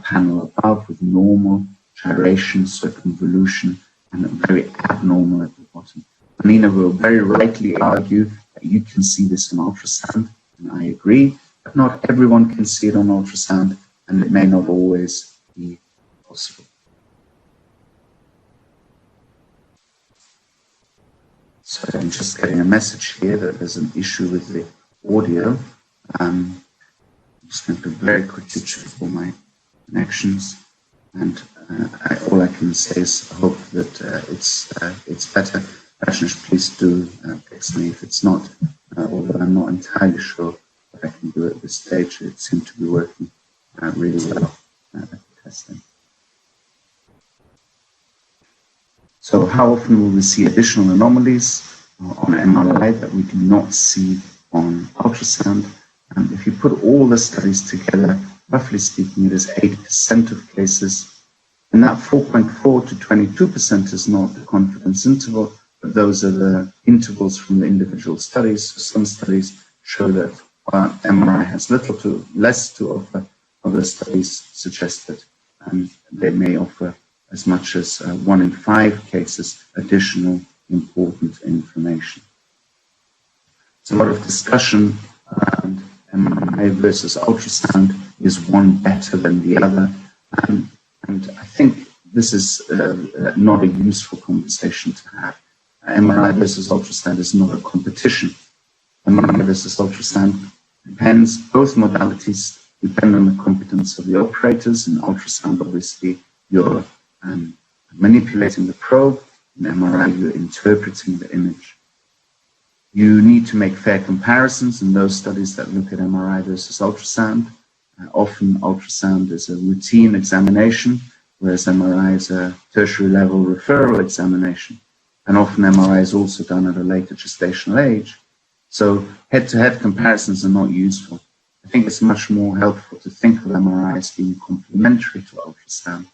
panel above with normal gyration, circumvolution, and very abnormal at the bottom. Nina will very rightly argue that you can see this in ultrasound, and I agree, but not everyone can see it on ultrasound, and it may not always be possible. So I'm just getting a message here that there's an issue with the audio. I'm just going to very quickly check all my connections, and all I can say is I hope that it's better. Rajneesh, please do text me if it's not, although I'm not entirely sure what I can do at this stage. It seemed to be working really well at the testing. So how often will we see additional anomalies on MRI that we do not see on ultrasound? And if you put all the studies together, roughly speaking, it is 8% of cases. And that 4.4 to 22% is not the confidence interval, but those are the intervals from the individual studies. So some studies show that MRI has less to offer. Other studies suggest that they may offer as much as 1 in 5 cases additional important information. So a lot of discussion around MRI versus ultrasound. Is one better than the other? And I think this is not a useful conversation to have. MRI versus ultrasound is not a competition. MRI versus ultrasound depends, both modalities depend on the competence of the operators. In ultrasound, obviously, you're manipulating the probe. In MRI, you're interpreting the image. You need to make fair comparisons in those studies that look at MRI versus ultrasound. Often ultrasound is a routine examination, whereas MRI is a tertiary level referral examination. And often MRI is also done at a later gestational age. So head-to-head comparisons are not useful. I think it's much more helpful to think of MRI as being complementary to ultrasound,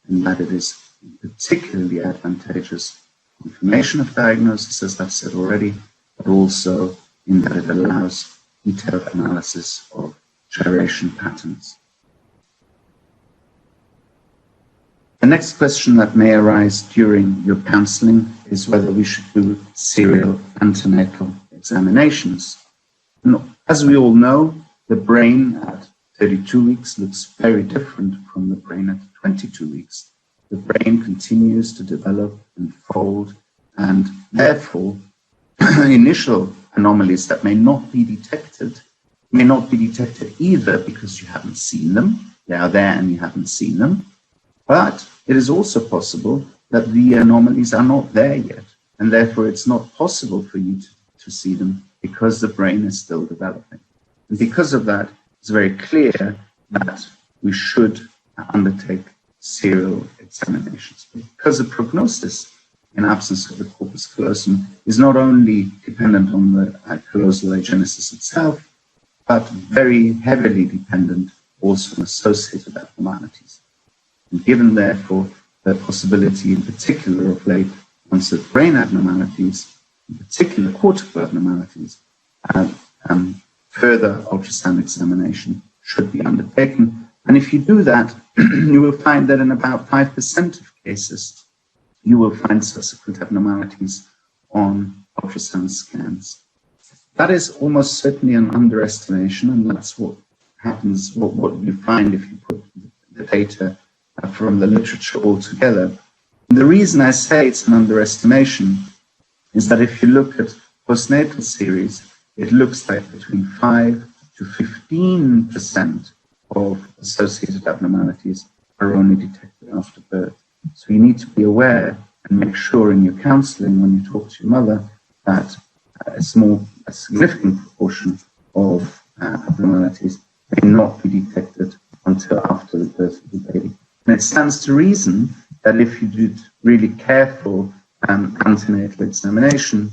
and that it is particularly advantageous confirmation of diagnosis, as I've said already, but also in that it allows detailed analysis of gyration patterns. The next question that may arise during your counseling is whether we should do serial antenatal examinations. And as we all know, the brain at 32 weeks looks very different from the brain at 22 weeks. The brain continues to develop and fold, and therefore initial anomalies that may not be detected either because you haven't seen them. They are there and you haven't seen them. But it is also possible that the anomalies are not there yet, and therefore it's not possible for you to see them because the brain is still developing. And because of that, it's very clear that we should undertake serial examinations, because the prognosis in absence of the corpus callosum is not only dependent on the callosal agenesis itself, but very heavily dependent also on associated abnormalities. And given, therefore, the possibility in particular of late onset brain abnormalities, in particular cortical abnormalities, further ultrasound examination should be undertaken. And if you do that, you will find that in about 5% of cases, you will find subsequent abnormalities on ultrasound scans. That is almost certainly an underestimation, and that's what happens, what you find if you put the data from the literature all together. And the reason I say it's an underestimation is that if you look at postnatal series, it looks like between 5 to 15% of associated abnormalities are only detected after birth. So you need to be aware and make sure in your counseling when you talk to your mother that a significant proportion of abnormalities may not be detected until after the birth of the baby. And it stands to reason that if you did really careful antenatal examination,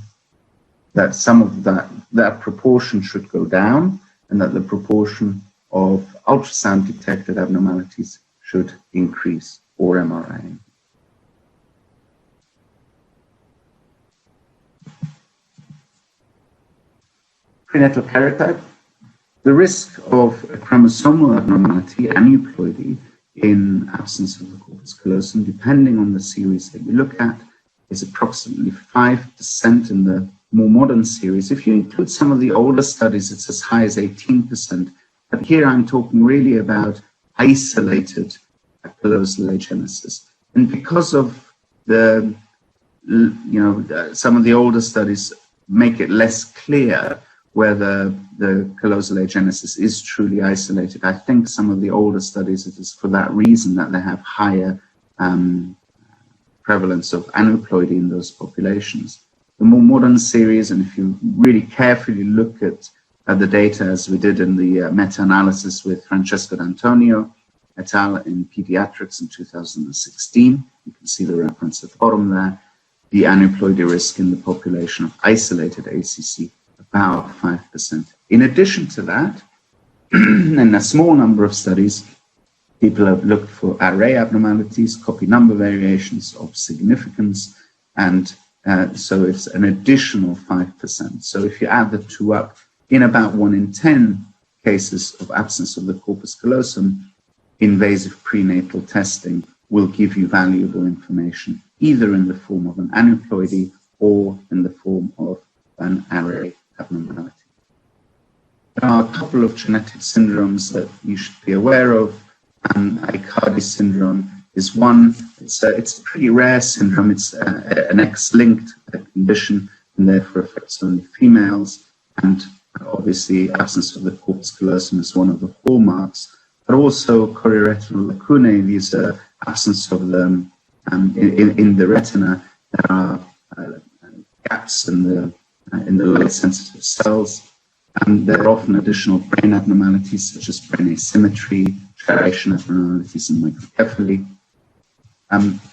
that some of that proportion should go down, and that the proportion of ultrasound detected abnormalities should increase, or MRI. Prenatal karyotype. The risk of a chromosomal abnormality, aneuploidy, in absence of the corpus callosum, depending on the series that you look at, is approximately 5% in the more modern series. If you include some of the older studies, it's as high as 18%. But here I'm talking really about isolated callosal agenesis. And because of the, some of the older studies make it less clear whether the callosal agenesis is truly isolated. I think some of the older studies, it is for that reason that they have higher prevalence of aneuploidy in those populations. The more modern series, and if you really carefully look at the data as we did in the meta-analysis with Francesco D'Antonio et al. In Pediatrics in 2016, you can see the reference at the bottom there, the aneuploidy risk in the population of isolated ACC, about 5%. In addition to that, in a small number of studies, people have looked for array abnormalities, copy number variations of significance, and so it's an additional 5%. So if you add the two up, in about 1 in 10 cases of absence of the corpus callosum, invasive prenatal testing will give you valuable information, either in the form of an aneuploidy or in the form of an array abnormality. There are a couple of genetic syndromes that you should be aware of. Aicardi syndrome is one. It's a pretty rare syndrome. It's an X-linked condition and therefore affects only females. And obviously, absence of the corpus callosum is one of the hallmarks. But also chorioretinal lacunae, these are absence of the in the retina. There are gaps in the light sensitive cells. And there are often additional brain abnormalities such as brain asymmetry, gyration abnormalities, and microcephaly.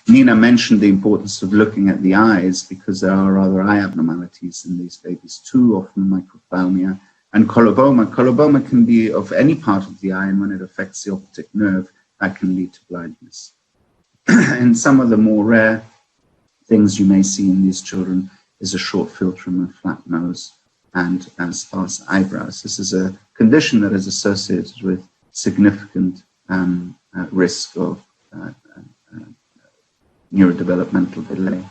Nina mentioned the importance of looking at the eyes because there are other eye abnormalities in these babies too, often microphthalmia and coloboma. Coloboma can be of any part of the eye, and when it affects the optic nerve, that can lead to blindness. And some of the more rare things you may see in these children is a short philtrum, a flat nose, and sparse eyebrows. This is a condition that is associated with significant risk of neurodevelopmental delay.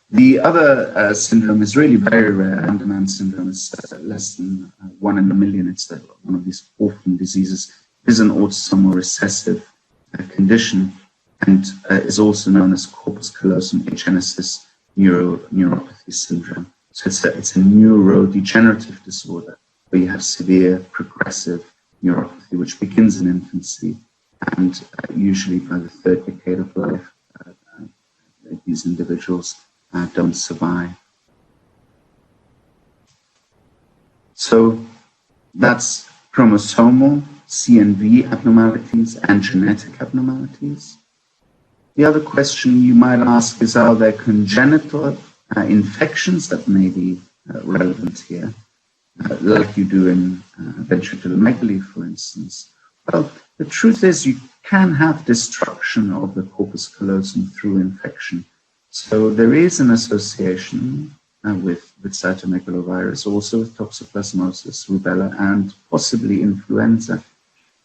The other syndrome is really very rare. Andaman syndrome is less than 1 in a million. It's one of these orphan diseases. It is an autosomal recessive condition and is also known as corpus callosum agenesis neuropathy syndrome. So it's a neurodegenerative disorder where you have severe progressive neuropathy, which begins in infancy and usually by the 3rd decade of life these individuals don't survive. So that's chromosomal CNV abnormalities and genetic abnormalities. The other question you might ask is, are there congenital infections that may be relevant here, like you do in ventriculomegaly, for instance? Well, the truth is you can have destruction of the corpus callosum through infection. So there is an association with cytomegalovirus, also with toxoplasmosis, rubella, and possibly influenza.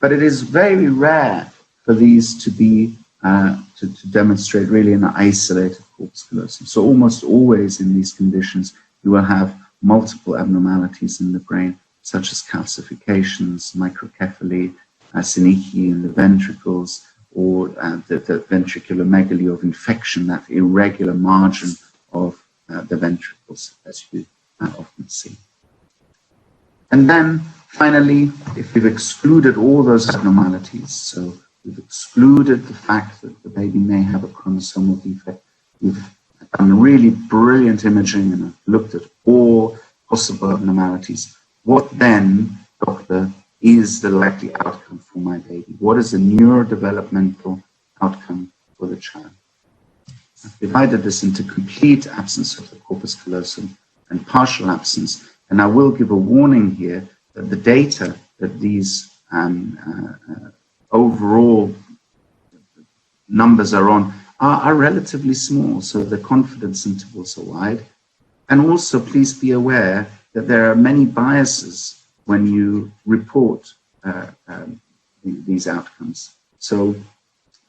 But it is very rare for these to be to demonstrate really an isolated corpus callosum. So almost always in these conditions, you will have multiple abnormalities in the brain, such as calcifications, microcephaly, synechia in the ventricles, or the ventriculomegaly of infection, that irregular margin of the ventricles, as you often see. And then finally, if we've excluded all those abnormalities, so we've excluded the fact that the baby may have a chromosomal defect, we've done really brilliant imaging and looked at all possible abnormalities, what then, doctor, is the likely outcome for my baby? What is the neurodevelopmental outcome for the child? I've divided this into complete absence of the corpus callosum and partial absence, and I will give a warning here that the data that these overall numbers are on are relatively small, so the confidence intervals are wide. And also, please be aware that there are many biases when you report these outcomes. So,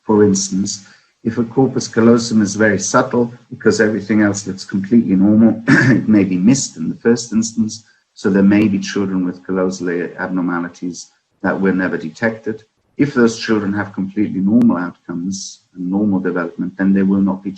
for instance, if a corpus callosum is very subtle because everything else looks completely normal, it may be missed in the first instance. So there may be children with callosal abnormalities that were never detected. If those children have completely normal outcomes and normal development, then they will not be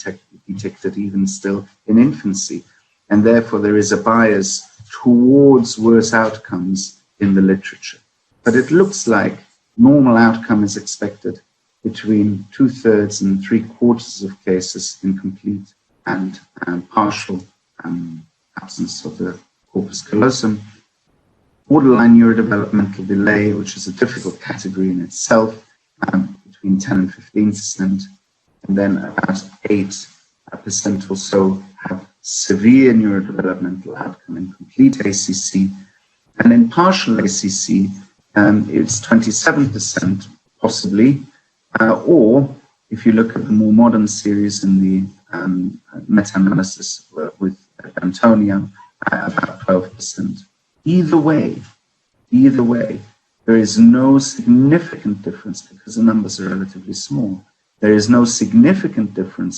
detected even still in infancy. And therefore there is a bias towards worse outcomes in the literature. But it looks like normal outcome is expected between 2/3 and 3/4 of cases in complete and partial absence of the corpus callosum. Borderline neurodevelopmental delay, which is a difficult category in itself, between 10 and 15%, and then about 8% or so have severe neurodevelopmental outcome in complete ACC. And in partial ACC, it's 27% possibly, or if you look at the more modern series in the meta-analysis with Antonio, about 12%. Either way, there is no significant difference because the numbers are relatively small. There is no significant difference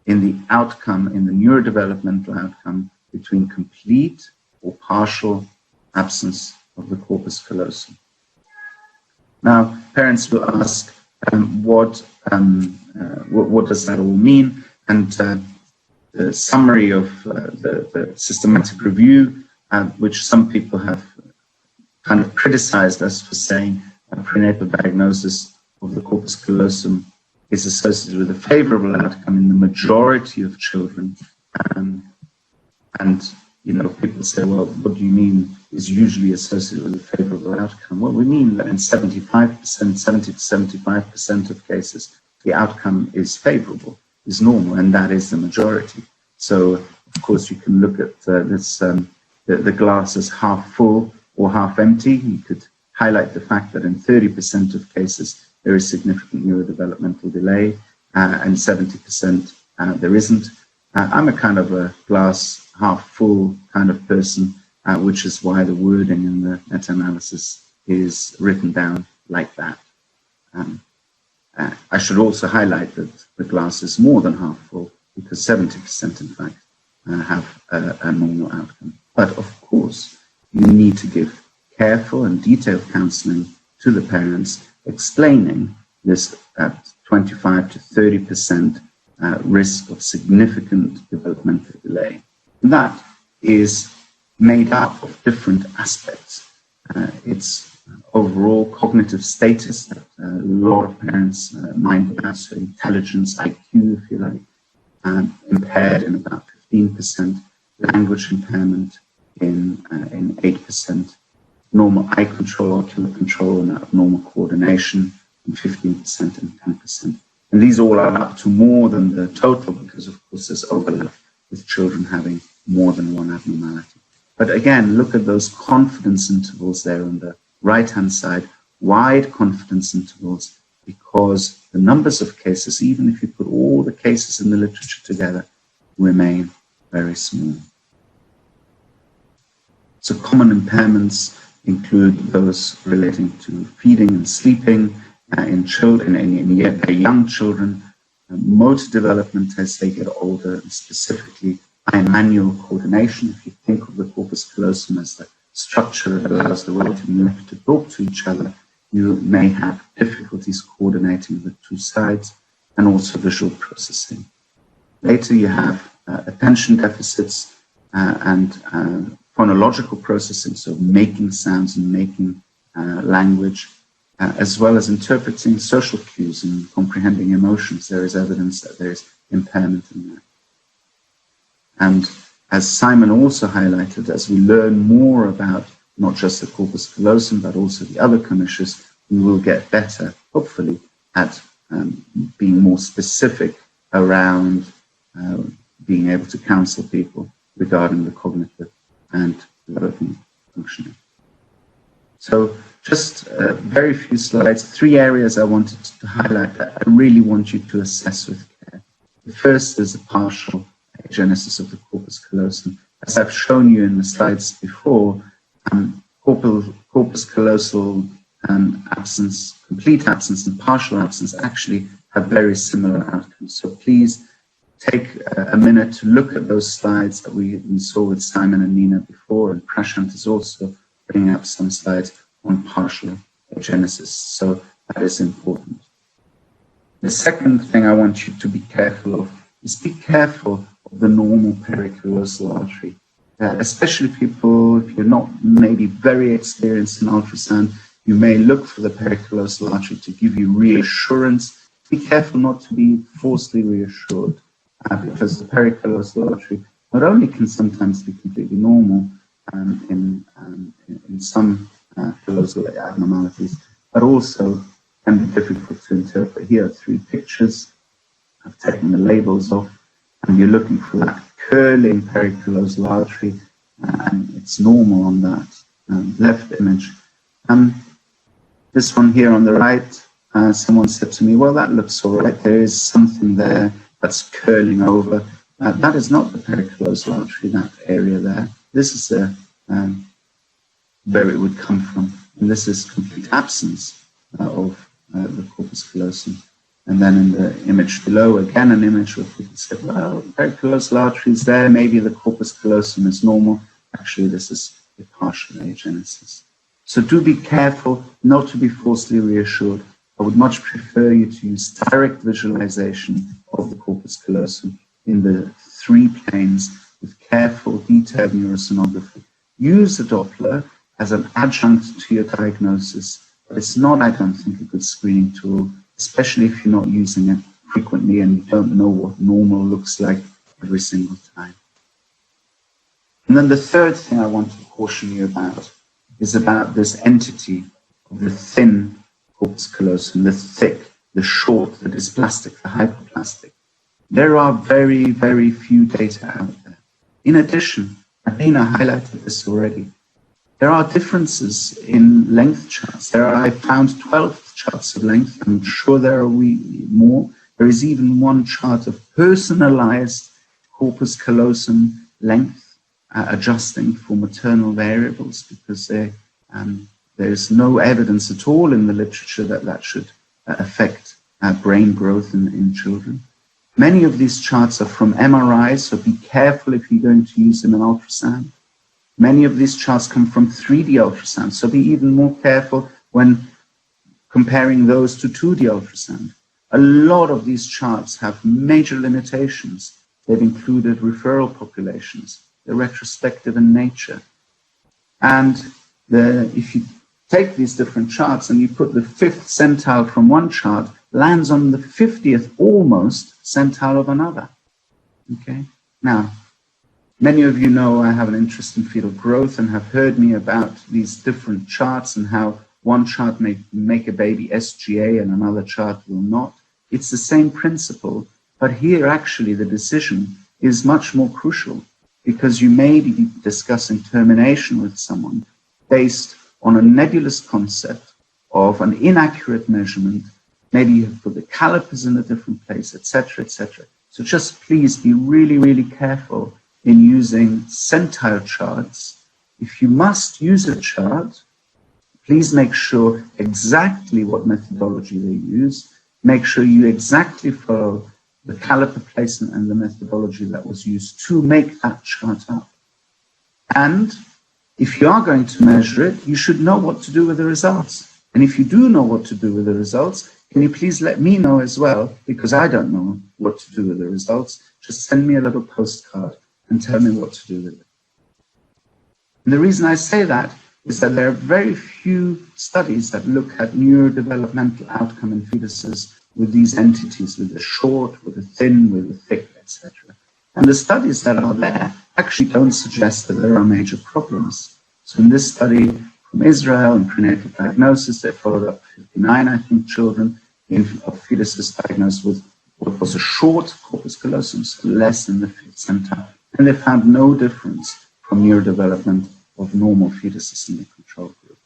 in the outcome, in the neurodevelopmental outcome, between complete or partial absence of the corpus callosum. Now, parents will ask, what does that all mean? And the summary of the systematic review, which some people have kind of criticized us for saying a prenatal diagnosis of the corpus callosum is associated with a favorable outcome in the majority of children. And you know, people say, well, what do you mean is usually associated with a favorable outcome? Well, we mean that in 70 to 75% of cases, the outcome is favorable, is normal, and that is the majority. So, of course, you can look at this, the glass as half full or half empty. You could highlight the fact that in 30% of cases, there is significant neurodevelopmental delay, and 70% there isn't. I'm a kind of a glass half full kind of person, which is why the wording in the meta-analysis is written down like that. I should also highlight that the glass is more than half full, because 70% in fact have a normal outcome. But of course, you need to give careful and detailed counseling to the parents, explaining this 25 to 30% risk of significant developmental delay. That is made up of different aspects. It's overall cognitive status that a lot of parents mind about, so intelligence, IQ, if you like. impaired in about 15%, language impairment in 8%, normal eye control, ocular control, and abnormal coordination in 15% and 10%. And these all are up to more than the total because, of course, there's overlap with children having more than one abnormality. But again, look at those confidence intervals there on the right-hand side, wide confidence intervals, because the numbers of cases, even if you put all the cases in the literature together, remain very small. So common impairments include those relating to feeding and sleeping in children, in young children, motor development as they get older, and specifically eye and manual coordination. If you think of the corpus callosum as the structure that allows the right and left to talk to each other, you may have difficulties coordinating the two sides, and also visual processing. Later you have attention deficits and phonological processing, so making sounds and making language, as well as interpreting social cues and comprehending emotions. There is evidence that there is impairment in that. And as Simon also highlighted, as we learn more about not just the corpus callosum, but also the other commissures, we will get better, hopefully, at being more specific around being able to counsel people regarding the cognitive and developing functioning. So just very few slides, 3 areas I wanted to highlight that I really want you to assess with care. The first is a partial agenesis of the corpus callosum. As I've shown you in the slides before, corpus callosal absence, complete absence and partial absence actually have very similar outcomes. So please take a minute to look at those slides that we saw with Simon and Nina before, and Prashant is also bringing up some slides on partial agenesis. So that is important. The second thing I want you to be careful of is be careful of the normal pericallosal artery. Especially people, if you're not maybe very experienced in ultrasound, you may look for the pericallosal artery to give you reassurance. Be careful not to be falsely reassured, because the pericallosal artery not only can sometimes be completely normal in some callosal abnormalities, but also can be difficult to interpret. Here are 3 pictures. I've taken the labels off, and you're looking for that curling pericallosal artery, and it's normal on that left image. This one here on the right, someone said to me, well, that looks all right. There is something there that's curling over. That is not the pericallosal artery, that area there. This is where it would come from. And this is complete absence of the corpus callosum. And then in the image below, again, an image where people said, well, pericallosal artery is there, maybe the corpus callosum is normal. Actually, this is a partial agenesis. So do be careful not to be falsely reassured. I would much prefer you to use direct visualization of the corpus callosum in the 3 planes with careful, detailed neurosonography. Use the Doppler as an adjunct to your diagnosis, but it's not, I don't think, a good screening tool, especially if you're not using it frequently and you don't know what normal looks like every single time. And then the third thing I want to caution you about is about this entity of the thin corpus callosum, the thick, the short, the dysplastic, the hyperplastic. There are very, very few data out there. In addition, Adina highlighted this already, there are differences in length charts. I found 12 charts of length. I'm sure there are more. There is even one chart of personalized corpus callosum length, adjusting for maternal variables, because there's no evidence at all in the literature that should affect brain growth in children. Many of these charts are from MRIs, so be careful if you're going to use them in ultrasound. Many of these charts come from 3D ultrasound, so be even more careful when comparing those to 2D ultrasound. A lot of these charts have major limitations. They've included referral populations. They're retrospective in nature. And if you take these different charts and you put the 5th centile from one chart, lands on the 50th almost centile of another. Okay. Now, many of you know I have an interest in fetal growth and have heard me about these different charts and how one chart may make a baby SGA and another chart will not. It's the same principle, but here actually the decision is much more crucial because you may be discussing termination with someone based on a nebulous concept of an inaccurate measurement. Maybe you have put the calipers in a different place, etc., etc. So just please be really, really careful in using centile charts. If you must use a chart, please make sure exactly what methodology they use. Make sure you exactly follow the caliper placement and the methodology that was used to make that chart up. And if you are going to measure it, you should know what to do with the results. And if you do know what to do with the results, can you please let me know as well, because I don't know what to do with the results. Just send me a little postcard and tell me what to do with it. And the reason I say that is that there are very few studies that look at neurodevelopmental outcome in fetuses with these entities, with the short, with the thin, with the thick, etc. And the studies that are there actually don't suggest that there are major problems. So in this study from Israel in prenatal diagnosis, they followed up 59, I think, children of fetuses diagnosed with what was a short corpus callosum, so less than the fifth centile. And they found no difference from neurodevelopment of normal fetuses in the control group.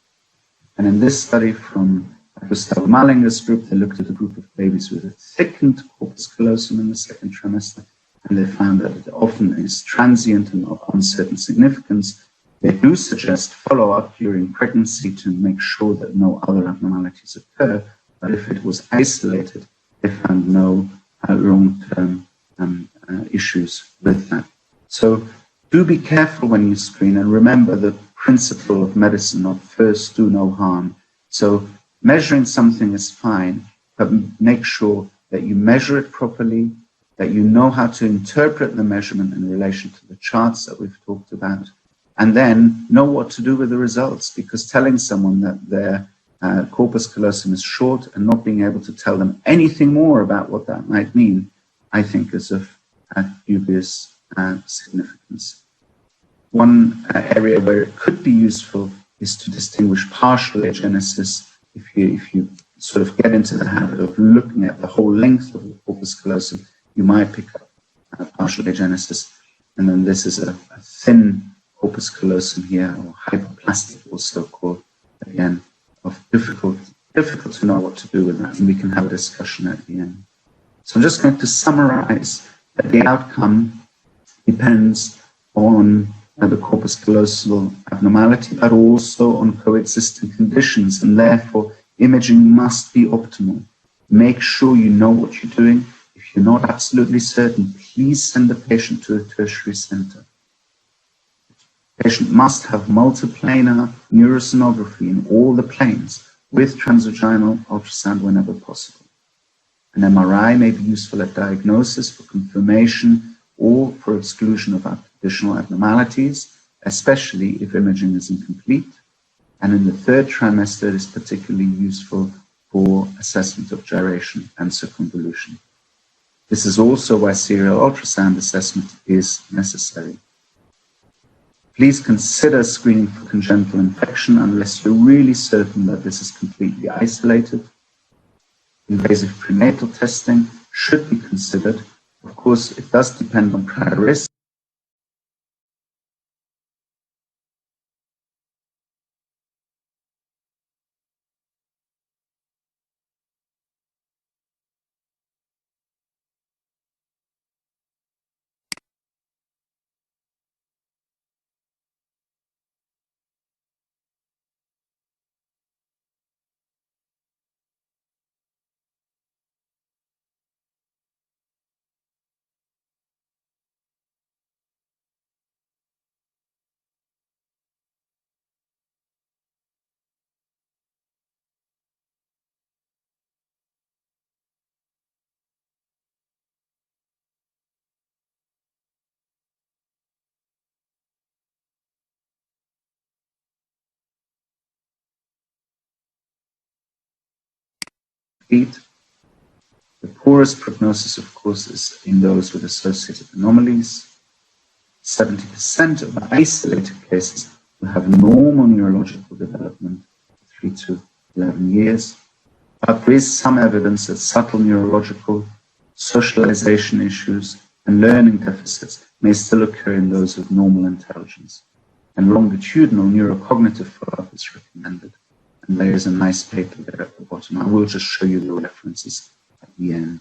And in this study from Gustav Mallinger's group, they looked at a group of babies with a thickened corpus callosum in the second trimester, and they found that it often is transient and of uncertain significance. They do suggest follow-up during pregnancy to make sure that no other abnormalities occur, but if it was isolated, they found no long-term issues with that. So do be careful when you screen, and remember the principle of medicine of first do no harm. So measuring something is fine, but make sure that you measure it properly, that you know how to interpret the measurement in relation to the charts that we've talked about, and then know what to do with the results, because telling someone that their corpus callosum is short and not being able to tell them anything more about what that might mean, I think is of dubious significance. One area where it could be useful is to distinguish partial agenesis. If you sort of get into the habit of looking at the whole length of the corpus callosum, you might pick up partial agenesis. And then this is a thin corpus callosum here, or hypoplastic also called, again, of difficult to know what to do with that, and we can have a discussion at the end. So I'm just going to summarize that the outcome depends on the corpus callosal abnormality, but also on coexisting conditions, and therefore imaging must be optimal. Make sure you know what you're doing. If you're not absolutely certain, please send the patient to a tertiary center. The patient must have multiplanar neurosonography in all the planes with transvaginal ultrasound whenever possible. An MRI may be useful at diagnosis for confirmation or for exclusion of additional abnormalities, especially if imaging is incomplete. And in the third trimester, it is particularly useful for assessment of gyration and circumvolution. This is also why serial ultrasound assessment is necessary. Please consider screening for congenital infection unless you're really certain that this is completely isolated. Invasive prenatal testing should be considered. Of course, it does depend on prior risk. The poorest prognosis, of course, is in those with associated anomalies. 70% of isolated cases will have normal neurological development, 3 to 11 years. But there is some evidence that subtle neurological, socialization issues, and learning deficits may still occur in those with normal intelligence. And longitudinal neurocognitive follow-up is recommended. And there is a nice paper there at the bottom. I will just show you the references at the end.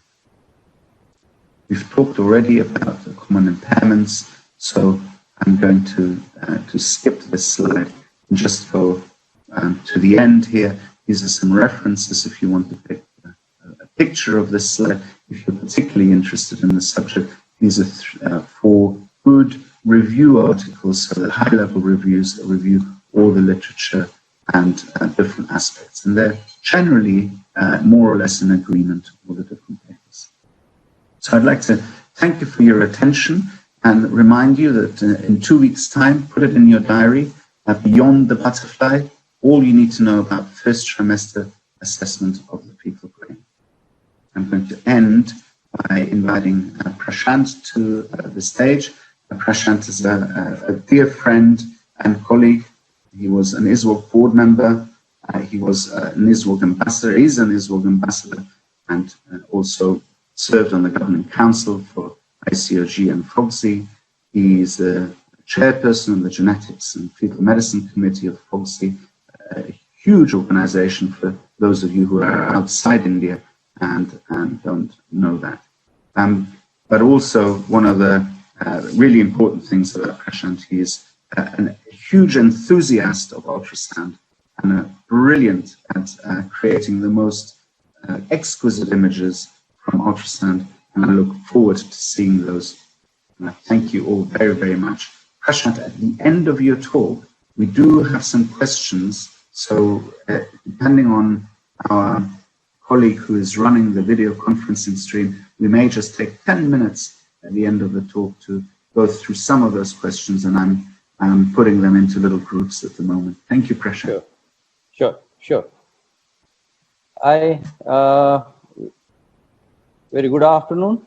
We've talked already about the common impairments, so I'm going to skip this slide and just go to the end here. These are some references if you want to take a picture of this slide. If you're particularly interested in the subject, these are 4 good review articles, so the high-level reviews that review all the literature and different aspects. And they're generally more or less in agreement with the different papers. So I'd like to thank you for your attention and remind you that in 2 weeks' time, put it in your diary, beyond the butterfly, all you need to know about first trimester assessment of the fetal brain. I'm going to end by inviting Prashant to the stage. Prashant is a dear friend and colleague. He was an ISWOG board member. He was an ISWOG ambassador, is an ISWOG ambassador, and also served on the Government Council for ICOG and FOGSI. He is the chairperson of the Genetics and Fetal Medicine Committee of FOGSI, a huge organization for those of you who are outside India and don't know that. But also one of the really important things about Prashant, he is a huge enthusiast of ultrasound and brilliant at creating the most exquisite images from ultrasound, and I look forward to seeing those. And I thank you all very, very much. Prashant, at the end of your talk, we do have some questions, so depending on our colleague who is running the video conferencing stream, we may just take 10 minutes at the end of the talk to go through some of those questions, and I'm putting them into little groups at the moment. Thank you, Prashant. Sure. Very good afternoon.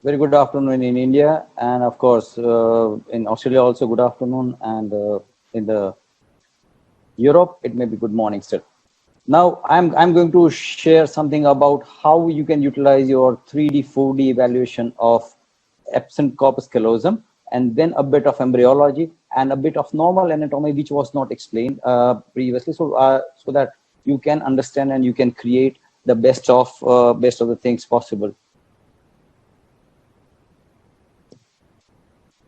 Very good afternoon in India, and of course in Australia also good afternoon, and in the Europe it may be good morning still. Now I'm going to share something about how you can utilize your 3D 4D evaluation of absent corpus callosum, and then a bit of embryology and a bit of normal anatomy which was not explained previously, so that you can understand and you can create the best of the things possible.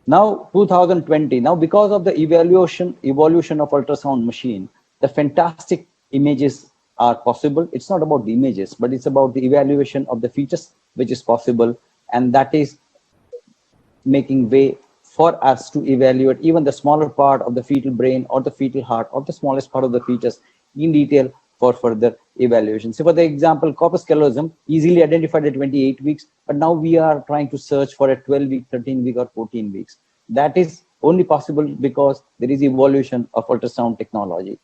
Now 2020, now because of the evolution of ultrasound machine, the fantastic images are possible. It's not about the images, but it's about the evaluation of the fetus which is possible, and that is making way for us to evaluate even the smaller part of the fetal brain or the fetal heart or the smallest part of the fetus in detail for further evaluation. So for the example, corpus callosum easily identified at 28 weeks, but now we are trying to search for a 12-week, 13-week or 14 weeks. That is only possible because there is evolution of ultrasound technology.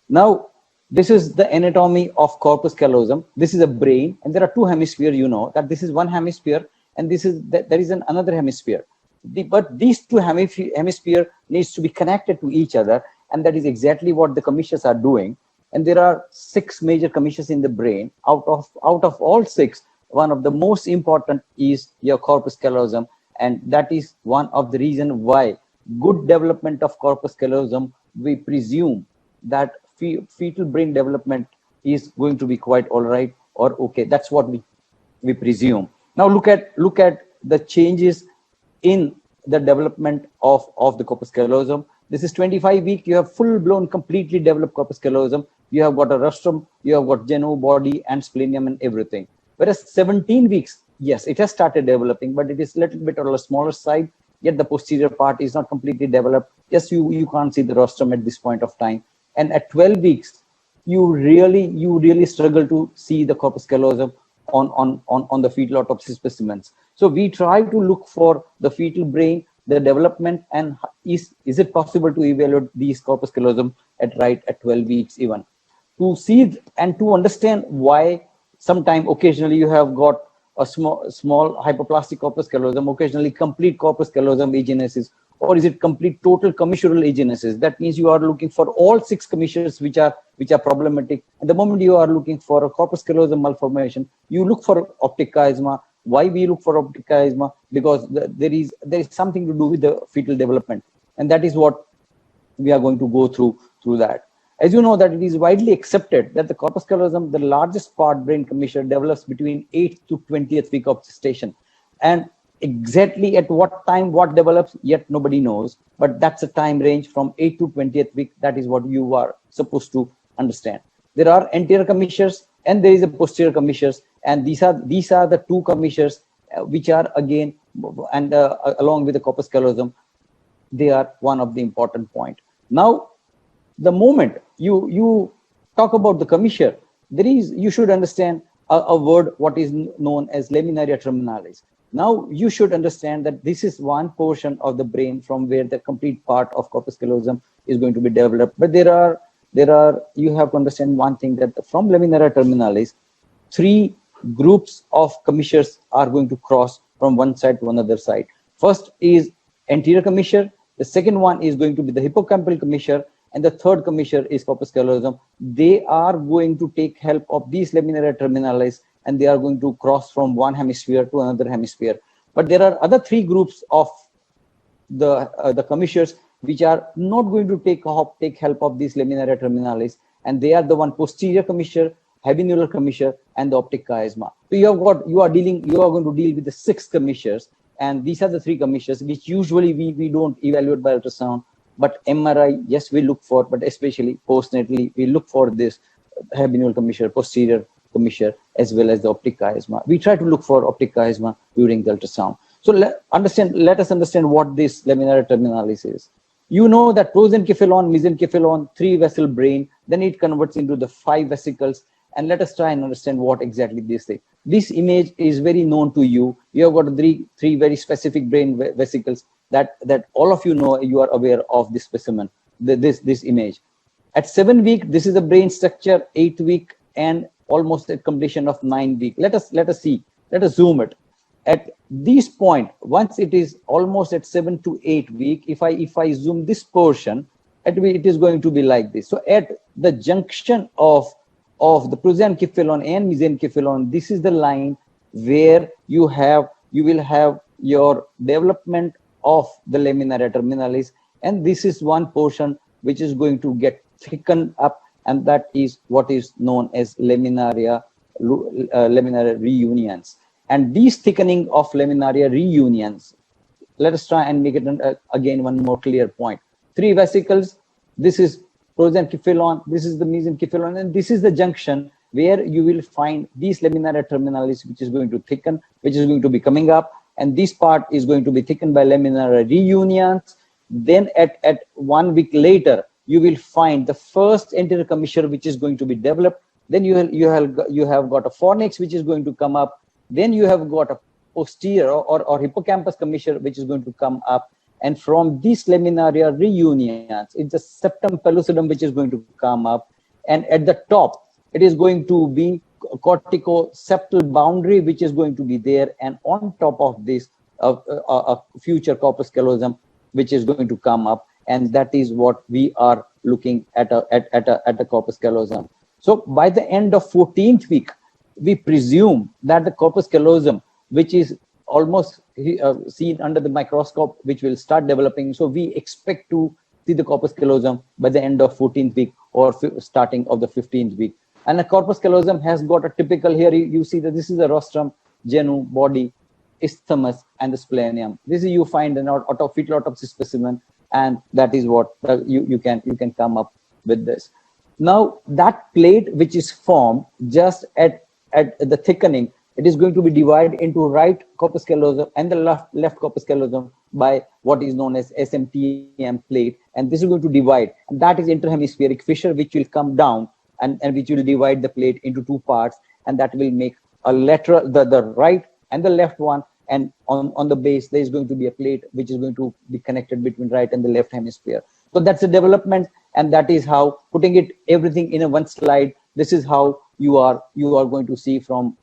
Now, this is the anatomy of corpus callosum. This is a brain, and there are 2 hemispheres. You know that this is one hemisphere, and this is there is another hemisphere. But these 2 hemispheres needs to be connected to each other, and that is exactly what the commissures are doing. And there are 6 major commissures in the brain. Out of all 6, one of the most important is your corpus callosum, and that is one of the reasons why good development of corpus callosum, we presume that fetal brain development is going to be quite all right or okay. That's what we presume. Now look at the changes in the development of the corpus callosum. This is 25 weeks. You have full-blown, completely developed corpus callosum. You have got a rostrum, you have got genu, body, and splenium and everything. Whereas 17 weeks, yes, it has started developing, but it is a little bit on the smaller side. Yet the posterior part is not completely developed. Yes, you can't see the rostrum at this point of time. And at 12 weeks, you really struggle to see the corpus callosum on the fetal autopsy specimens. So we try to look for the fetal brain, the development, and is it possible to evaluate these corpus callosum at 12 weeks even. to see and to understand why sometime occasionally you have got a small hypoplastic corpus callosum, occasionally complete corpus callosum agenesis, or is it complete total commissural agenesis? That means you are looking for all 6 commissures which are problematic. And the moment you are looking for a corpus callosum malformation, you look for optic chiasma. Why we look for optic chiasma? Because there is something to do with the fetal development, and that is what we are going to go through that. As you know, that it is widely accepted that the corpus callosum, the largest part brain commissure, develops between 8th to 20th week of gestation. And exactly at what time what develops, yet nobody knows. But that's a time range from 8th to 20th week. That is what you are supposed to understand. There are anterior commissures and there is a posterior commissures. And these are the 2 commissures which are again, and along with the corpus callosum, they are one of the important point. Now, the moment you talk about the commissure, you should understand a word what is known as laminaria terminalis. Now you should understand that this is one portion of the brain from where the complete part of corpus callosum is going to be developed. But you have to understand one thing, that from laminaria terminalis, 3 groups of commissures are going to cross from one side to another side. First is anterior commissure. The second one is going to be the hippocampal commissure. And the third commissure is corpus callosum. They are going to take help of these laminaria terminalis, and they are going to cross from one hemisphere to another hemisphere. But there are other 3 groups of the commissures which are not going to take help of these laminaria terminalis, and they are the one posterior commissure, habenular commissure, and the optic chiasma. So you are going to deal with the 6 commissures, and these are the 3 commissures which usually we don't evaluate by ultrasound. But MRI, yes, we look for, but especially postnatally, we look for this habenular commissure, posterior commissure, as well as the optic chiasma. We try to look for optic chiasma during the ultrasound. So let us understand what this laminaria terminalis is. You know that prosencephalon, mesencephalon, 3-vessel brain, then it converts into the 5 vesicles. And let us try and understand what exactly this is. This image is very known to you. You have got 3 very specific brain vesicles that all of you know. You are aware of this specimen, this image. At 7 week, this is the brain structure. 8th week, and almost at completion of 9 week. Let us see. Let us zoom it. At this point, once it is almost at 7 to 8 week, if I zoom this portion, it is going to be like this. So at the junction of the prosencephalon and mesencephalon, this is the line where you will have your development of the laminaria terminalis, and this is one portion which is going to get thickened up, and that is what is known as laminaria reunions. And these thickening of laminaria reunions, let us try and make it again one more clear point. 3 vesicles, this is prosencephalon, this is the mesencephalon, and this is the junction where you will find these laminaria terminalis, which is going to thicken, which is going to be coming up, and this part is going to be thickened by laminaria reunions. Then at 1 week later, you will find the first anterior commissure which is going to be developed. Then you have got a fornix which is going to come up. Then you have got a posterior or hippocampus commissure which is going to come up. And from these laminaria reunions, it's the septum pellucidum which is going to come up. And at the top, it is going to be corticoseptal boundary which is going to be there. And on top of this, a future corpus callosum which is going to come up. And that is what we are looking at a corpus callosum. So by the end of 14th week, we presume that the corpus callosum, which is almost seen under the microscope, which will start developing. So we expect to see the corpus callosum by the end of 14th week or starting of the 15th week. And the corpus callosum has got a typical, here you see that this is the rostrum, genu, body, isthmus, and the splenium. This is you find an fetal autopsy specimen, and that is what you can come up with this. Now that plate which is formed just at the thickening, it is going to be divided into right corpus callosum and the left corpus callosum by what is known as SMTM plate, and this is going to divide, and that is interhemispheric fissure which will come down and which will divide the plate into 2 parts, and that will make a lateral, the right and the left one, and on the base there is going to be a plate which is going to be connected between right and the left hemisphere. So that's a development, and that is how, putting it everything in a one slide, this is how you are going to see from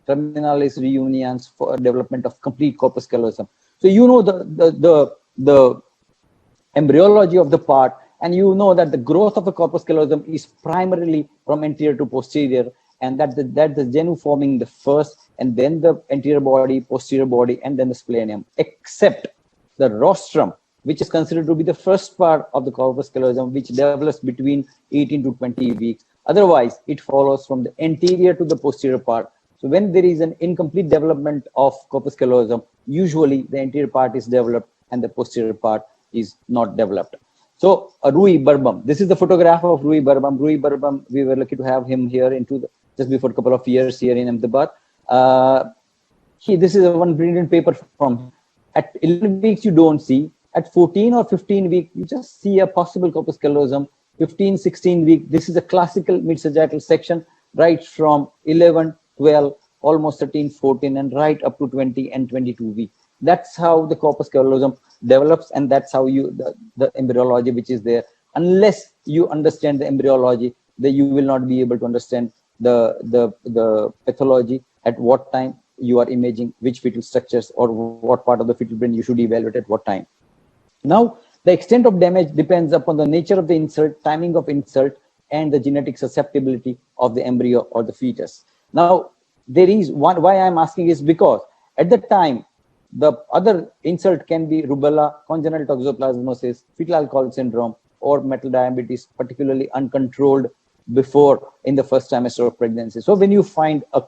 terminalis reunions for development of complete corpus callosum. So you know the embryology of the part, and you know that the growth of the corpus callosum is primarily from anterior to posterior, and that the genu forming the first, and then the anterior body, posterior body, and then the splenium, except the rostrum, which is considered to be the first part of the corpus callosum, which develops between 18 to 20 weeks. Otherwise, it follows from the anterior to the posterior part. So when there is an incomplete development of corpus callosum, usually the anterior part is developed and the posterior part is not developed. So Rui Burbam, this is the photograph of Rui Burbam. Rui Burbam, we were lucky to have him here just before a couple of years here in Ahmedabad. This is one brilliant paper from, at 11 weeks you don't see, at 14 or 15 weeks you just see a possible corpus callosum. 15, 16 weeks, this is a classical mid-sagittal section, right from 11, 12, almost 13, 14, and right up to 20 and 22 weeks. That's how the corpus callosum develops, and that's how the embryology which is there. Unless you understand the embryology, then you will not be able to understand the pathology, at what time you are imaging which fetal structures or what part of the fetal brain you should evaluate at what time. Now, the extent of damage depends upon the nature of the insult, timing of insult, and the genetic susceptibility of the embryo or the fetus. Now, there is one, why I'm asking is because at the time, the other insult can be rubella, congenital toxoplasmosis, fetal alcohol syndrome, or metal diabetes, particularly uncontrolled before in the first trimester of pregnancy. So when you find a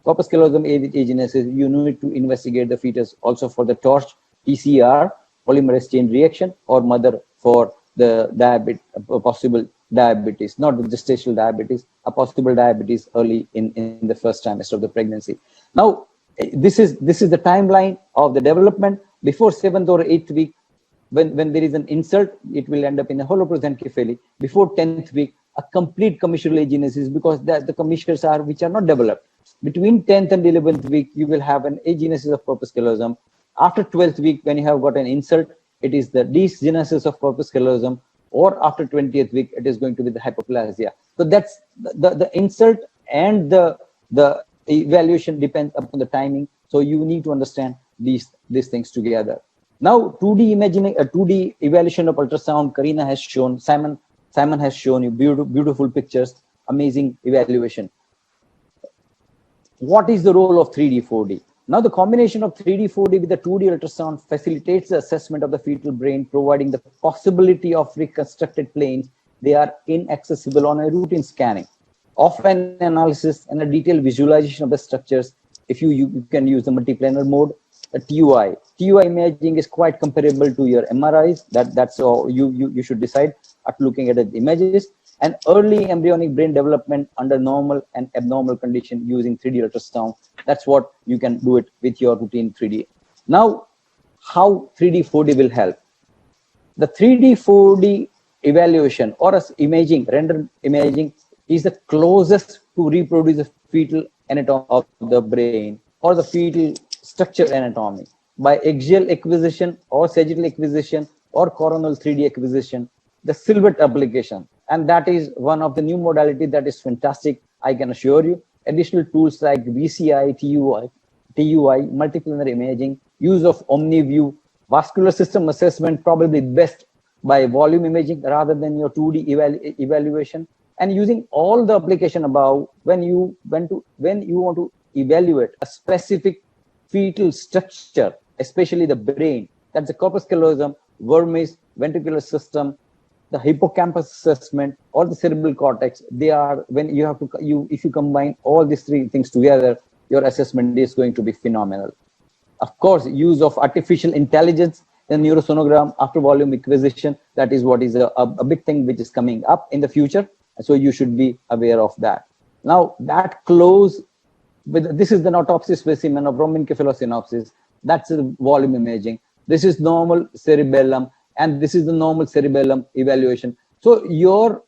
corpus callosum agenesis, you need to investigate the fetus also for the TORCH, TCR, polymerase chain reaction, or mother for the possible diabetes, not the gestational diabetes, a possible diabetes early in the first trimester of the pregnancy. Now, this is the timeline of the development. Before 7th or 8th week, when there is an insult, it will end up in a holoprosencephaly. Before 10th week, a complete commissural agenesis, because the commissures are which are not developed. Between 10th and 11th week, you will have an agenesis of corpus callosum. After 12th week, when you have got an insult, it is the dysgenesis of corpus callosum, or after 20th week, it is going to be the hypoplasia. So that's the insult, and the evaluation depends upon the timing. So you need to understand these things together. Now, 2D imaging, 2D evaluation of ultrasound, Karina has shown, Simon has shown you beautiful pictures, amazing evaluation. What is the role of 3D, 4D? Now, the combination of 3D, 4D with the 2D ultrasound facilitates the assessment of the fetal brain, providing the possibility of reconstructed planes. They are inaccessible on a routine scanning. Offline analysis and a detailed visualization of the structures, if you can use the multiplanar mode. A TUI imaging is quite comparable to your MRIs. That's all you should decide after looking at the images. And early embryonic brain development under normal and abnormal condition using 3D ultrasound. That's what you can do it with your routine 3D. Now, how 3D, 4D will help? The 3D, 4D evaluation or imaging, rendered imaging, is the closest to reproduce the fetal anatomy of the brain or the fetal structure anatomy by axial acquisition or sagittal acquisition or coronal 3D acquisition, the silhouette application. And that is one of the new modality that is fantastic, I can assure you. Additional tools like VCI, TUI, multiplanar imaging, use of OmniView, vascular system assessment, probably best by volume imaging rather than your 2D evaluation. And using all the application above, when you want to evaluate a specific fetal structure, especially the brain, that's the corpus callosum, vermis, ventricular system, the hippocampus assessment, or the cerebral cortex, they are, when you have to, if you combine all these three things together, your assessment is going to be phenomenal. Of course, use of artificial intelligence in neurosonogram after volume acquisition, that is what is a big thing which is coming up in the future. So you should be aware of that. Now, that close with, this is the autopsy specimen of rhombencephalosynopsis. That's the volume imaging. This is normal cerebellum, and this is the normal cerebellum evaluation. So your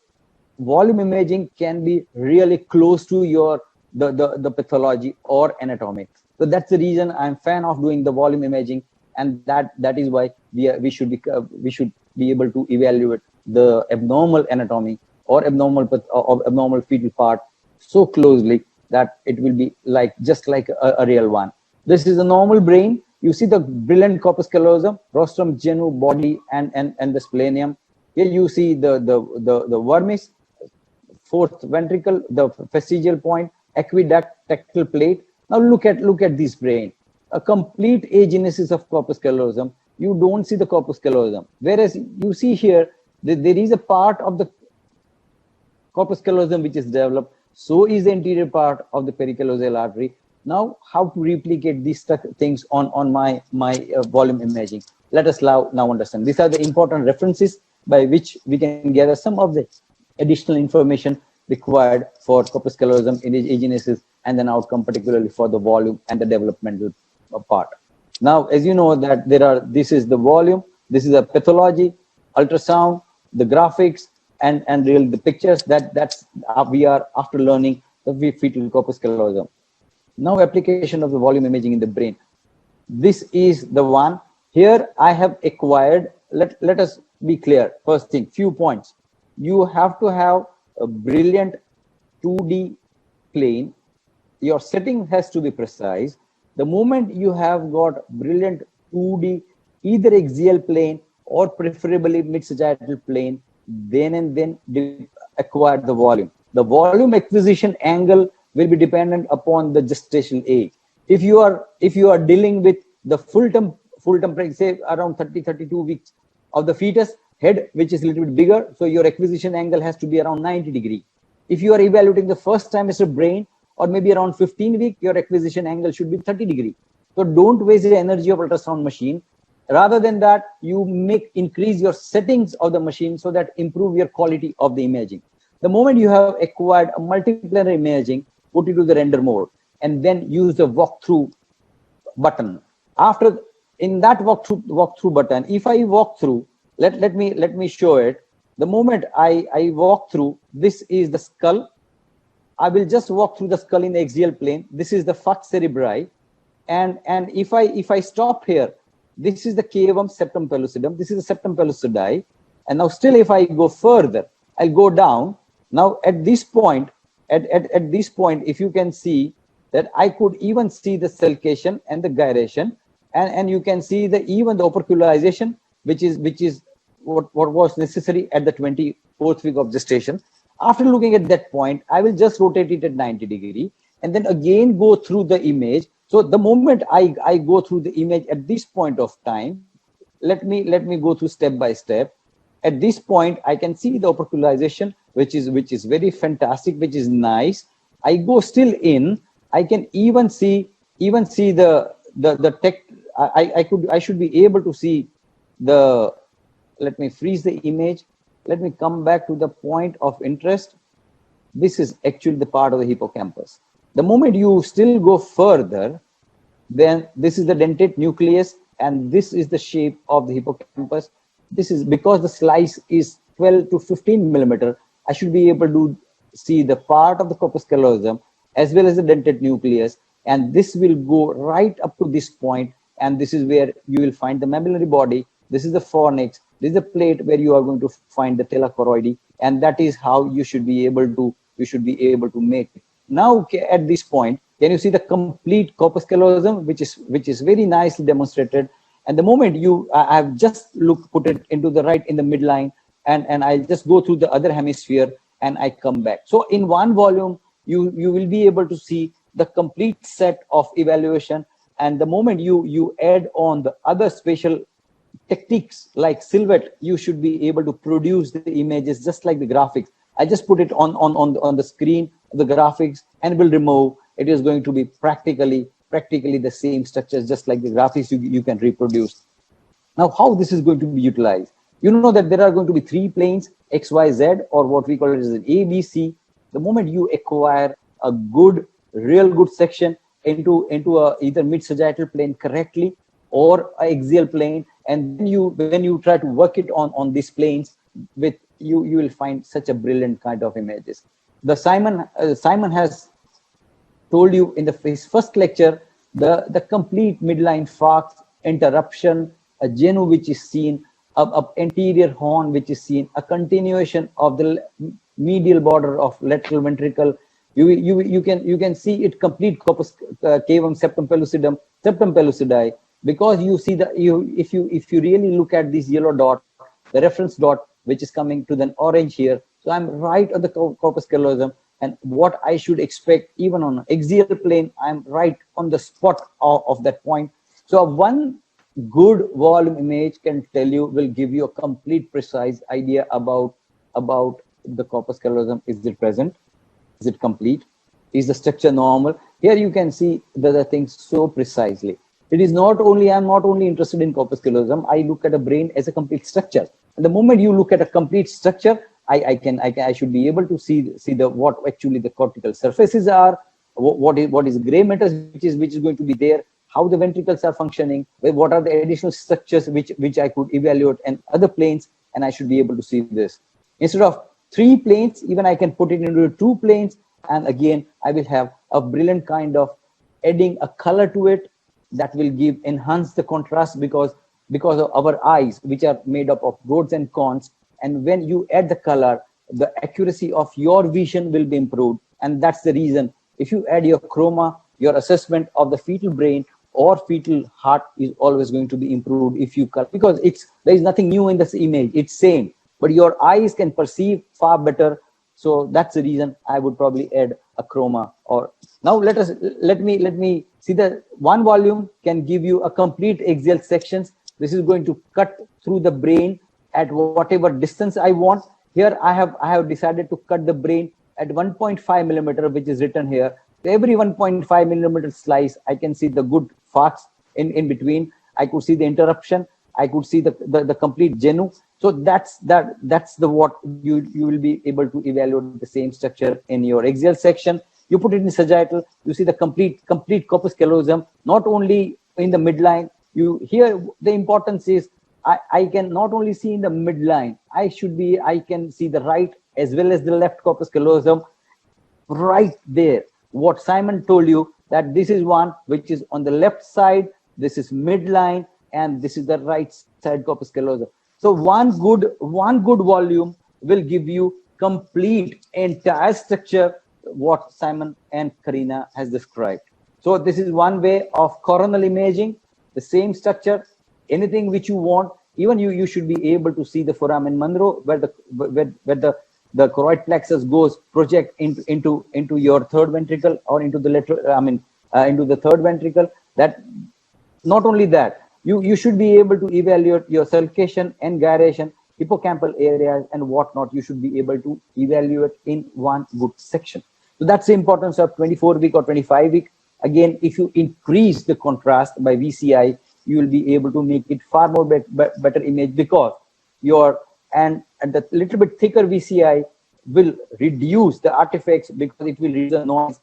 volume imaging can be really close to your the pathology or anatomy. So that's the reason I'm a fan of doing the volume imaging, and that is why we should be able to evaluate the abnormal anatomy or abnormal fetal part so closely that it will be like just like a real one. This is a normal brain. You see the brilliant corpus callosum, rostrum, genu, body, and the splenium. Here you see the vermis, fourth ventricle, the vestigial point, aqueduct, tactile plate. Now look at this brain. A complete agenesis of corpus callosum. You don't see the corpus callosum. Whereas you see here, there is a part of the corpus callosum which is developed. So is the anterior part of the pericallosal artery. Now, how to replicate these things on my volume imaging? Let us now understand. These are the important references by which we can gather some of the additional information required for corpus callosum agenesis and then outcome, particularly for the volume and the developmental part. Now, as you know that this is the volume, this is a pathology, ultrasound, the graphics, and really the pictures that's we are after learning the fetal corpus callosum. Now, application of the volume imaging in the brain. This is the one. Here I have acquired, let us be clear. First thing, few points. You have to have a brilliant 2D plane. Your setting has to be precise. The moment you have got brilliant 2D, either axial plane or preferably mid-sagittal plane, then acquire the volume. The volume acquisition angle will be dependent upon the gestational age. If you are dealing with the full term, say around 32 weeks of the fetus head, which is a little bit bigger, so your acquisition angle has to be around 90 degrees. If you are evaluating the first trimester brain, or maybe around 15 weeks, your acquisition angle should be 30 degrees. So don't waste the energy of ultrasound machine. Rather than that, you increase your settings of the machine so that improve your quality of the imaging. The moment you have acquired a multiplanar imaging, put it to the render mode and then use the walkthrough button. After in that walkthrough button, if I walk through, let me show it. The moment I walk through, this is the skull. I will just walk through the skull in the axial plane. This is the falx cerebri, and if I stop here, this is the cavum septum pellucidum. This is the septum pellucidi, and now still if I go further, I'll go down. Now at this point, at this point, if you can see that I could even see the sulcation and the gyration, and you can see even the operculization, which is what was necessary at the 24th week of gestation. After looking at that point, I will just rotate it at 90 degrees and then again go through the image. So the moment I go through the image at this point of time, let me go through step by step. At this point, I can see the operculization, which is very fantastic, which is nice. I go still in. I can even see the tech. I should be able to see the. Let me freeze the image. Let me come back to the point of interest. This is actually the part of the hippocampus. The moment you still go further, then this is the dentate nucleus, and this is the shape of the hippocampus. This is because the slice is 12 to 15 millimeter. I should be able to see the part of the corpus callosum as well as the dentate nucleus, and this will go right up to this point, and this is where you will find the mammillary body. This is the fornix. This is the plate where you are going to find the tela choroidi, and that is how you should be able to make it. Now at this point, can you see the complete corpus callosum, which is very nicely demonstrated? And the moment I have just put it into the right in the midline, and I'll just go through the other hemisphere and I come back. So in one volume, you will be able to see the complete set of evaluation. And the moment you add on the other spatial techniques like silhouette, you should be able to produce the images just like the graphics. I just put it on the screen, the graphics, and will remove. It is going to be practically the same structures, just like the graphics you can reproduce. Now, how this is going to be utilized? You know that there are going to be 3 planes, X, Y, Z, or what we call it as an A, B, C. The moment you acquire a real good section into a either mid-sagittal plane correctly or an axial plane, and then when you try to work it on these planes, with you will find such a brilliant kind of images. The Simon has told you in his first lecture the complete midline falx interruption, a genu which is seen, a anterior horn which is seen, a continuation of the medial border of lateral ventricle. You can see it complete corpus cavum, septum pellucidum, because you see if you really look at this yellow dot, the reference dot which is coming to the orange here. So I'm right on the corpus callosum, and what I should expect even on an axial plane, I'm right on the spot of that point. So one good volume image can will give you a complete precise idea about the corpus callosum. Is it present? Is it complete? Is the structure normal? Here you can see the things so precisely. It is not only, I'm not only interested in corpus callosum, I look at a brain as a complete structure. And the moment you look at a complete structure, I should be able to see what actually the cortical surfaces are, what is gray matter which is going to be there, how the ventricles are functioning, what are the additional structures which I could evaluate, and other planes, and I should be able to see this. Instead of 3 planes, even I can put it into 2 planes, and again I will have a brilliant kind of adding a color to it that will enhance the contrast, because of our eyes, which are made up of rods and cones, and when you add the color, the accuracy of your vision will be improved. And that's the reason, if you add your chroma, your assessment of the fetal brain or fetal heart is always going to be improved if you color, because there is nothing new in this image, it's same, but your eyes can perceive far better. So that's the reason I would probably add a chroma. Or now let me see, the one volume can give you a complete axial sections. This is going to cut through the brain at whatever distance I want. Here I have decided to cut the brain at 1.5 millimeter, which is written here. Every 1.5 millimeter slice, I can see the good parts in between. I could see the interruption. I could see the complete genu. So that's the what you will be able to evaluate the same structure in your axial section. You put it in sagittal, you see the complete corpus callosum, not only in the midline. Here the importance is I can not only see in the midline, I can see the right as well as the left corpus callosum right there. What Simon told you, that this is one which is on the left side, this is midline, and this is the right side corpus callosum. So one good volume will give you complete entire structure what Simon and Karina has described. So this is one way of coronal imaging, the same structure, anything which you want. Even you should be able to see the foramen Monro, where the choroid plexus goes project into your third ventricle, or into the lateral, into the third ventricle. That not only that, you should be able to evaluate your sulcation and gyration, hippocampal areas and whatnot. You should be able to evaluate in one good section. So that's the importance of 24-week or 25-week. Again, if you increase the contrast by VCI, you will be able to make it far more better image, because and the little bit thicker VCI will reduce the artifacts, because it will reduce the noise,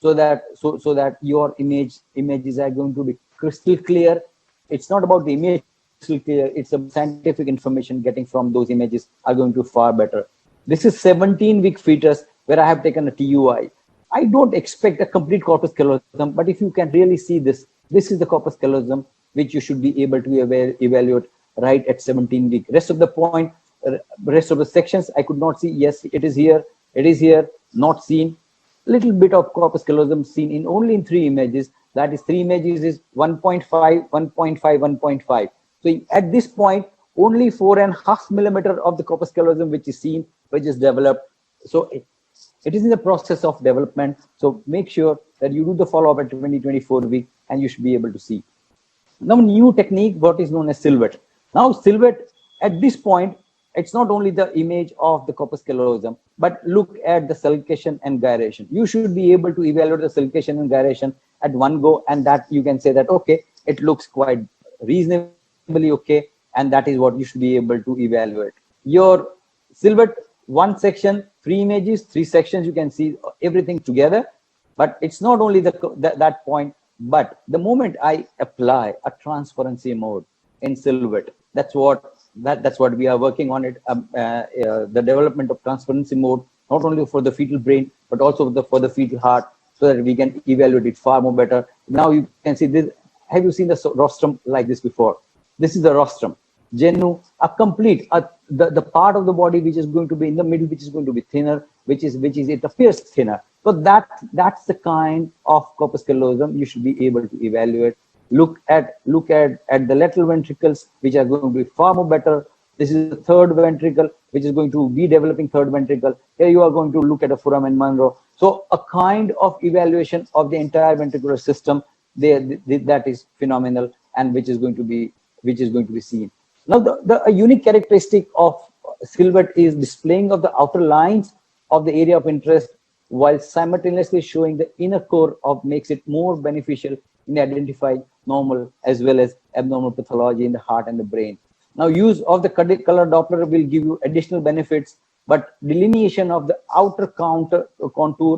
so that your images are going to be crystal clear. It's not about the image crystal clear, it's a scientific information getting from those images are going to far better. This is 17-week fetus where I have taken a TUI. I don't expect a complete corpus callosum, but if you can really see this is the corpus callosum which you should be able to evaluate right at 17 week. Rest of the sections I could not see. Yes, it is here, not seen. Little bit of corpus callosum seen only in 3 images. That is 3 images is 1.5, 1.5, 1.5. So at this point, only 4.5 millimeter of the corpus callosum which is seen, which is developed. So it is in the process of development. So make sure that you do the follow-up at 20-24 week, and you should be able to see. Now, new technique, what is known as silhouette. Now, silhouette at this point, it's not only the image of the corpus callosum, but look at the sulcation and gyration. You should be able to evaluate the sulcation and gyration at one go, and that you can say that, okay, it looks quite reasonably okay, and that is what you should be able to evaluate. Your silhouette, one section, 3 images, 3 sections, you can see everything together. But it's not only that point, but the moment I apply a transparency mode in silhouette, that's what we are working on it. The development of transparency mode, not only for the fetal brain, but also for the fetal heart, so that we can evaluate it far more better. Now you can see this. Have you seen the rostrum like this before? This is the rostrum. genu, a complete, the part of the body which is going to be in the middle, which is going to be thinner, which is it appears thinner. So that's the kind of corpus callosum you should be able to evaluate. Look at the lateral ventricles, which are going to be far more better. This is the third ventricle, which is going to be developing third ventricle. Here you are going to look at a foramen Monro. So a kind of evaluation of the entire ventricular system that is phenomenal, and which is going to be seen. Now, a unique characteristic of silhouette is displaying of the outer lines of the area of interest, while simultaneously showing the inner core of makes it more beneficial in identifying normal as well as abnormal pathology in the heart and the brain. Now, use of the color Doppler will give you additional benefits, but delineation of the outer contour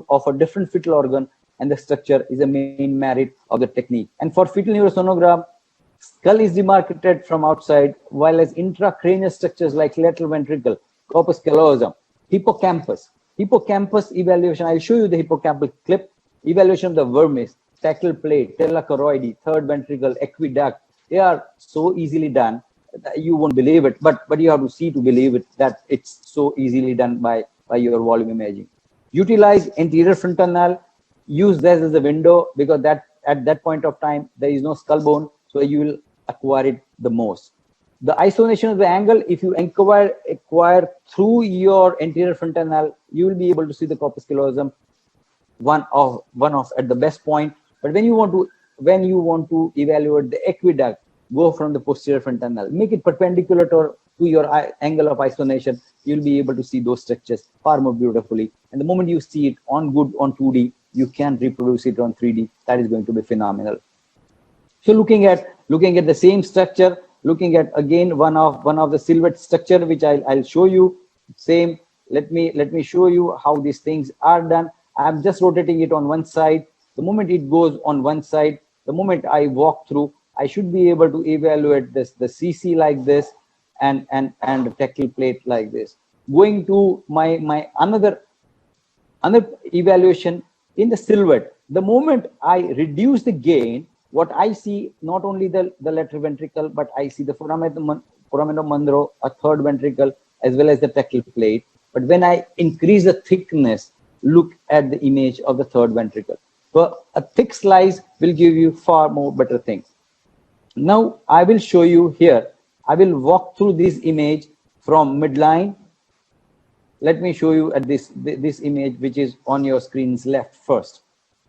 of a different fetal organ and the structure is a main merit of the technique. And for fetal neurosonogram, skull is demarcated from outside, while as intracranial structures like lateral ventricle, corpus callosum, hippocampus evaluation. I'll show you the hippocampal clip. Evaluation of the vermis, tactile plate, telachoroidy, third ventricle, aqueduct. They are so easily done that you won't believe it, but you have to see to believe it, that it's so easily done by your volume imaging. Utilize anterior frontal, use this as a window, because that at that point of time there is no skull bone, so you will acquire it the most. The isolation of the angle, if you acquire through your anterior frontal, you will be able to see the corpus callosum one of at the best point. But when you want to evaluate the aqueduct, go from the posterior frontal, make it perpendicular to your angle of isolation. You'll be able to see those structures far more beautifully. And the moment you see it on 2D, you can reproduce it on 3D. That is going to be phenomenal. So looking at the same structure, looking at again one of the silhouette structure, which I'll show you. Same. Let me show you how these things are done. I'm just rotating it on one side. The moment it goes on one side, the moment I walk through, I should be able to evaluate the CC like this, and the tactile plate like this. Going to my another evaluation in the silhouette. The moment I reduce the gain, what I see, not only the lateral ventricle, but I see the foramen Monro, a third ventricle, as well as the tactile plate. But when I increase the thickness, look at the image of the third ventricle. So a thick slice will give you far more better things. Now I will show you here. I will walk through this image from midline. Let me show you at this image, which is on your screen's left first.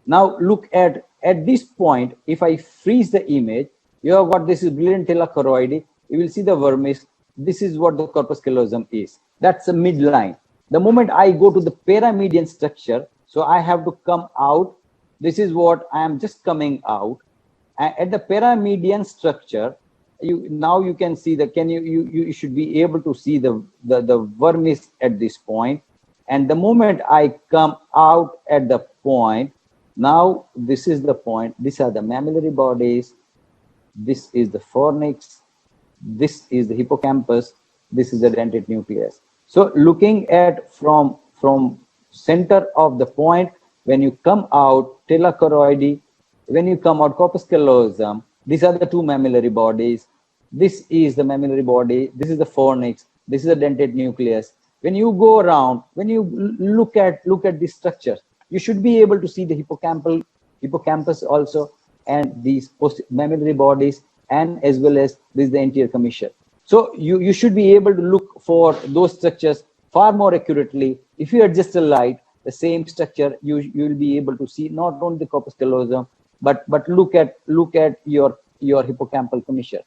Now look at this point. If I freeze the image, you have got this is brilliant telachoroidy. You will see the vermis. This is what the corpus callosum is. That's a midline. The moment I go to the paramedian structure, so I have to come out. This is what I am just coming out. At the paramedian structure, you can see you should be able to see the vermis at this point. And the moment I come out at the point, now this is the point. These are the mammillary bodies. This is the fornix. This is the hippocampus. This is the dentate nucleus. So looking at from center of the point, when you come out, telachoroidy, when you come out, corpus callosum, these are the two mammillary bodies. This is the mammillary body. This is the fornix. This is the dentate nucleus. When you go around, when you look at this structure, you should be able to see the hippocampus also, and these mammillary bodies, and as well as this is the anterior commissure. So you should be able to look for those structures far more accurately. If you adjust the light, the same structure, you will be able to see not only the corpus callosum, but look at your hippocampal commissure.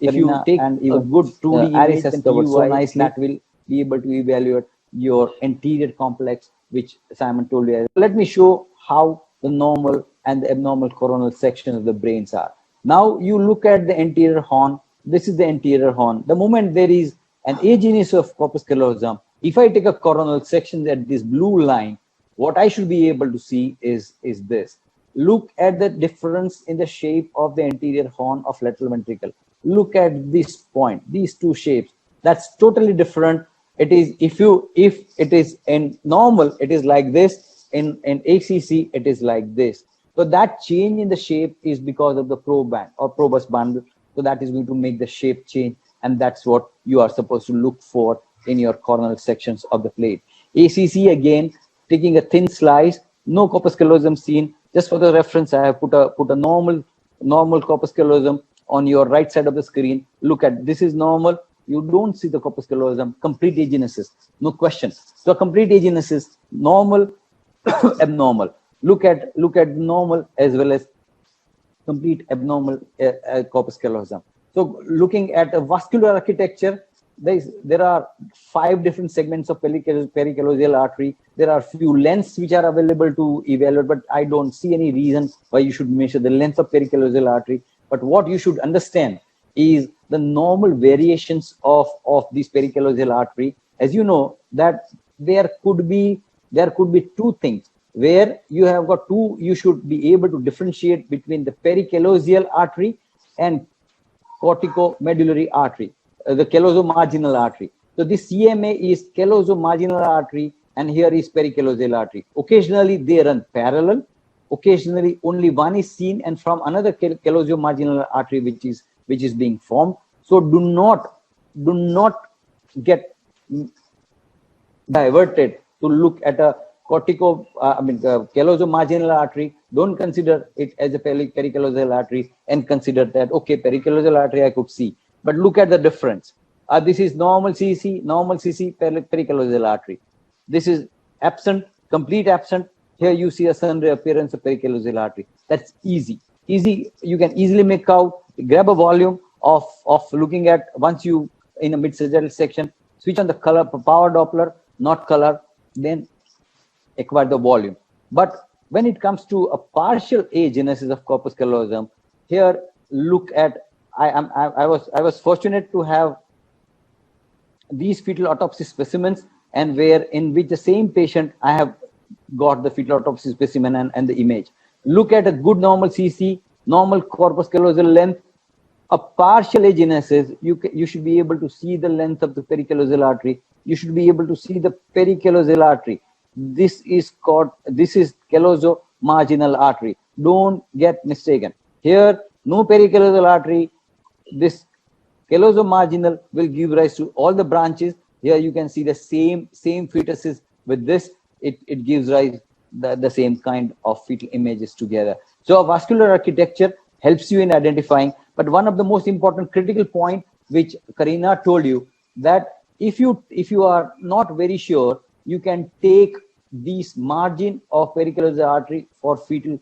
If you take a good 2D iris has covered so nicely, that will be able to evaluate your anterior complex, which Simon told you. Let me show how the normal and the abnormal coronal sections of the brains are. Now you look at the anterior horn. This is the anterior horn. The moment there is an agenesis of corpus callosum, if I take a coronal section at this blue line, what I should be able to see is this. Look at the difference in the shape of the anterior horn of lateral ventricle. Look at this point, these two shapes. That's totally different. It is, if it is in normal, it is like this. In ACC, it is like this. So that change in the shape is because of the proband or probus bundle. So that is going to make the shape change, and that's what you are supposed to look for in your coronal sections of the plate. ACC, again, taking a thin slice, no corpus callosum seen. Just for the reference, I have put a normal corpus callosum on your right side of the screen. Look at, this is normal. You don't see the corpus callosum. Complete agenesis, no question. So complete agenesis, normal, abnormal. Look at normal as well as complete abnormal corpus callosum. So looking at a vascular architecture, there are 5 different segments of pericallosal artery. There are few lengths which are available to evaluate, but I don't see any reason why you should measure the length of pericallosal artery. But what you should understand is the normal variations of this pericallosal artery. As you know, that there could be 2 things where you have got 2. You should be able to differentiate between the pericallosal artery and corticomedullary artery, the callosomarginal artery. So this CMA is callosomarginal artery, and here is pericallosal artery. Occasionally they run parallel. Occasionally only one is seen, and from another callosomarginal artery which is being formed. So do not get diverted to look at a callosomarginal artery. Don't consider it as a pericallosal artery and consider that, okay, pericallosal artery I could see. But look at the difference. This is normal CC, pericallosal artery. This is absent, complete absent. Here you see a sundry appearance of pericallosal artery. That's easy. You can easily make out, grab a volume of looking at, once you in a mid-sagittal section, switch on the color, power Doppler, not color, then acquire the volume. But when it comes to a partial agenesis of corpus callosum, here look at, I was fortunate to have these fetal autopsy specimens, and in which the same patient I have got the fetal autopsy specimen and the image. Look at a good normal CC, normal corpus callosal length. A partial agenesis, you should be able to see the length of the pericallosal artery. You should be able to see the pericallosal artery. This is callosomarginal artery. Don't get mistaken. Here, no pericallosal artery. This callosomarginal will give rise to all the branches. Here you can see the same fetuses with this. It gives rise the same kind of fetal images together. So a vascular architecture helps you in identifying. But one of the most important critical point, which Karina told you, that if you are not very sure, you can take this margin of pericallosal artery for fetal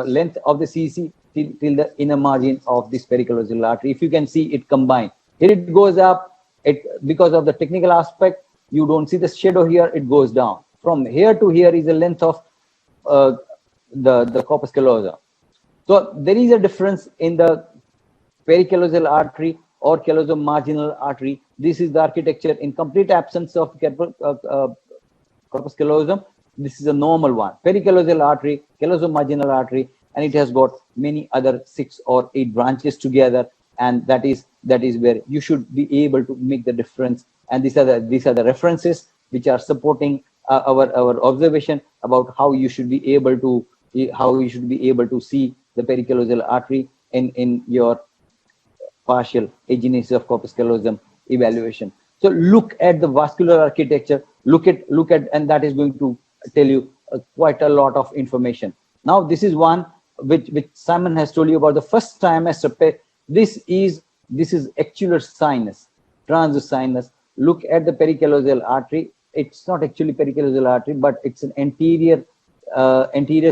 length of the CC till the inner margin of this pericallosal artery. If you can see it combined, here it goes up. Because of the technical aspect, you don't see the shadow here. It goes down. From here to here is the length of the corpus callosum. So there is a difference in the pericallosal artery or callosomarginal artery. This is the architecture in complete absence of corpus callosum. This is a normal one. Pericallosal artery, callosomarginal artery, and it has got many other 6 or 8 branches together, and that is where you should be able to make the difference. And these are the references which are supporting our observation about how you should be able to see the pericallosal artery in your partial agenesis of corpus callosum evaluation. So look at the vascular architecture, look at, and that is going to tell you quite a lot of information. Now this is one which Simon has told you about the first trimester. This is actual sinus, transverse sinus. Look at the pericallosal artery. It's not actually pericallosal artery, but it's an anterior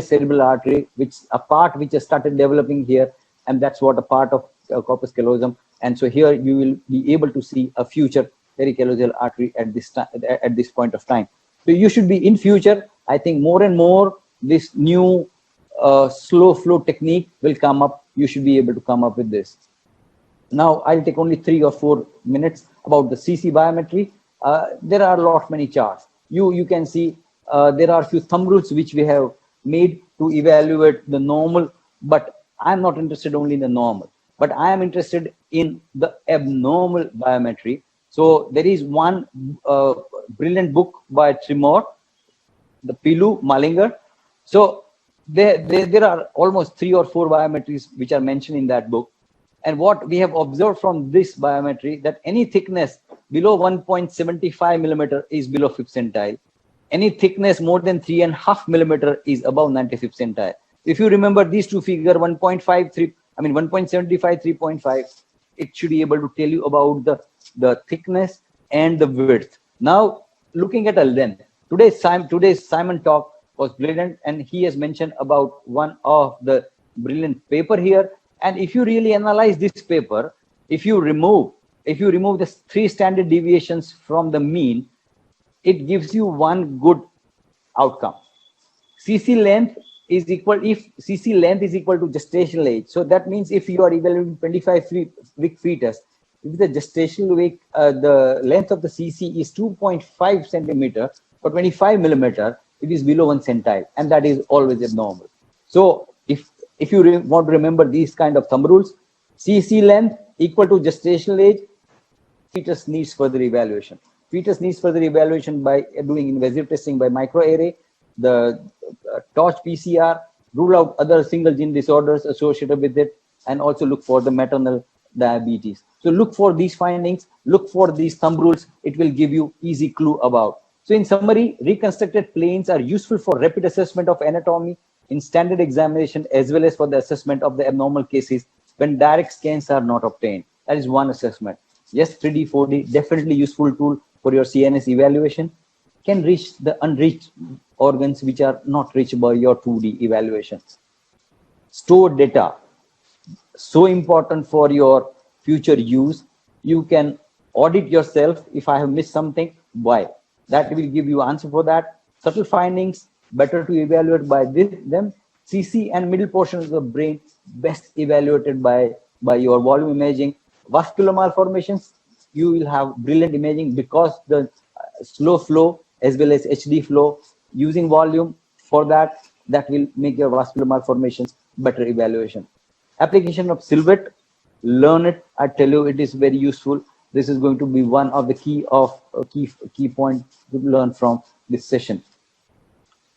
cerebral artery, which a part which has started developing here, and that's what a part of corpus callosum. And so here you will be able to see a future pericallosal artery at this point of time. So you should be in future. I think more and more this new slow flow technique will come up. You should be able to come up with this. Now, I'll take only 3 or 4 minutes about the CC biometry. There are many charts. You can see there are a few thumb rules which we have made to evaluate the normal, but I'm not interested only in the normal, but I am interested in the abnormal biometry. So there is one brilliant book by Trimor, the Pilu Malinger. So there are almost 3 or 4 biometries which are mentioned in that book. And what we have observed from this biometry, that any thickness below 1.75 millimeter is below 5th centile. Any thickness more than 3.5 millimeter is above 95th centile. If you remember these two figures, 1.53, I mean 1.75, 3.5, it should be able to tell you about the thickness and the width. Now, looking at a length, today's Simon talk was brilliant, and he has mentioned about one of the brilliant paper here. And if you really analyze this paper, if you remove the 3 standard deviations from the mean, it gives you one good outcome. CC length is equal, if CC length is equal to gestational age. So that means if you are evaluating 25-week fetus, if the gestational week, the length of the CC is 2.5 centimeter or 25 millimeter, it is below 1 centile, and that is always abnormal. So if you want to remember these kind of thumb rules, CC length equal to gestational age, fetus needs further evaluation. Fetus needs further evaluation by doing invasive testing by microarray, the torch PCR, rule out other single gene disorders associated with it, and also look for the maternal diabetes. So look for these findings, look for these thumb rules. It will give you easy clue about. So in summary, reconstructed planes are useful for rapid assessment of anatomy in standard examination, as well as for the assessment of the abnormal cases when direct scans are not obtained. That is one assessment. Yes, 3D, 4D, definitely useful tool for your CNS evaluation, can reach the unreached organs which are not reached by your 2D evaluation. Store data, so important for your future use. You can audit yourself. If I have missed something, why? That will give you answer for that. Subtle findings, better to evaluate by them. CC and middle portion of the brain, best evaluated by your volume imaging. Vascular malformations, you will have brilliant imaging because the slow flow as well as HD flow, using volume for that will make your vascular malformations better evaluation. Application of silhouette, learn it. I tell you, it is very useful. This is going to be one of the key point to learn from this session.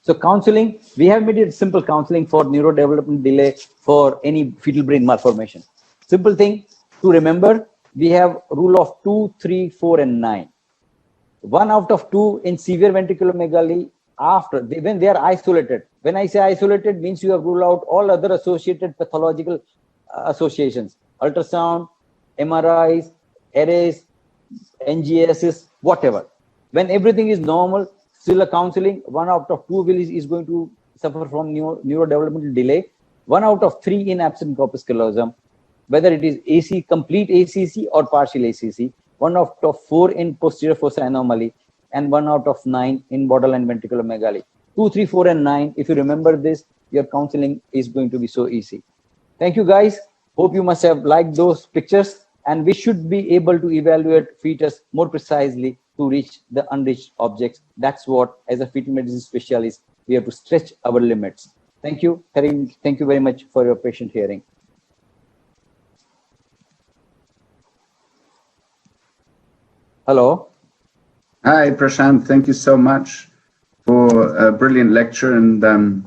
So counseling, we have made it simple counseling for neurodevelopment delay for any fetal brain malformation. Simple thing to remember, we have rule of 2, 3, 4, and 9. 1 out of 2 in severe ventriculomegaly when they are isolated. When I say isolated, means you have ruled out all other associated pathological associations, ultrasound, MRIs, arrays, NGSs, whatever. When everything is normal, still a counseling, 1 out of 2 is going to suffer from neurodevelopmental delay. 1 out of 3 in absent corpus callosum, whether it is complete ACC or partial ACC. 1 out of 4 in posterior fossa anomaly, and 1 out of 9 in borderline ventriculomegaly. 2, 3, 4, and 9. If you remember this, your counseling is going to be so easy. Thank you, guys. Hope you must have liked those pictures, and we should be able to evaluate fetus more precisely to reach the unreached objects. That's what, as a fetal medicine specialist, we have to stretch our limits. Thank you. Thank you very much for your patient hearing. Hello. Hi, Prashant. Thank you so much for a brilliant lecture. And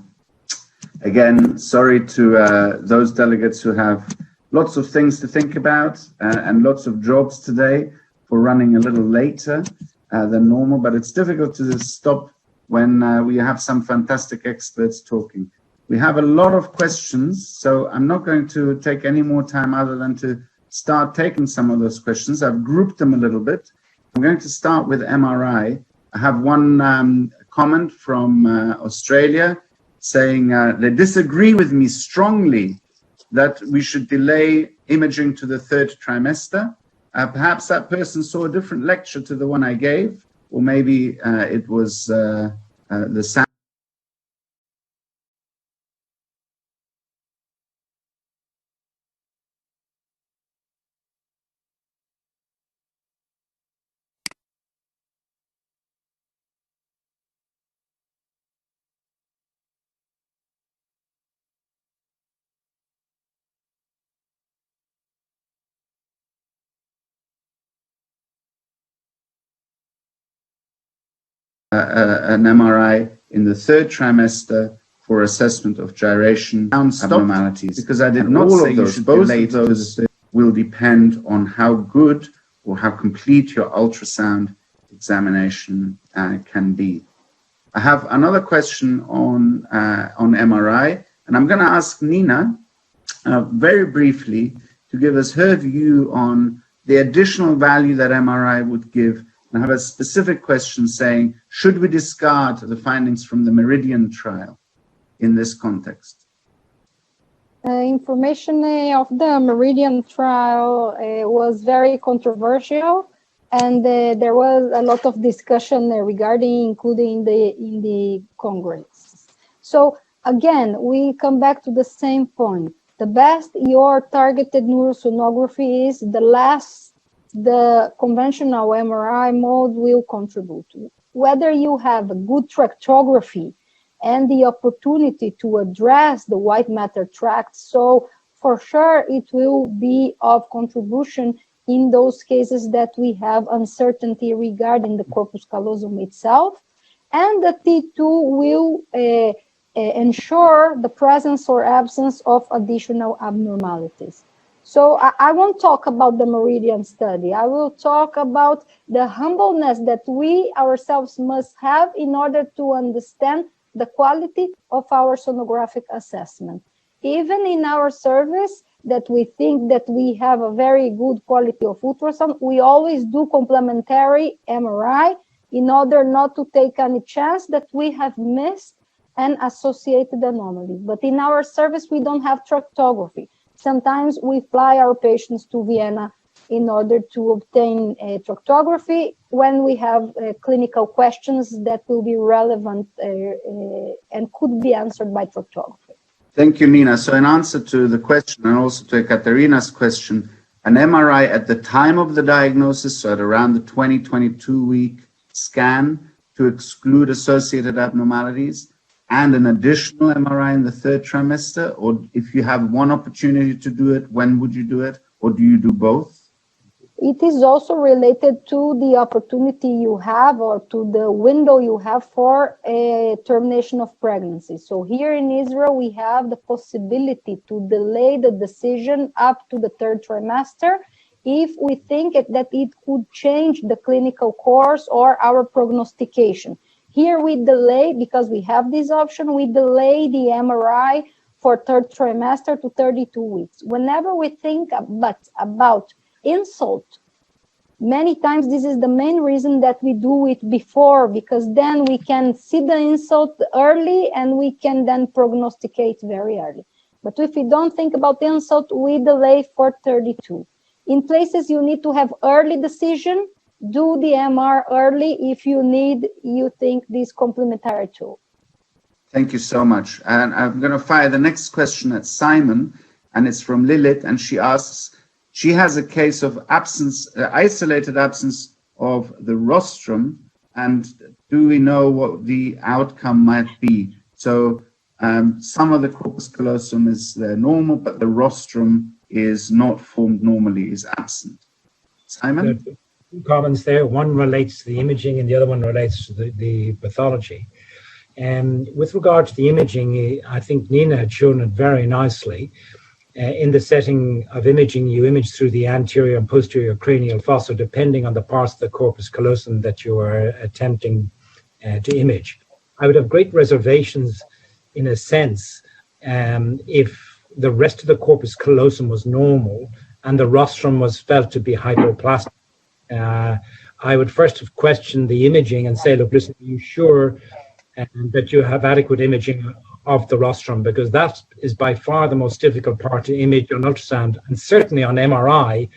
again, sorry to those delegates who have lots of things to think about and lots of jobs today for running a little later than normal. But it's difficult to stop when we have some fantastic experts talking. We have a lot of questions, so I'm not going to take any more time other than to start taking some of those questions. I've grouped them a little bit. I'm going to start with MRI. I have one comment from Australia saying they disagree with me strongly that we should delay imaging to the 3rd trimester. Perhaps that person saw a different lecture to the one I gave, or maybe it was the sound an MRI in the third trimester for assessment of gyration abnormalities, because I did not say you should delay those. Will depend on how good or how complete your ultrasound examination can be. I have another question on MRI, and I'm going to ask Nina very briefly to give us her view on the additional value that MRI would give. And I have a specific question saying, should we discard the findings from the Meridian trial in this context? Information of the Meridian trial was very controversial, and there was a lot of discussion regarding including in the Congress. So again, we come back to the same point. The best your targeted neurosonography is, the less the conventional MRI mode will contribute. Whether you have a good tractography and the opportunity to address the white matter tract, so for sure it will be of contribution in those cases that we have uncertainty regarding the corpus callosum itself, and the T2 will ensure the presence or absence of additional abnormalities. So I won't talk about the Meridian study. I will talk about the humbleness that we ourselves must have in order to understand the quality of our sonographic assessment. Even in our service, that we think that we have a very good quality of ultrasound, we always do complementary MRI in order not to take any chance that we have missed an associated anomaly. But in our service, we don't have tractography. Sometimes we fly our patients to Vienna in order to obtain a tractography when we have clinical questions that will be relevant and could be answered by tractography. Thank you, Nina. So in answer to the question and also to Ekaterina's question, an MRI at the time of the diagnosis, so at around the 22-week scan to exclude associated abnormalities, and an additional MRI in the third trimester? Or if you have one opportunity to do it, when would you do it? Or do you do both? It is also related to the opportunity you have or to the window you have for a termination of pregnancy. So here in Israel, we have the possibility to delay the decision up to the third trimester if we think that it could change the clinical course or our prognostication. Here we delay, because we have this option, we delay the MRI for third trimester to 32 weeks. Whenever we think about insult, many times this is the main reason that we do it before, because then we can see the insult early and we can then prognosticate very early. But if we don't think about insult, we delay for 32. In places you need to have early decision, do the MR early if you think this complementary tool. Thank you so much. And I'm going to fire the next question at Simon, and it's from Lilith, and she asks, she has a case of isolated absence of the rostrum, and do we know what the outcome might be? So some of the corpus callosum is normal, but the rostrum is not formed normally, is absent. Simon? Two comments there. One relates to the imaging and the other one relates to the pathology. With regard to the imaging, I think Nina had shown it very nicely. In the setting of imaging, you image through the anterior and posterior cranial fossa, depending on the parts of the corpus callosum that you are attempting to image. I would have great reservations, in a sense, if the rest of the corpus callosum was normal and the rostrum was felt to be hypoplastic. I would first have questioned the imaging and say, look, listen, are you sure that you have adequate imaging of the rostrum? Because that is by far the most difficult part to image on ultrasound, and certainly on MRI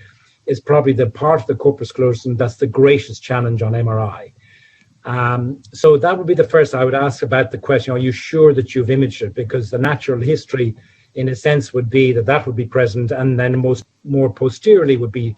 is probably the part of the corpus callosum that's the greatest challenge on MRI. So that would be the first I would ask about the question, are you sure that you've imaged it? Because the natural history, in a sense, would be that would be present, and then more posteriorly would be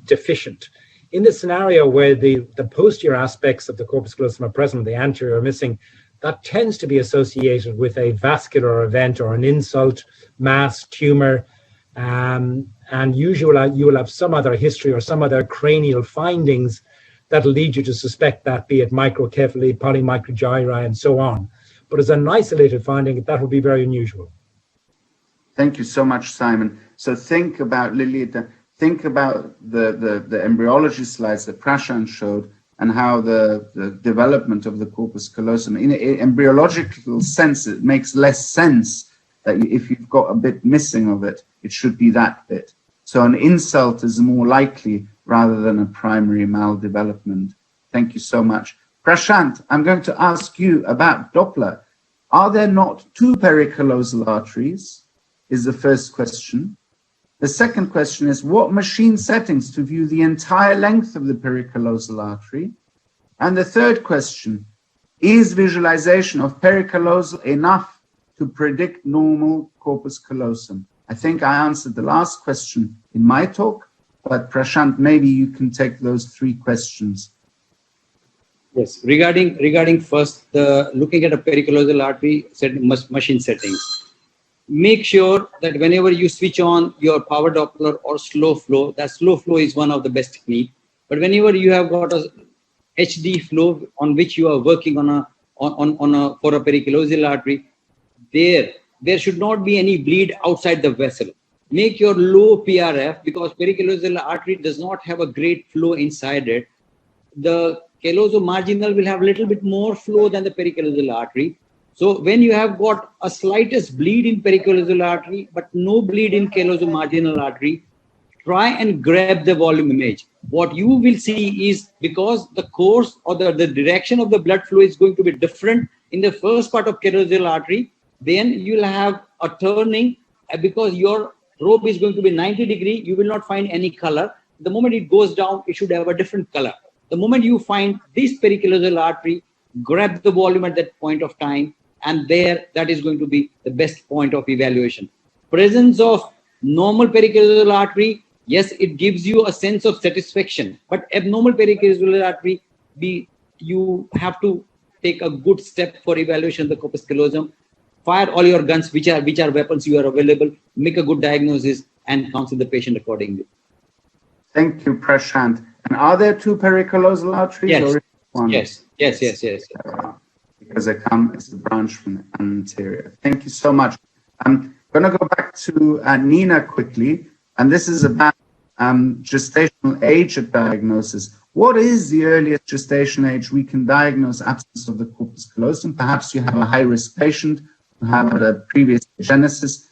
deficient. In the scenario where the posterior aspects of the corpus callosum are present, the anterior are missing, that tends to be associated with a vascular event or an insult, mass, tumor, and usually you will have some other history or some other cranial findings that'll lead you to suspect that, be it microcephaly, polymicrogyri, and so on. But as an isolated finding, that would be very unusual. Thank you so much, Simon. So think about, Lilita, think about the embryology slides that Prashant showed and how the development of the corpus callosum, in an embryological sense, it makes less sense that if you've got a bit missing of it, it should be that bit. So an insult is more likely rather than a primary maldevelopment. Thank you so much. Prashant, I'm going to ask you about Doppler. Are there not two pericallosal arteries? Is the first question. The second question is, what machine settings to view the entire length of the pericallosal artery? And the third question, is visualization of pericallosal enough to predict normal corpus callosum? I think I answered the last question in my talk, but Prashant, maybe you can take those three questions. Yes, regarding first, looking at a pericallosal artery machine settings. Make sure that whenever you switch on your power Doppler or slow flow, that slow flow is one of the best technique. But whenever you have got a HD flow on which you are working for a pericallosal artery, there should not be any bleed outside the vessel. Make your low PRF, because pericallosal artery does not have a great flow inside it. The callosomarginal will have a little bit more flow than the pericallosal artery. So when you have got a slightest bleed in pericallosal artery, but no bleed in callosomarginal artery, try and grab the volume image. What you will see is, because the course or the direction of the blood flow is going to be different in the first part of callosomal artery, then you'll have a turning, because your rope is going to be 90 degree, you will not find any color. The moment it goes down, it should have a different color. The moment you find this pericallosal artery, grab the volume at that point of time, and that is going to be the best point of evaluation. Presence of normal pericallosal artery, yes, it gives you a sense of satisfaction, but abnormal pericallosal artery, you have to take a good step for evaluation of the corpus callosum. Fire all your guns, which are weapons you are available, make a good diagnosis, and counsel the patient accordingly. Thank you, Prashant. And are there two pericallosal arteries? Yes. Or one? Yes. Because they come as a branch from the anterior. Thank you so much. I'm going to go back to Nina quickly, and this is about gestational age at diagnosis. What is the earliest gestation age we can diagnose absence of the corpus callosum? Perhaps you have a high-risk patient who had a previous genesis.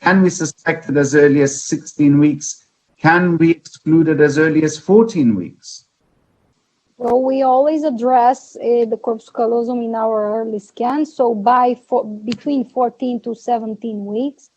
Can we suspect it as early as 16 weeks? Can we exclude it as early as 14 weeks? Well, we always address the corpus callosum in our early scan. So between 14 to 17 weeks,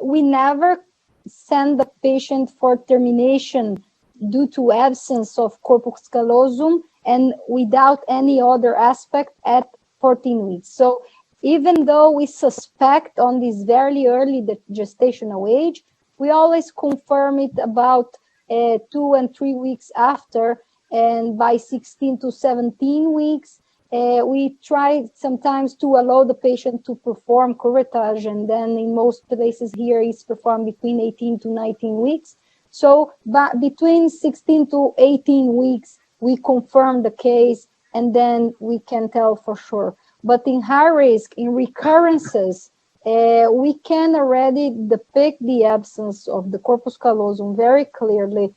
we never send the patient for termination due to absence of corpus callosum and without any other aspect at 14 weeks. So even though we suspect on this very early the gestational age, we always confirm it about 2 and 3 weeks after. And by 16 to 17 weeks, we try sometimes to allow the patient to perform curettage, and then in most places here it's performed between 18 to 19 weeks. So between 16 to 18 weeks, we confirm the case, and then we can tell for sure. But in high risk, in recurrences, we can already depict the absence of the corpus callosum very clearly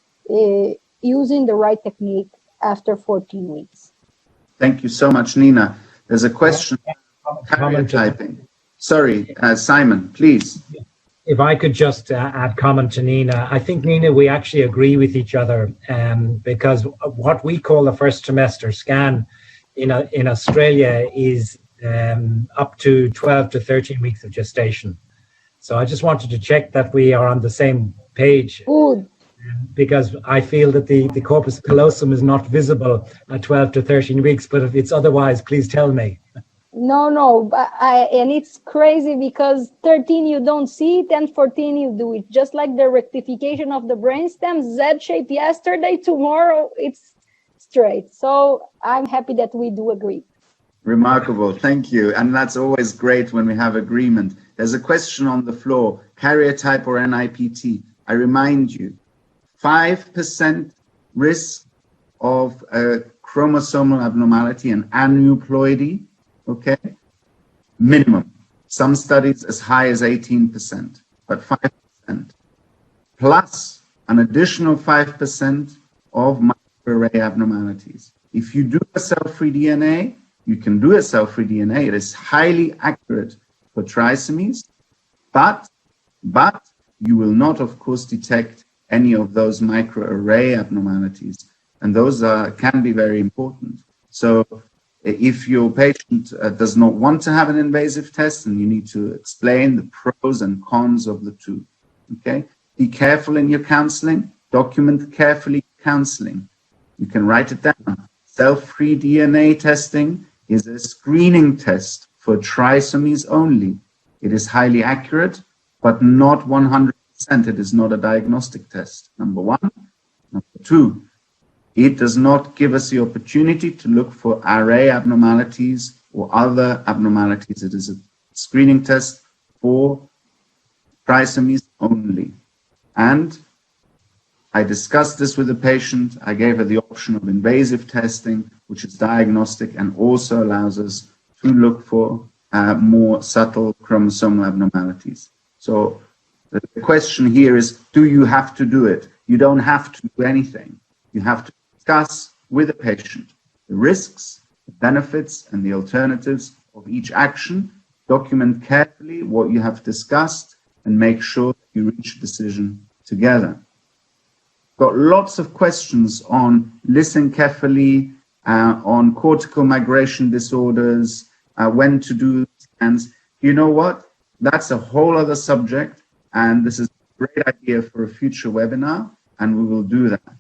using the right technique after 14 weeks. Thank you so much, Nina. There's a question on karyotyping. Sorry, Simon, please. If I could just add comment to Nina. I think, Nina, we actually agree with each other because what we call the first trimester scan in Australia is up to 12 to 13 weeks of gestation. So I just wanted to check that we are on the same page. Good. Because I feel that the corpus callosum is not visible at 12 to 13 weeks, but if it's otherwise, please tell me. No, and it's crazy because 13 you don't see it and 14 you do it. Just like the rectification of the brainstem, Z-shape yesterday, tomorrow it's straight. So I'm happy that we do agree. Remarkable, thank you. And that's always great when we have agreement. There's a question on the floor, karyotype or NIPT. I remind you, 5% risk of a chromosomal abnormality, an aneuploidy, okay? Minimum. Some studies as high as 18%, but 5%. Plus an additional 5% of microarray abnormalities. If you do a cell-free DNA, you can do a cell-free DNA. It is highly accurate for trisomies, but you will not, of course, detect any of those microarray abnormalities, and those can be very important. So if your patient does not want to have an invasive test, and you need to explain the pros and cons of the two, okay? Be careful in your counseling, document carefully counseling. You can write it down. Cell-free DNA testing is a screening test for trisomies only. It is highly accurate, but not 100%. It is not a diagnostic test, number one. Number two, it does not give us the opportunity to look for array abnormalities or other abnormalities. It is a screening test for trisomies only. And I discussed this with the patient. I gave her the option of invasive testing, which is diagnostic and also allows us to look for more subtle chromosomal abnormalities. So the question here is, do you have to do it? You don't have to do anything. You have to discuss with the patient the risks, the benefits, and the alternatives of each action. Document carefully what you have discussed and make sure that you reach a decision together. Got lots of questions on lissencephaly, on cortical migration disorders, when to do scans. You know what? That's a whole other subject, and this is a great idea for a future webinar, and we will do that.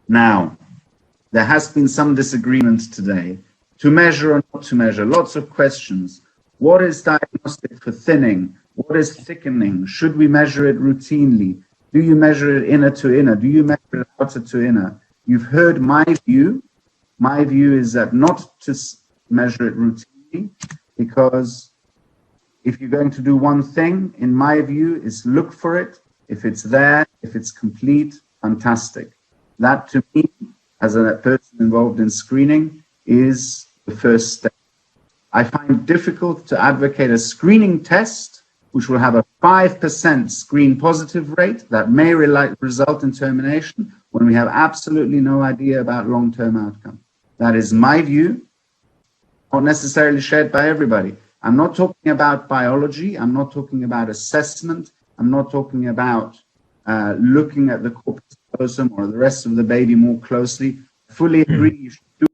Now, there has been some disagreement today. To measure or not to measure, lots of questions. What is diagnostic for thinning? What is thickening? Should we measure it routinely? Do you measure it inner to inner? Do you measure it outer to inner? You've heard my view. My view is that not to measure it routinely, because if you're going to do one thing, in my view, is look for it. If it's there, if it's complete, fantastic. That, to me, as a person involved in screening, is the first step. I find it difficult to advocate a screening test which will have a 5% screen positive rate that may result in termination when we have absolutely no idea about long-term outcome. That is my view, not necessarily shared by everybody. I'm not talking about biology. I'm not talking about assessment. I'm not talking about looking at the corpus callosum or the rest of the baby more closely. I fully agree you should do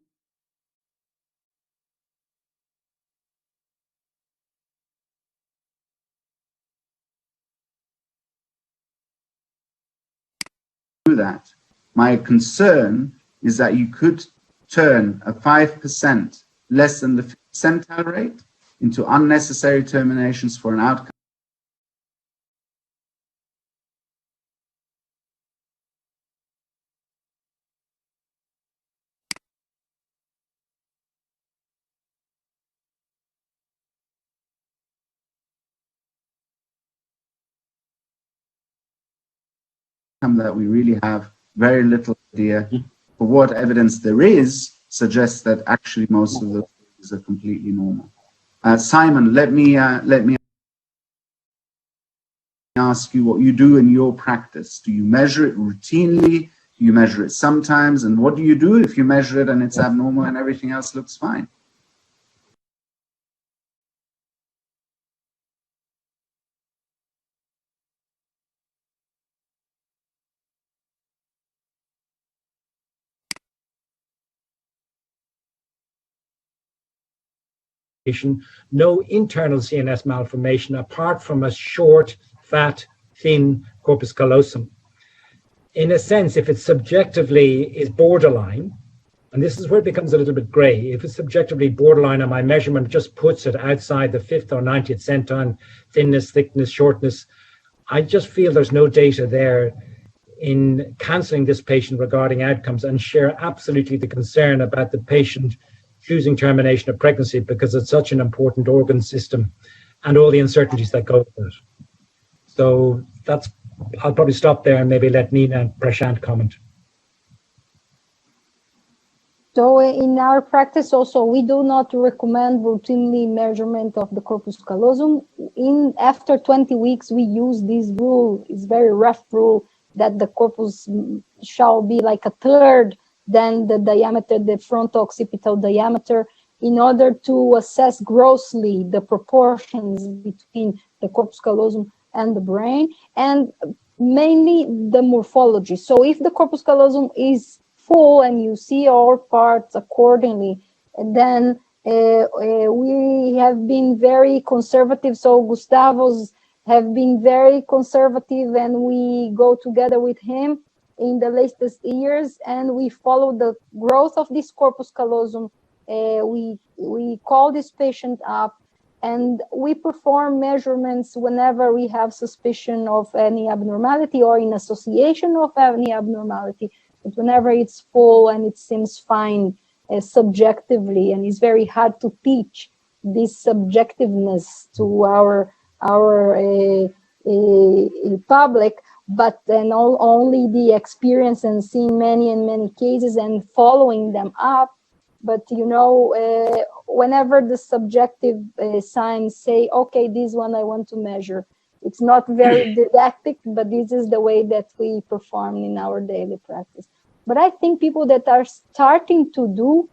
that. My concern is that you could turn a 5% less than the percentile rate into unnecessary terminations for an outcome that we really have very little idea. For what evidence there is suggests that actually most of those things are completely normal. Simon, let me ask you what you do in your practice. Do you measure it routinely? Do you measure it sometimes? And what do you do if you measure it and it's abnormal and everything else looks fine? No internal CNS malformation apart from a short, fat, thin corpus callosum. In a sense, if it subjectively is borderline, and this is where it becomes a little bit gray, if it's subjectively borderline and my measurement just puts it outside the 5th or 90th centile, thinness, thickness, shortness, I just feel there's no data there in counseling this patient regarding outcomes, and share absolutely the concern about the patient choosing termination of pregnancy because it's such an important organ system and all the uncertainties that go with it. So I'll probably stop there and maybe let Nina and Prashant comment. So in our practice also, we do not recommend routinely measurement of the corpus callosum. After 20 weeks, we use this rule, it's very rough rule, that the corpus shall be like a third than the diameter, the fronto-occipital diameter, in order to assess grossly the proportions between the corpus callosum and the brain, and mainly the morphology. So if the corpus callosum is full and you see all parts accordingly, and then we have been very conservative. So Gustavo's have been very conservative, and we go together with him in the latest years, and we follow the growth of this corpus callosum. We call this patient up, and we perform measurements whenever we have suspicion of any abnormality or in association of any abnormality. But whenever it's full and it seems fine subjectively, and it's very hard to teach this subjectiveness to our public, but then only the experience and seeing many and many cases and following them up. But you know, whenever the subjective signs say, okay, this one I want to measure, it's not very didactic, but this is the way that we perform in our daily practice. But I think people that are starting to do,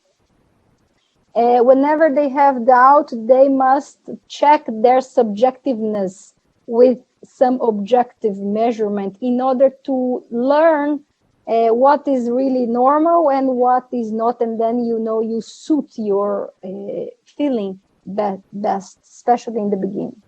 whenever they have doubt, they must check their subjectiveness with some objective measurement in order to learn what is really normal and what is not, and then you suit your feeling best, especially in the beginning.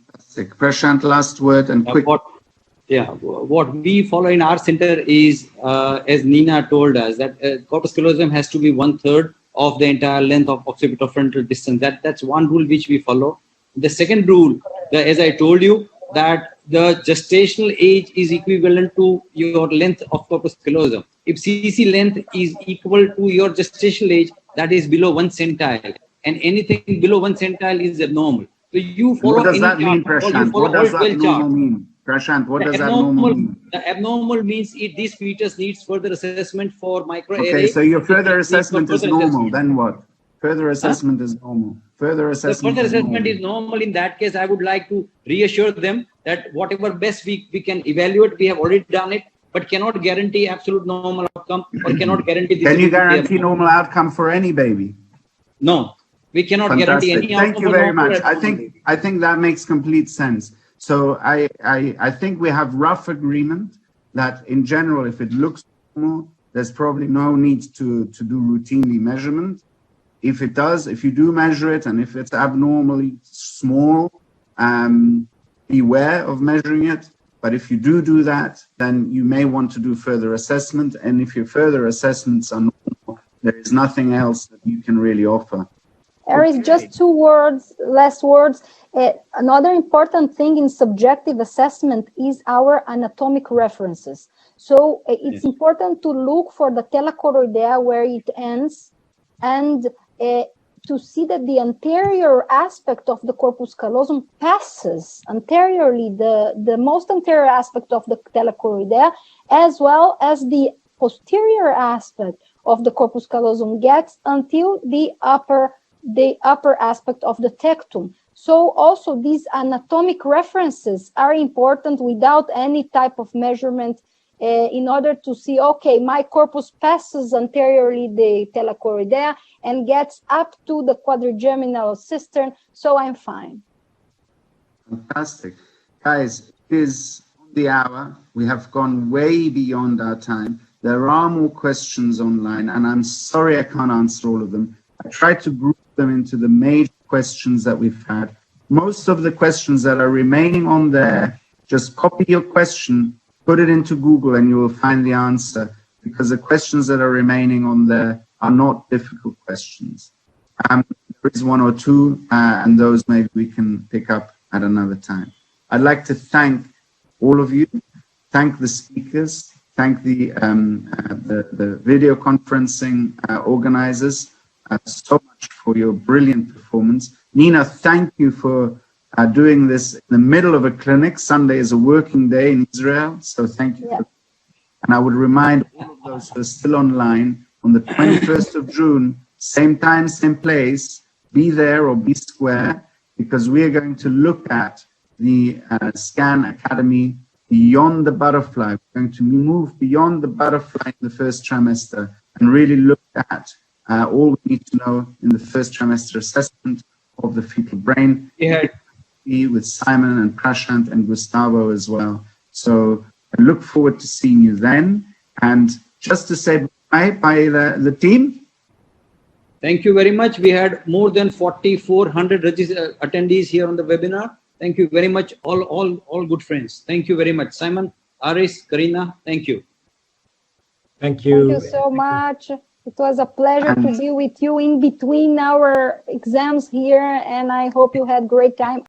Fantastic. Prashant, last word and quick. What we follow in our center is, as Nina told us, that corpus callosum has to be 1/3 of the entire length of occipitofrontal distance. That's one rule which we follow. The second rule, as I told you, that the gestational age is equivalent to your length of corpus callosum. If CC length is equal to your gestational age, that is below 1 centile, and anything below 1 centile is abnormal. So you follow. What does that mean, Prashant? What does abnormal mean? Prashant, what does abnormal mean? The abnormal means this fetus needs further assessment for microarray. Okay, so your further assessment is normal. Then what? Further assessment is normal. Further assessment is normal. In that case, I would like to reassure them that whatever best we can evaluate, we have already done it, but cannot guarantee absolute normal outcome, or cannot guarantee this. Can you guarantee normal outcome for any baby? No, we cannot guarantee any outcome. Thank you very much. I think that makes complete sense. So I think we have rough agreement that in general, if it looks normal, there's probably no need to do routinely measurement. If it does, if you do measure it, and if it's abnormally small, beware of measuring it. But if you do that, then you may want to do further assessment. And if your further assessments are normal, there is nothing else that you can really offer. There is just last words. Another important thing in subjective assessment is our anatomic references. So it's important to look for the telachoroidea where it ends, and to see that the anterior aspect of the corpus callosum passes anteriorly, the most anterior aspect of the telachoroidea, as well as the posterior aspect of the corpus callosum gets until the upper aspect of the tectum. So also these anatomic references are important without any type of measurement, in order to see, okay, my corpus passes anteriorly the telachoroidea and gets up to the quadrigeminal cistern, so I'm fine. Fantastic. Guys, it is the hour. We have gone way beyond our time. There are more questions online, and I'm sorry I can't answer all of them. I tried to group them into the major questions that we've had. Most of the questions that are remaining on there, just copy your question, put it into Google, and you will find the answer, because the questions that are remaining on there are not difficult questions. There is one or two, and those maybe we can pick up at another time. I'd like to thank all of you, thank the speakers, thank the video conferencing organizers so much for your brilliant performance. Nina, thank you for doing this in the middle of a clinic. Sunday is a working day in Israel, so thank you. And I would remind all of those who are still online, on the 21st of June, same time, same place, be there or be square, because we are going to look at the SCAN Academy beyond the butterfly. We're going to move beyond the butterfly in the first trimester and really look at all we need to know in the first trimester assessment of the fetal brain. Yeah. With Simon and Prashant and Gustavo as well. So I look forward to seeing you then. And just to say bye the team. Thank you very much. We had more than 4,400 attendees here on the webinar. Thank you very much, all good friends. Thank you very much. Simon, Aris, Karina, thank you. Thank you. Thank you so much. It was a pleasure to be with you in between our exams here, and I hope you had great time.